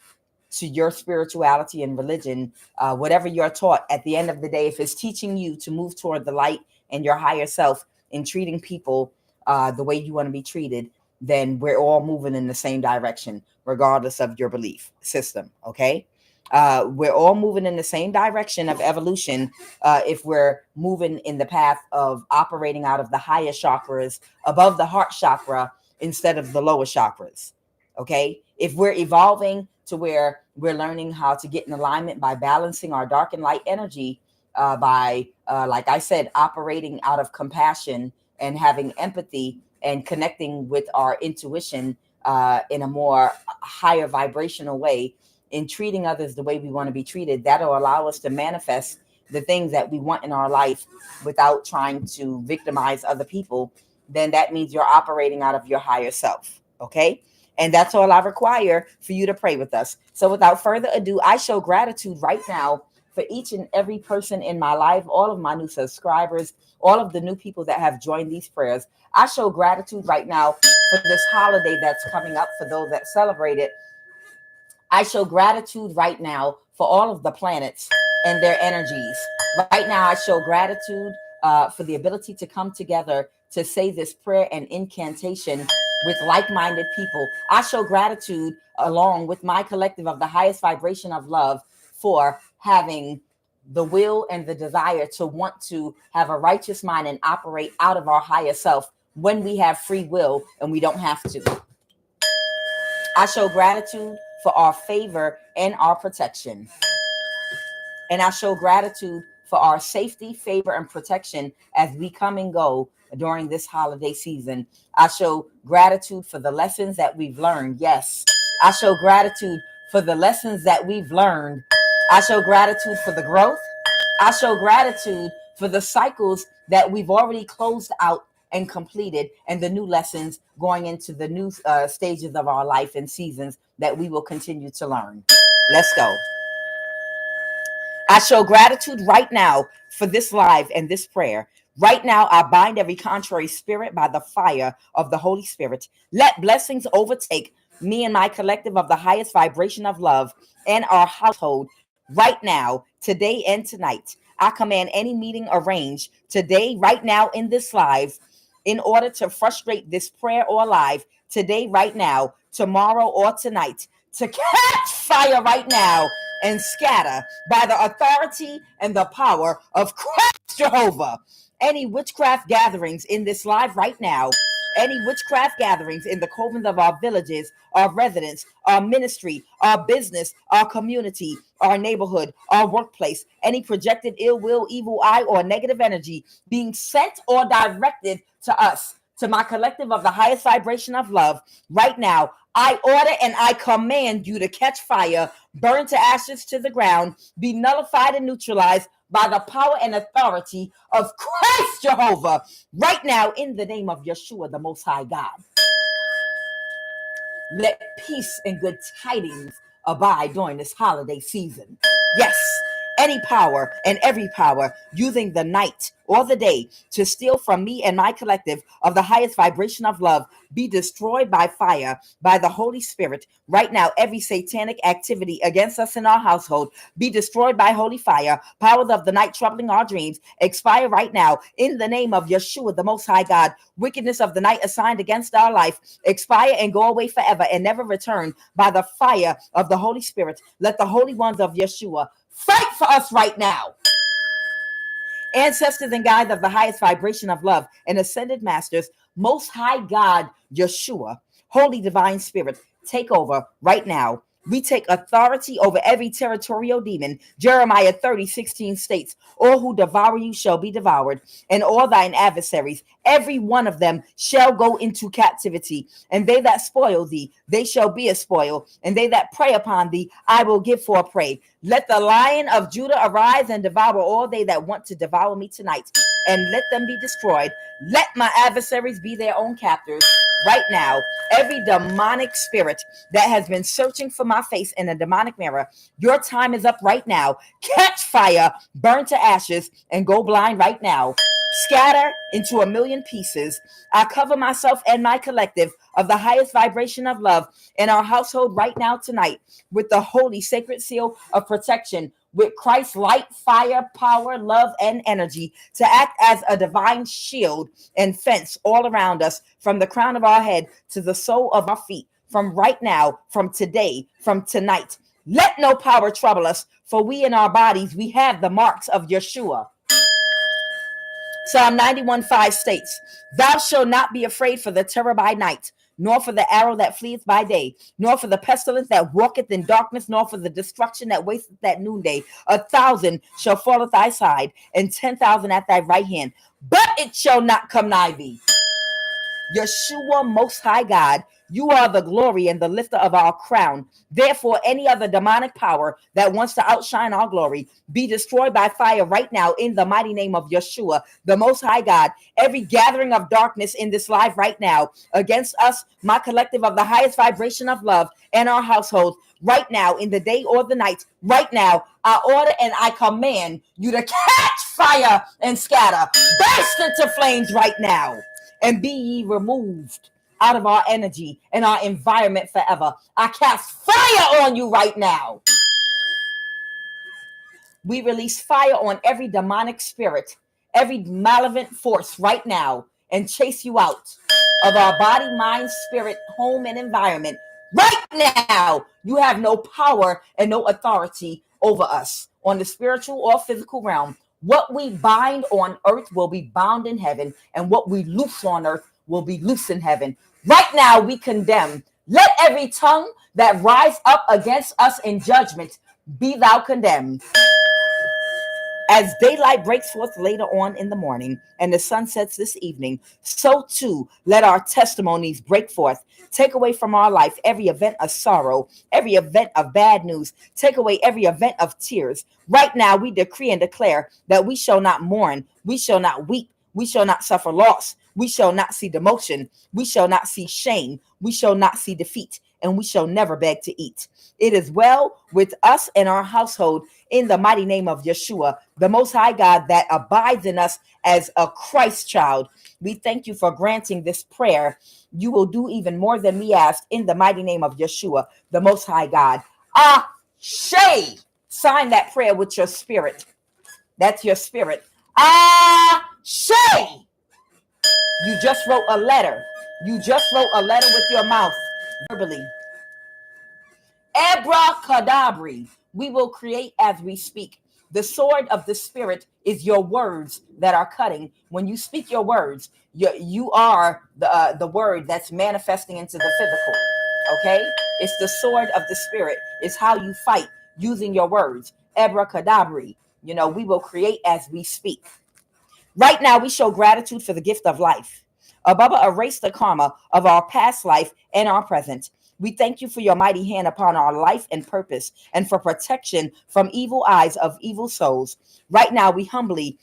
A: to your spirituality and religion, whatever you're taught, at the end of the day, if it's teaching you to move toward the light and your higher self in treating people the way you want to be treated, then we're all moving in the same direction, regardless of your belief system. Okay. We're all moving in the same direction of evolution if we're moving in the path of operating out of the higher chakras above the heart chakra instead of the lower chakras. Okay. If we're evolving to where we're learning how to get in alignment by balancing our dark and light energy, by, like I said, operating out of compassion and having empathy and connecting with our intuition in a more higher vibrational way, in treating others the way we want to be treated, that'll allow us to manifest the things that we want in our life without trying to victimize other people. Then that means you're operating out of your higher self. Okay. And that's all I require for you to pray with us. So without further ado, I show gratitude right now for each and every person in my life, all of my new subscribers, all of the new people that have joined these prayers. I show gratitude right now for this holiday that's coming up, for those that celebrate it. I show gratitude right now for all of the planets and their energies. Right now, I show gratitude for the ability to come together to say this prayer and incantation with like-minded people. I show gratitude along with my collective of the highest vibration of love for having the will and the desire to want to have a righteous mind and operate out of our higher self when we have free will and we don't have to. I show gratitude for our favor and our protection. And I show gratitude for our safety, favor, and protection as we come and go during this holiday season. I show gratitude for the lessons that we've learned. Yes, I show gratitude for the lessons that we've learned. I show gratitude for the growth. I show gratitude for the cycles that we've already closed out and completed, and the new lessons going into the new stages of our life and seasons that we will continue to learn. Let's go. I show gratitude right now for this live and this prayer. Right now, I bind every contrary spirit by the fire of the Holy Spirit. Let blessings overtake me and my collective of the highest vibration of love and our household right now, today and tonight. I command any meeting arranged today, right now in this live, in order to frustrate this prayer or live today, right now, tomorrow or tonight, to catch fire right now and scatter by the authority and the power of Christ Jehovah. Any witchcraft gatherings in this live right now, any witchcraft gatherings in the covens of our villages, our residence, our ministry, our business, our community, our neighborhood, our workplace, any projected ill will, evil eye, or negative energy being sent or directed to us, to my collective of the highest vibration of love, right now, I order and I command you to catch fire, burn to ashes to the ground, be nullified and neutralized by the power and authority of Christ Jehovah, right now, in the name of Yeshua, the Most High God. Let peace and good tidings abide during this holiday season. Yes, any power and every power using the night or the day to steal from me and my collective of the highest vibration of love be destroyed by fire, by the Holy Spirit. Right now, every satanic activity against us in our household be destroyed by holy fire. Powers of the night troubling our dreams expire right now in the name of Yeshua, the Most High God. Wickedness of the night assigned against our life expire and go away forever and never return by the fire of the Holy Spirit. Let the holy ones of Yeshua fight for us right now. Ancestors and guides of the highest vibration of love and ascended masters, Most High God, Yeshua, Holy Divine Spirit, take over right now. We take authority over every territorial demon. Jeremiah 30:16 states, all who devour you shall be devoured, and all thine adversaries, every one of them shall go into captivity. And they that spoil thee, they shall be a spoil, and they that prey upon thee, I will give for a prey. Let the Lion of Judah arise and devour all they that want to devour me tonight, and let them be destroyed. Let my adversaries be their own captors. Right now, every demonic spirit that has been searching for my face in a demonic mirror, your time is up right now. Catch fire, burn to ashes, and go blind right now. Scatter into a million pieces. I cover myself and my collective of the highest vibration of love in our household right now tonight with the holy sacred seal of protection, with Christ's light, fire, power, love, and energy to act as a divine shield and fence all around us, from the crown of our head to the sole of our feet, from right now, from today, from tonight. Let no power trouble us, for we in our bodies, we have the marks of Yeshua. Psalm 91:5 states, thou shalt not be afraid for the terror by night, nor for the arrow that fleeth by day, nor for the pestilence that walketh in darkness, nor for the destruction that wasteth at noonday. 1,000 shall fall at thy side, and 10,000 at thy right hand, but it shall not come nigh thee. Yeshua, Most High God, you are the glory and the lifter of our crown. Therefore, any other demonic power that wants to outshine our glory be destroyed by fire right now in the mighty name of Yeshua, the Most High God. Every gathering of darkness in this life right now against us, my collective of the highest vibration of love and our households, right now, in the day or the night, right now, I order and I command you to catch fire and scatter, burst into flames right now, and be ye removed out of our energy and our environment forever. I cast fire on you right now. We release fire on every demonic spirit, every malevolent force right now, and chase you out of our body, mind, spirit, home, and environment. Right now, you have no power and no authority over us on the spiritual or physical realm. What we bind on earth will be bound in heaven, and what we loose on earth will be loose in heaven. Right now, we condemn. Let every tongue that rise up against us in judgment be thou condemned. As daylight breaks forth later on in the morning and the sun sets this evening, so too let our testimonies break forth. Take away from our life every event of sorrow, every event of bad news. Take away every event of tears. Right now, we decree and declare that we shall not mourn, we shall not weep, we shall not suffer loss. We shall not see demotion. We shall not see shame. We shall not see defeat. And we shall never beg to eat. It is well with us and our household in the mighty name of Yeshua, the Most High God that abides in us as a Christ child. We thank you for granting this prayer. You will do even more than we ask in the mighty name of Yeshua, the Most High God. Ashe. Sign that prayer with your spirit. That's your spirit. Ashe. You just wrote a letter. You just wrote a letter with your mouth, verbally. Abracadabra. We will create as we speak. The sword of the spirit is your words that are cutting. When you speak your words, you are the word that's manifesting into the physical. Okay? It's the sword of the spirit. It's how you fight using your words. Abracadabra. We will create as we speak. Right now, we show gratitude for the gift of life. Ababa, erase the karma of our past life and our present. We thank you for your mighty hand upon our life and purpose, and for protection from evil eyes of evil souls. Right now, we humbly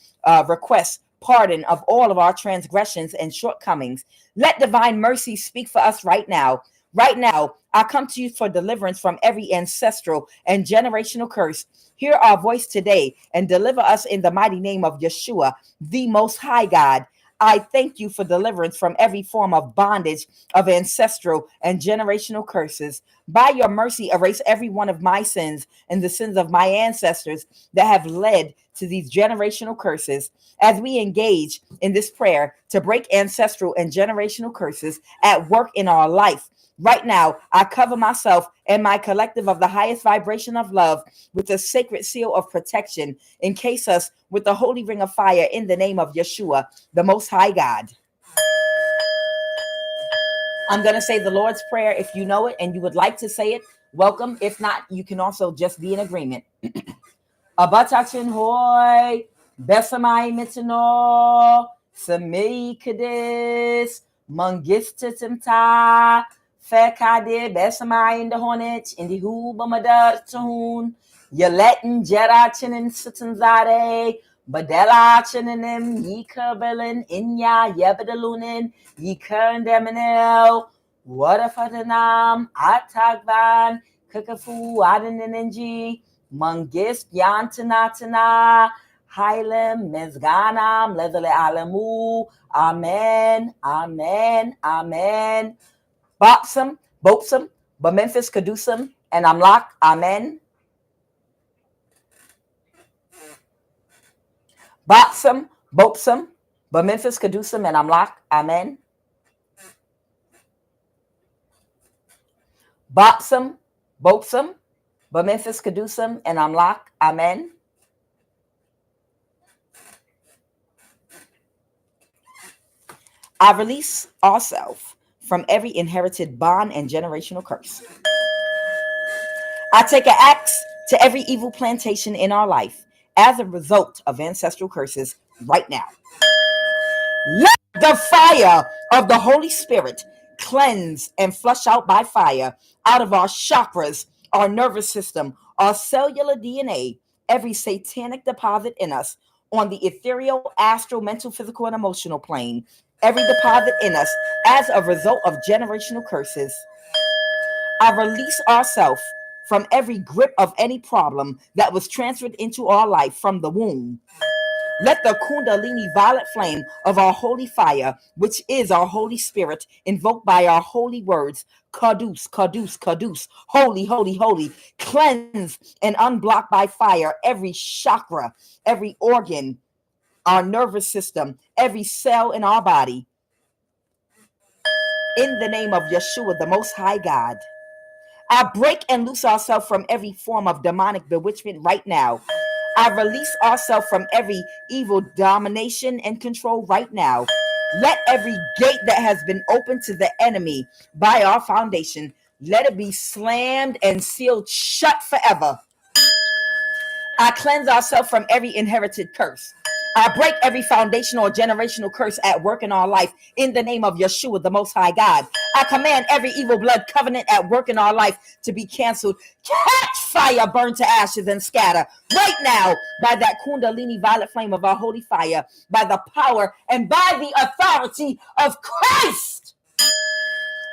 A: request pardon of all of our transgressions and shortcomings. Let divine mercy speak for us right now. Right now, I come to you for deliverance from every ancestral and generational curse. Hear our voice today and deliver us in the mighty name of Yeshua, the Most High God. I thank you for deliverance from every form of bondage of ancestral and generational curses. By your mercy, erase every one of my sins and the sins of my ancestors that have led to these generational curses. As we engage in this prayer to break ancestral and generational curses at work in our life, right now, I cover myself and my collective of the highest vibration of love with the sacred seal of protection. Encase us with the holy ring of fire in the name of Yeshua, the Most High God. I'm going to say the Lord's Prayer. If you know it and you would like to say it, welcome. If not, you can also just be in agreement. Abatachin hoy, besamai mitino, samei kadis, mangistatimta, fekade besamai in the hornet, in the hubamadar Yaletin jerachinin sitanzade, badelachinin, yikabelin, inya, yebedelunin, yikandeminel, wadafadanam, atagban, kakafu, adaninji, mangis, yantanatana, Hailem, Mezganam, Lezale Alamu, Amen, Amen, Amen. Bopsum, Bopsum, Memphis Kadusum, and Amlak, Amen. Bopsum, Bopsum, Memphis Kadusum, and Amlak, Amen. Bopsum, Bopsum, Memphis Kadusum, and Amlak, Amen. I release ourselves from every inherited bond and generational curse. I take an axe to every evil plantation in our life as a result of ancestral curses right now. Let the fire of the Holy Spirit cleanse and flush out by fire out of our chakras, our nervous system, our cellular DNA, every satanic deposit in us on the ethereal, astral, mental, physical, and emotional plane. Every deposit in us as a result of generational curses. I release ourselves from every grip of any problem that was transferred into our life from the womb. Let the Kundalini violet flame of our holy fire, which is our Holy Spirit, invoked by our holy words, Kadus, Kadus, Kadus, holy, holy, holy, cleanse and unblock by fire every chakra, every organ, our nervous system, every cell in our body. In the name of Yeshua, the Most High God, I break and loose ourselves from every form of demonic bewitchment right now. I release ourselves from every evil domination and control right now. Let every gate that has been opened to the enemy by our foundation, let it be slammed and sealed shut forever. I cleanse ourselves from every inherited curse. I break every foundational or generational curse at work in our life in the name of Yeshua, the Most High God. I command every evil blood covenant at work in our life to be canceled. Catch fire, burn to ashes, and scatter right now by that Kundalini violet flame of our holy fire, by the power and by the authority of Christ.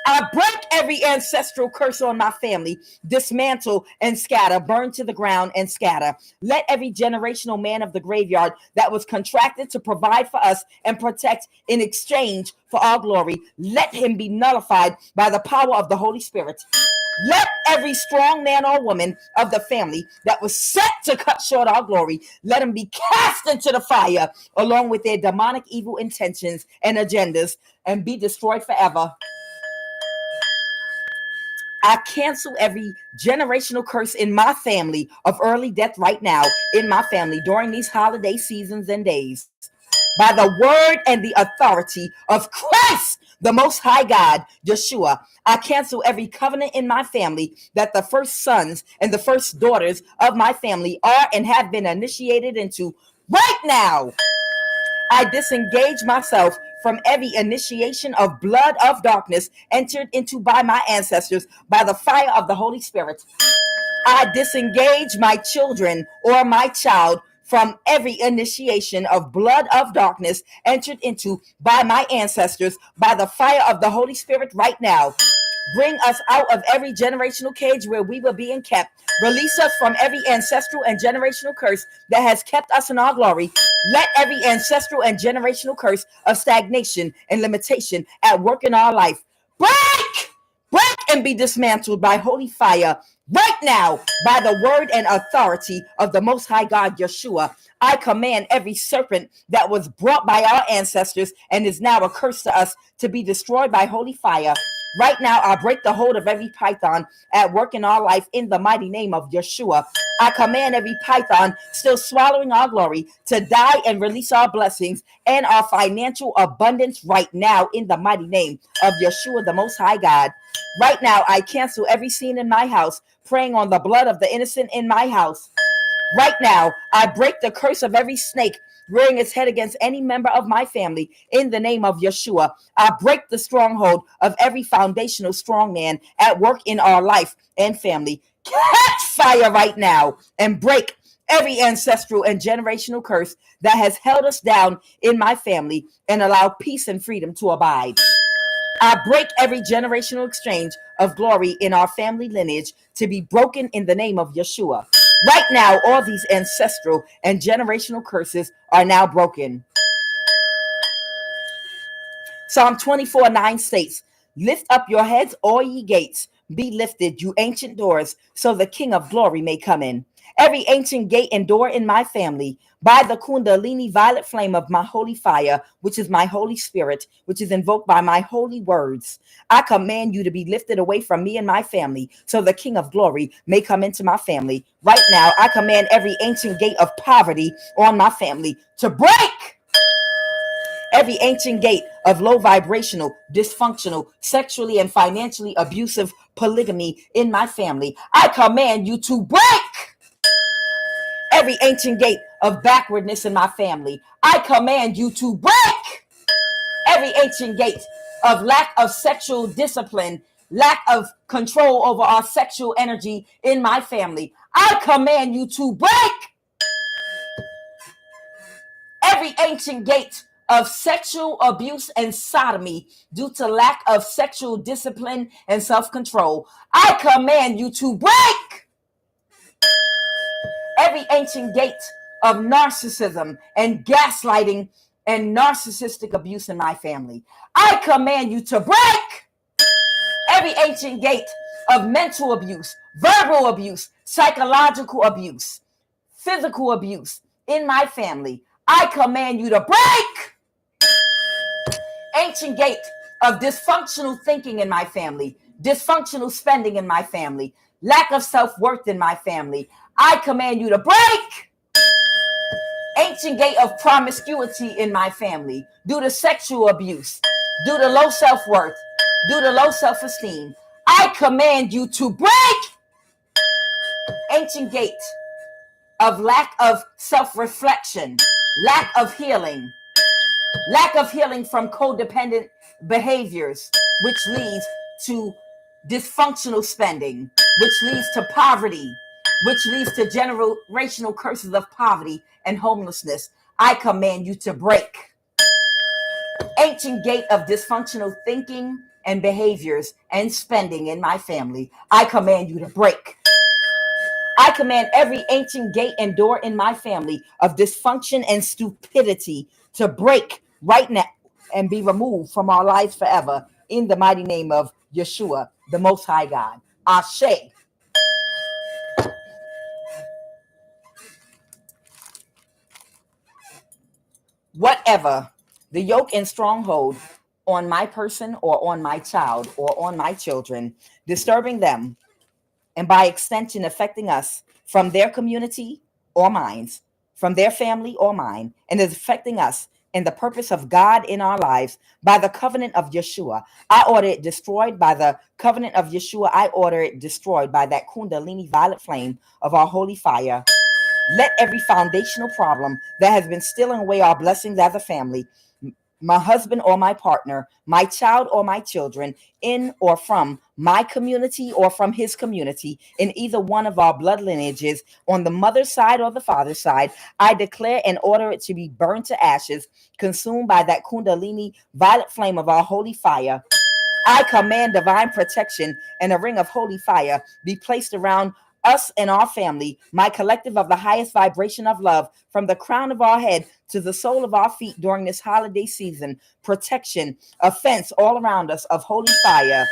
A: I break every ancestral curse on my family, dismantle and scatter, burn to the ground and scatter. Let every generational man of the graveyard that was contracted to provide for us and protect in exchange for our glory, let him be nullified by the power of the Holy Spirit. Let every strong man or woman of the family that was set to cut short our glory, let him be cast into the fire along with their demonic evil intentions and agendas and be destroyed forever. I cancel every generational curse in my family of early death right now in my family during these holiday seasons and days. By the word and the authority of Christ, the Most High God, Yeshua, I cancel every covenant in my family that the first sons and the first daughters of my family are and have been initiated into right now. I disengage myself from every initiation of blood of darkness entered into by my ancestors by the fire of the Holy Spirit. I disengage my children or my child from every initiation of blood of darkness entered into by my ancestors by the fire of the Holy Spirit right now. Bring us out of every generational cage where we were being kept. Release us from every ancestral and generational curse that has kept us in our glory. Let every ancestral and generational curse of stagnation and limitation at work in our life break and be dismantled by holy fire right now by the word and authority of the Most High God, Yeshua. I command every serpent that was brought by our ancestors and is now a curse to us to be destroyed by holy fire. Right now, I break the hold of every python at work in our life in the mighty name of Yeshua. I command every python still swallowing our glory to die and release our blessings and our financial abundance right now in the mighty name of Yeshua, the Most High God. Right now, I cancel every scene in my house, praying on the blood of the innocent in my house. Right now, I break the curse of every snake rearing its head against any member of my family in the name of Yeshua. I break the stronghold of every foundational strong man at work in our life and family. Catch fire right now and break every ancestral and generational curse that has held us down in my family and allow peace and freedom to abide. I break every generational exchange of glory in our family lineage to be broken in the name of Yeshua. Right now, all these ancestral and generational curses are now broken. Psalm 24:9 states, "Lift up your heads, all ye gates. Be lifted, you ancient doors, so the King of glory may come in." Every ancient gate and door in my family, by the Kundalini violet flame of my holy fire, which is my Holy Spirit, which is invoked by my holy words, I command you to be lifted away from me and my family, so the King of glory may come into my family. Right now, I command every ancient gate of poverty on my family to break. Every ancient gate of low vibrational, dysfunctional, sexually and financially abusive polygamy in my family, I command you to break. Every ancient gate of backwardness in my family, I command you to break. Every ancient gate of lack of sexual discipline, lack of control over our sexual energy in my family, I command you to break. Every ancient gate of sexual abuse and sodomy due to lack of sexual discipline and self-control, I command you to break. Every ancient gate of narcissism and gaslighting and narcissistic abuse in my family, I command you to break. Every ancient gate of mental abuse, verbal abuse, psychological abuse, physical abuse in my family, I command you to break. Ancient gate of dysfunctional thinking in my family, dysfunctional spending in my family, lack of self-worth in my family, I command you to break. Ancient gate of promiscuity in my family due to sexual abuse, due to low self-worth, due to low self-esteem, I command you to break. Ancient gate of lack of self-reflection, lack of healing, from codependent behaviors, which leads to dysfunctional spending, which leads to poverty, which leads to generational curses of poverty and homelessness. I command you to break. Ancient gate of dysfunctional thinking and behaviors and spending in my family, I command you to break. I command every ancient gate and door in my family of dysfunction and stupidity to break right now and be removed from our lives forever in the mighty name of Yeshua, the Most High God. Ashe. Whatever the yoke and stronghold on my person or on my child or on my children, disturbing them, and by extension affecting us from their community or minds, from their family or mine, and is affecting us in the purpose of God in our lives by the covenant of Yeshua, I order it destroyed. By the covenant of Yeshua, I order it destroyed by that kundalini violet flame of our holy fire. Let every foundational problem that has been stealing away our blessings as a family, my husband or my partner, my child or my children, in or from my community or from his community, in either one of our blood lineages, on the mother's side or the father's side, I declare and order it to be burned to ashes, consumed by that kundalini violet flame of our holy fire. I command divine protection and a ring of holy fire be placed around us and our family, my collective of the highest vibration of love, from the crown of our head to the sole of our feet during this holiday season. Protection, a fence all around us of holy fire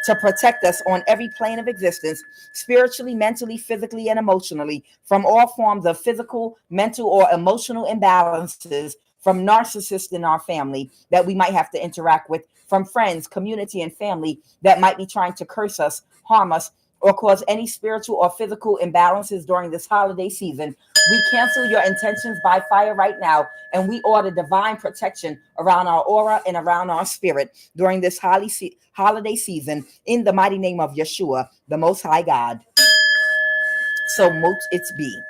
A: to protect us on every plane of existence, spiritually, mentally, physically, and emotionally, from all forms of physical, mental, or emotional imbalances, from narcissists in our family that we might have to interact with, from friends, community, and family that might be trying to curse us, harm us, or cause any spiritual or physical imbalances during this holiday season. We cancel your intentions by fire right now, and we order divine protection around our aura and around our spirit during this holiday season in the mighty name of Yeshua, the Most High God. So mote it be.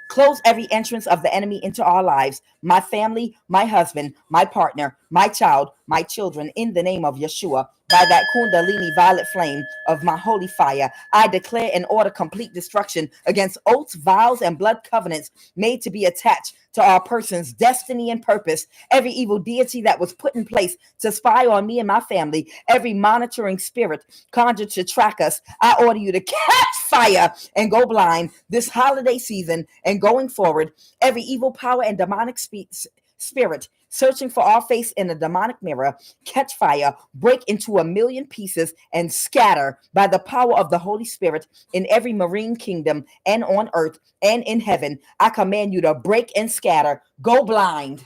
A: Close every entrance of the enemy into our lives, my family, my husband, my partner, my child, my children, in the name of Yeshua. By that kundalini violet flame of my holy fire, I declare and order complete destruction against oaths, vows, and blood covenants made to be attached to our person's destiny and purpose. Every evil deity that was put in place to spy on me and my family, every monitoring spirit conjured to track us, I order you to catch fire and go blind this holiday season and going forward. Every evil power and demonic spirit searching for our face in a demonic mirror, catch fire, break into a million pieces, and scatter by the power of the Holy Spirit in every marine kingdom and on earth and in heaven. I command you to break and scatter, go blind.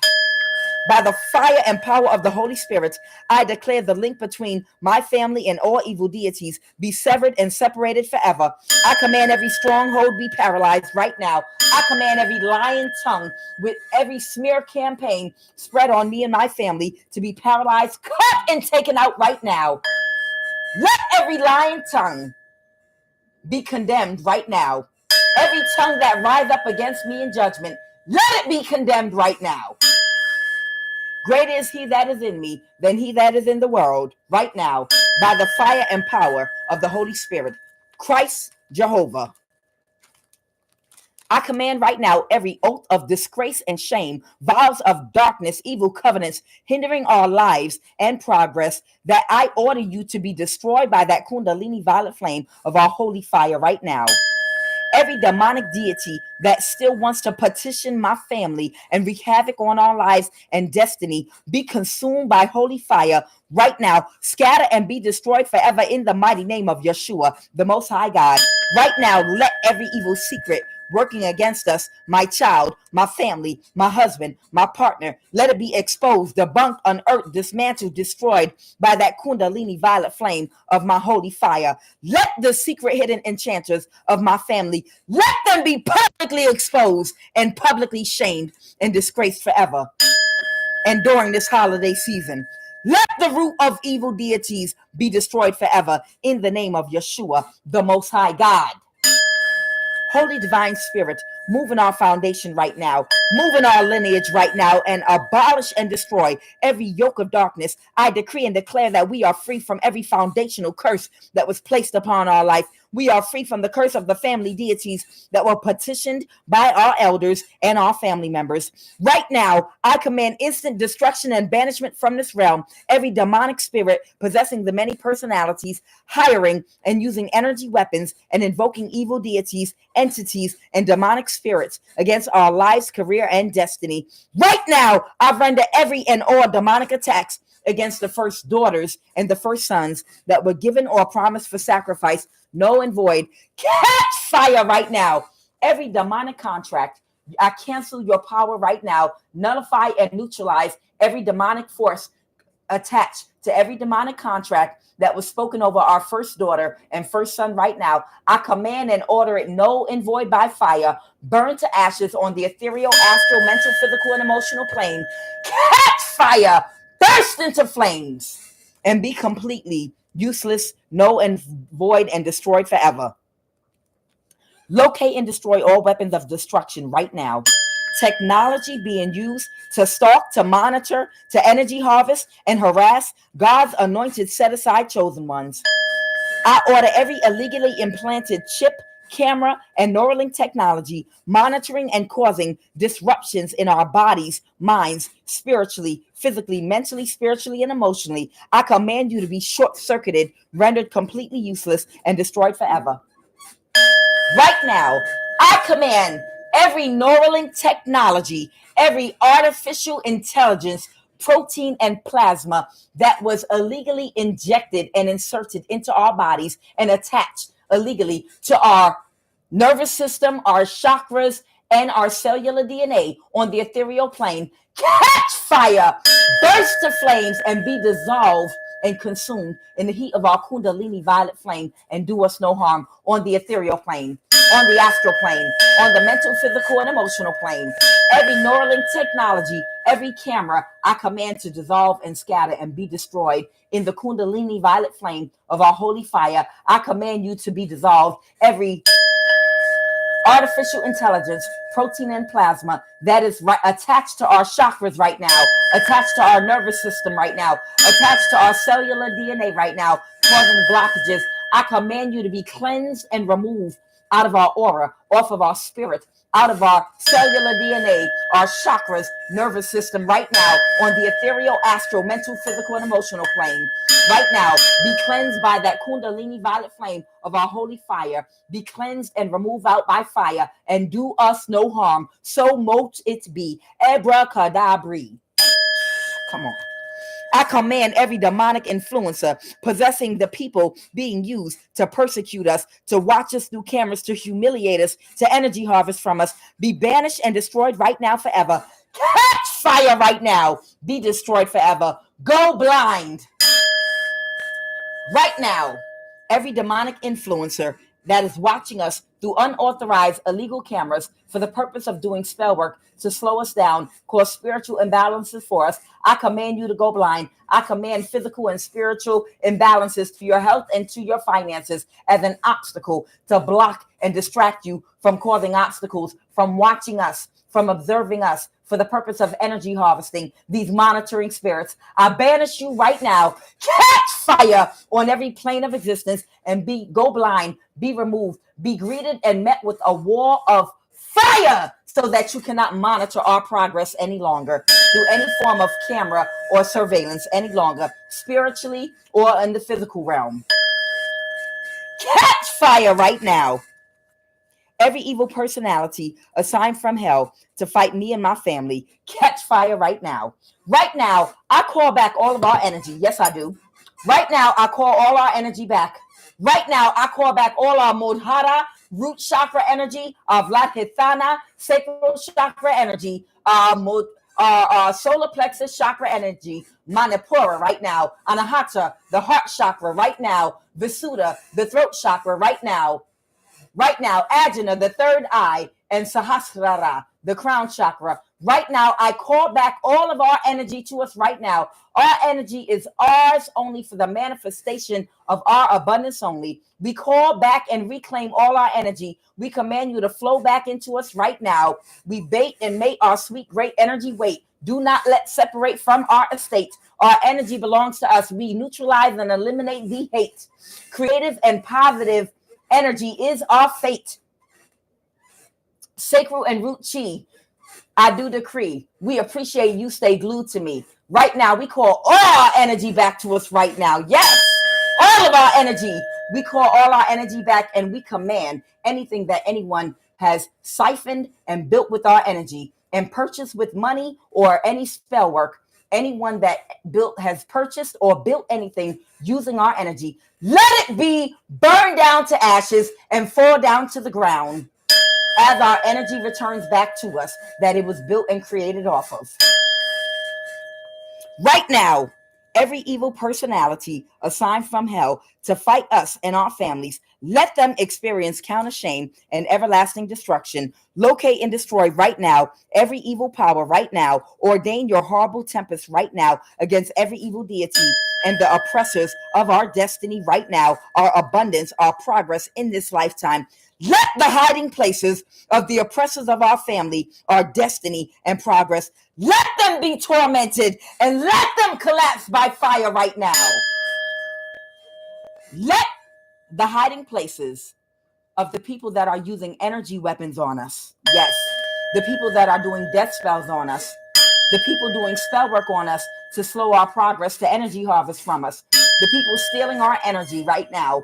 A: By the fire and power of the Holy Spirit, I declare the link between my family and all evil deities be severed and separated forever. I command every stronghold be paralyzed right now. I command every lying tongue with every smear campaign spread on me and my family to be paralyzed, cut, and taken out right now. Let every lying tongue be condemned right now. Every tongue that rise up against me in judgment, let it be condemned right now. Greater is he that is in me than he that is in the world right now, by the fire and power of the Holy Spirit. Christ Jehovah. I command right now every oath of disgrace and shame, vows of darkness, evil covenants, hindering our lives and progress, that I order you to be destroyed by that kundalini violet flame of our holy fire right now. Every demonic deity that still wants to petition my family and wreak havoc on our lives and destiny, be consumed by holy fire right now. Scatter and be destroyed forever in the mighty name of Yeshua, the Most High God. Right now, let every evil secret working against us, my child, my family, my husband, my partner, let it be exposed, debunked, unearthed, dismantled, destroyed by that kundalini violet flame of my holy fire. Let the secret hidden enchanters of my family, let them be publicly exposed and publicly shamed and disgraced forever. And during this holiday season, let the root of evil deities be destroyed forever in the name of Yeshua, the Most High God. Holy divine spirit, move in our foundation right now, move in our lineage right now, and abolish and destroy every yoke of darkness. I decree and declare that we are free from every foundational curse that was placed upon our life. We are free from the curse of the family deities that were petitioned by our elders and our family members. Right now, I command instant destruction and banishment from this realm. Every demonic spirit possessing the many personalities, hiring and using energy weapons and invoking evil deities, entities, and demonic spirits against our lives, career, and destiny. Right now, I render every and all demonic attacks against the first daughters and the first sons that were given or promised for sacrifice, null and void. Catch fire right now. Every demonic contract, I cancel your power right now. Nullify and neutralize every demonic force attached to every demonic contract that was spoken over our first daughter and first son right now. I command and order it null and void by fire, burn to ashes on the ethereal, astral, mental, physical, and emotional plane. Catch fire, burst into flames, and be completely useless, null and void, and destroyed forever. Locate and destroy all weapons of destruction right now. Technology being used to stalk, to monitor, to energy harvest, and harass God's anointed, set-aside chosen ones. I order every illegally implanted chip, camera, and Neuralink technology monitoring and causing disruptions in our bodies, minds, spiritually, physically, mentally, spiritually, and emotionally. I command you to be short-circuited, rendered completely useless, and destroyed forever. Right now, I command every Neuralink technology, every artificial intelligence, protein, and plasma that was illegally injected and inserted into our bodies and attached illegally to our nervous system, our chakras, and our cellular DNA on the ethereal plane, catch fire, burst to flames, and be dissolved and consumed in the heat of our Kundalini violet flame, and do us no harm on the ethereal plane, on the astral plane, on the mental, physical, and emotional plane. Every Neuralink technology, every camera, I command to dissolve and scatter and be destroyed in the Kundalini violet flame of our holy fire. I command you to be dissolved. Every artificial intelligence, protein, and plasma that is attached to our chakras right now, attached to our nervous system right now, attached to our cellular DNA right now, causing blockages. I command you to be cleansed and removed out of our aura, off of our spirit, out of our cellular DNA, our chakras, nervous system right now, on the ethereal, astral, mental, physical, and emotional plane. Right now, be cleansed by that Kundalini violet flame of our holy fire. Be cleansed and removed out by fire, and do us no harm. So mote it be. Abracadabra. Come on. I command every demonic influencer possessing the people being used to persecute us, to watch us through cameras, to humiliate us, to energy harvest from us, be banished and destroyed right now forever. Catch fire right now. Be destroyed forever. Go blind. Right now, every demonic influencer that is watching us through unauthorized illegal cameras for the purpose of doing spell work to slow us down, cause spiritual imbalances for us, I command you to go blind. I command physical and spiritual imbalances to your health and to your finances as an obstacle to block and distract you from causing obstacles, from watching us, from observing us for the purpose of energy harvesting, these monitoring spirits. I banish you right now. Catch fire on every plane of existence and go blind, be removed, be greeted and met with a wall of fire so that you cannot monitor our progress any longer through any form of camera or surveillance any longer, spiritually or in the physical realm. Catch fire right now. Every evil personality assigned from hell to fight me and my family, catch fire right now. Right now, I call back all of our energy. Yes, I do. Right now, I call all our energy back. Right now, I call back all our Muladhara, root chakra energy, our Vladhithana, sacral chakra energy, solar plexus chakra energy, Manipura right now, Anahata, the heart chakra right now, Visuddha, the throat chakra right now. Right now, Ajna, the third eye, and Sahasrara, the crown chakra, Right now, I call back all of our energy to us right now. Our energy is ours only for the manifestation of our abundance only. We call back and reclaim all our energy. We command you to flow back into us right now. We bait and mate our sweet, great energy weight. Do not let separate from our estate. Our energy belongs to us. We neutralize and eliminate the hate. Creative and positive energy is our fate. Sacred and root chi, I do decree. We appreciate you. Stay glued to me. Right now, we call all our energy back to us right now. Yes, all of our energy. We call all our energy back, and we command anything that anyone has siphoned and built with our energy and purchased with money or any spell work. Anyone that has purchased or built anything using our energy, let it be burned down to ashes and fall down to the ground as our energy returns back to us that it was built and created off of. Right now, every evil personality assigned from hell to fight us and our families, let them experience counter shame and everlasting destruction. Locate and destroy right now every evil power right now. Ordain your horrible tempest right now against every evil deity and the oppressors of our destiny right now, our abundance, our progress in this lifetime. Let the hiding places of the oppressors of our family, our destiny and progress, let them be tormented and let them collapse by fire right now. Let the hiding places of the people that are using energy weapons on us, yes, the people that are doing death spells on us, the people doing spell work on us to slow our progress to energy harvest from us, the people stealing our energy right now,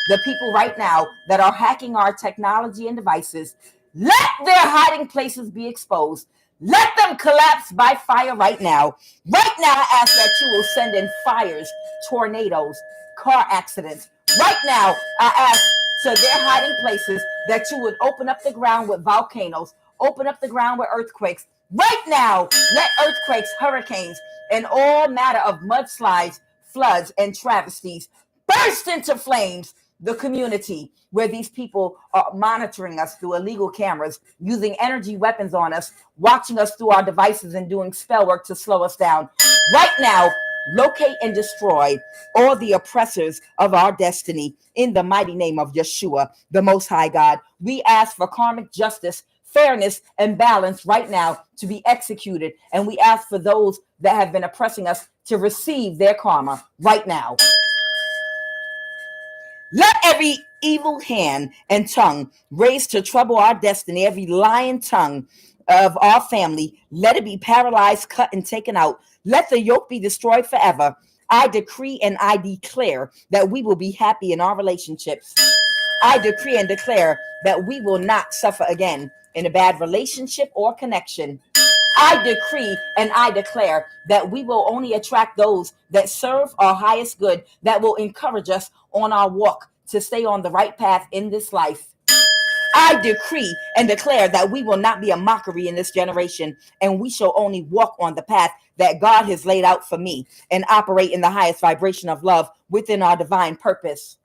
A: the people right now that are hacking our technology and devices, let their hiding places be exposed. Let them collapse by fire right now. Right now, I ask that you will send in fires, tornadoes, car accidents. Right now, I ask to their hiding places that you would open up the ground with volcanoes, open up the ground with earthquakes. Right now, let earthquakes, hurricanes, and all matter of mudslides, floods, and travesties burst into flames the community where these people are monitoring us through illegal cameras, using energy weapons on us, watching us through our devices and doing spell work to slow us down. Right now, locate and destroy all the oppressors of our destiny in the mighty name of Yeshua, the Most High God. We ask for karmic justice, fairness, and balance right now to be executed. And we ask for those that have been oppressing us to receive their karma right now. Let every evil hand and tongue raised to trouble our destiny, every lying tongue of our family, let it be paralyzed, cut, and taken out. Let the yoke be destroyed forever. I decree and I declare that we will be happy in our relationships. I decree and declare that we will not suffer again in a bad relationship or connection. I decree and I declare that we will only attract those that serve our highest good, that will encourage us on our walk to stay on the right path in this life. I decree and declare that we will not be a mockery in this generation, and we shall only walk on the path that God has laid out for me and operate in the highest vibration of love within our divine purpose.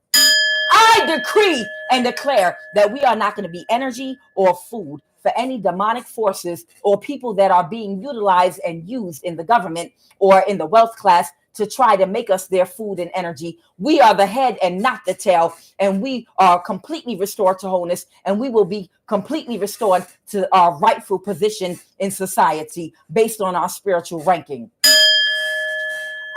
A: I decree and declare that we are not going to be energy or food for any demonic forces or people that are being utilized and used in the government or in the wealth class to try to make us their food and energy. We are the head and not the tail, and we are completely restored to wholeness, and we will be completely restored to our rightful position in society based on our spiritual ranking.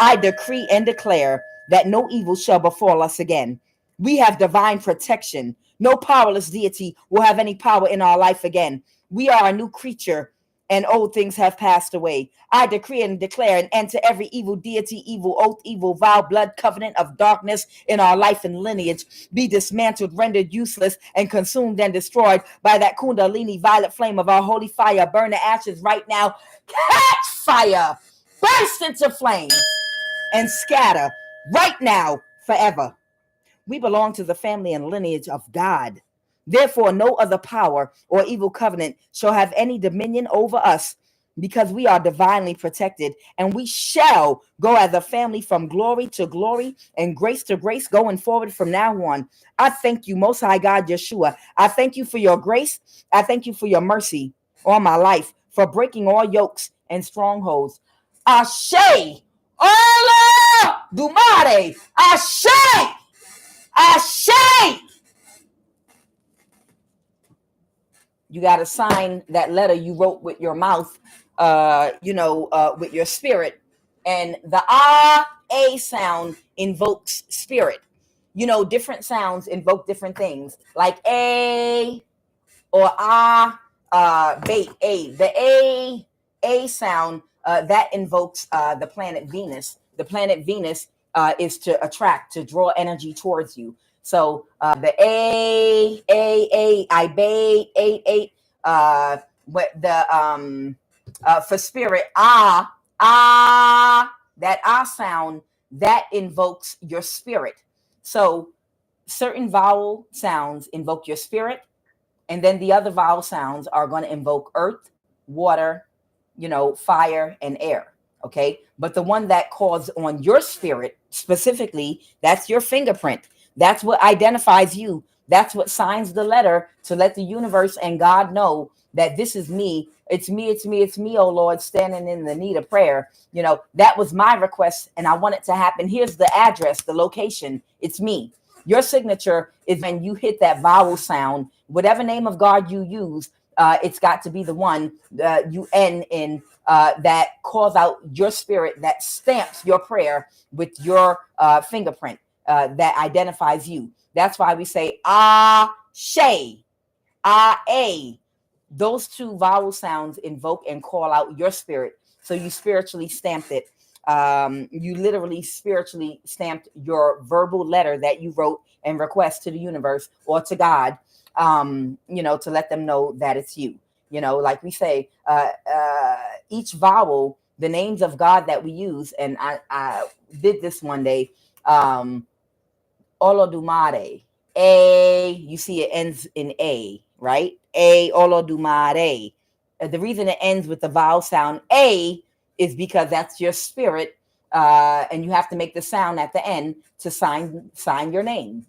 A: I decree and declare that no evil shall befall us again. We have divine protection. No powerless deity will have any power in our life again. We are a new creature, and old things have passed away. I decree and declare an end to every evil deity, evil oath, evil vow, blood covenant of darkness in our life and lineage. Be dismantled, rendered useless, and consumed and destroyed by that kundalini violet flame of our holy fire. Burn the ashes right now. Catch fire. Burst into flames and scatter right now forever. We belong to the family and lineage of God. Therefore, no other power or evil covenant shall have any dominion over us, because we are divinely protected, and we shall go as a family from glory to glory and grace to grace going forward from now on. I thank you, Most High God, Yeshua. I thank you for your grace. I thank you for your mercy on my life, for breaking all yokes and strongholds. Ashe. Ola Dumare. Ashe. Ashe. You got to sign that letter you wrote with your mouth, with your spirit. And the A sound invokes spirit. Different sounds invoke different things, like A or bait, A. The A sound, that invokes the planet Venus. The planet Venus is to attract, to draw energy towards you. So the I bait, eight, what the for spirit, that sound, that invokes your spirit. So certain vowel sounds invoke your spirit, and then the other vowel sounds are going to invoke earth, water, fire, and air. Okay. But the one that calls on your spirit specifically, that's your fingerprint. That's what identifies you. That's what signs the letter to let the universe and God know that this is me. It's me, it's me, it's me, oh Lord, standing in the need of prayer. That was my request and I want it to happen. Here's the address, the location. It's me. Your signature is when you hit that vowel sound, whatever name of God you use, it's got to be the one you end in, that calls out your spirit, that stamps your prayer with your fingerprint, that identifies you. That's why we say Ashe, A. Those two vowel sounds invoke and call out your spirit. So you spiritually stamped it. You literally spiritually stamped your verbal letter that you wrote and request to the universe or to God, to let them know that it's you. Like we say, each vowel, the names of God that we use, and I did this one day, Olodumare, A, you see it ends in A, right? A, Olodumare. The reason it ends with the vowel sound A is because that's your spirit, and you have to make the sound at the end to sign your name.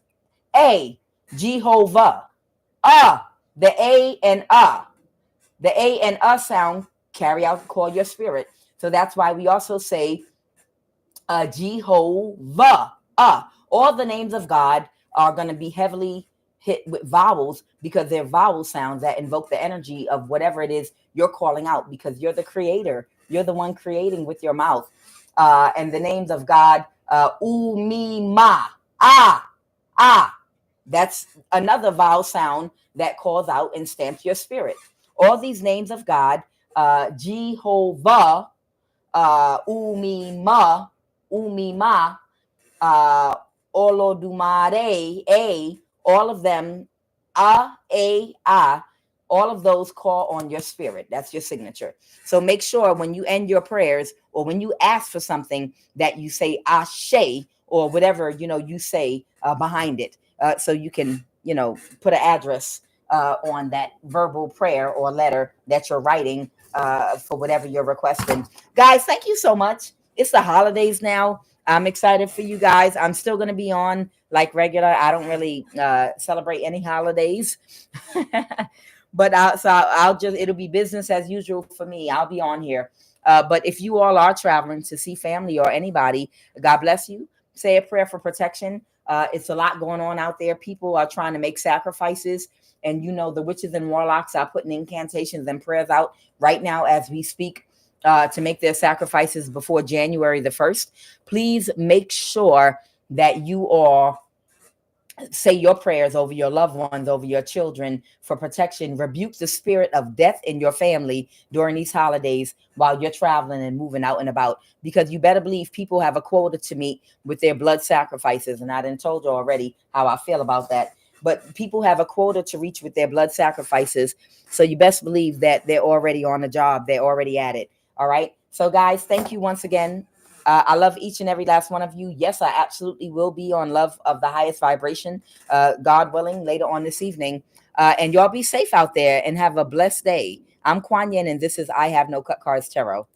A: A, Jehovah. The A and the A and sound carry out, call your spirit. So that's why we also say Jehovah. All the names of God are going to be heavily hit with vowels because they're vowel sounds that invoke the energy of whatever it is you're calling out, because you're the creator. You're the one creating with your mouth. And the names of God, Umima, that's another vowel sound that calls out and stamps your spirit. All these names of God, Jehovah, Umima, Olodumare, all of them, all of those call on your spirit. That's your signature. So make sure when you end your prayers or when you ask for something that you say Ashe or whatever, you say behind it. So you can, put an address on that verbal prayer or letter that you're writing for whatever you're requesting. Guys, thank you so much. It's the holidays now. I'm excited for you guys. I'm still going to be on like regular. I don't really celebrate any holidays. But I'll just, it'll be business as usual for me. I'll be on here. But if you all are traveling to see family or anybody, God bless you. Say a prayer for protection. It's a lot going on out there. People are trying to make sacrifices. And, the witches and warlocks are putting incantations and prayers out right now as we speak to make their sacrifices before January the 1st. Please make sure that you all say your prayers over your loved ones, over your children for protection. Rebuke the spirit of death in your family during these holidays while you're traveling and moving out and about, because you better believe people have a quota to meet with their blood sacrifices. And I done told you already how I feel about that. But people have a quota to reach with their blood sacrifices. So you best believe that they're already on the job. They're already at it. All right. So guys, thank you once again. I love each and every last one of you. Yes, I absolutely will be on Love of the Highest Vibration, God willing, later on this evening. And y'all be safe out there and have a blessed day. I'm QUAN, and this is I Have No Cut Cards Tarot.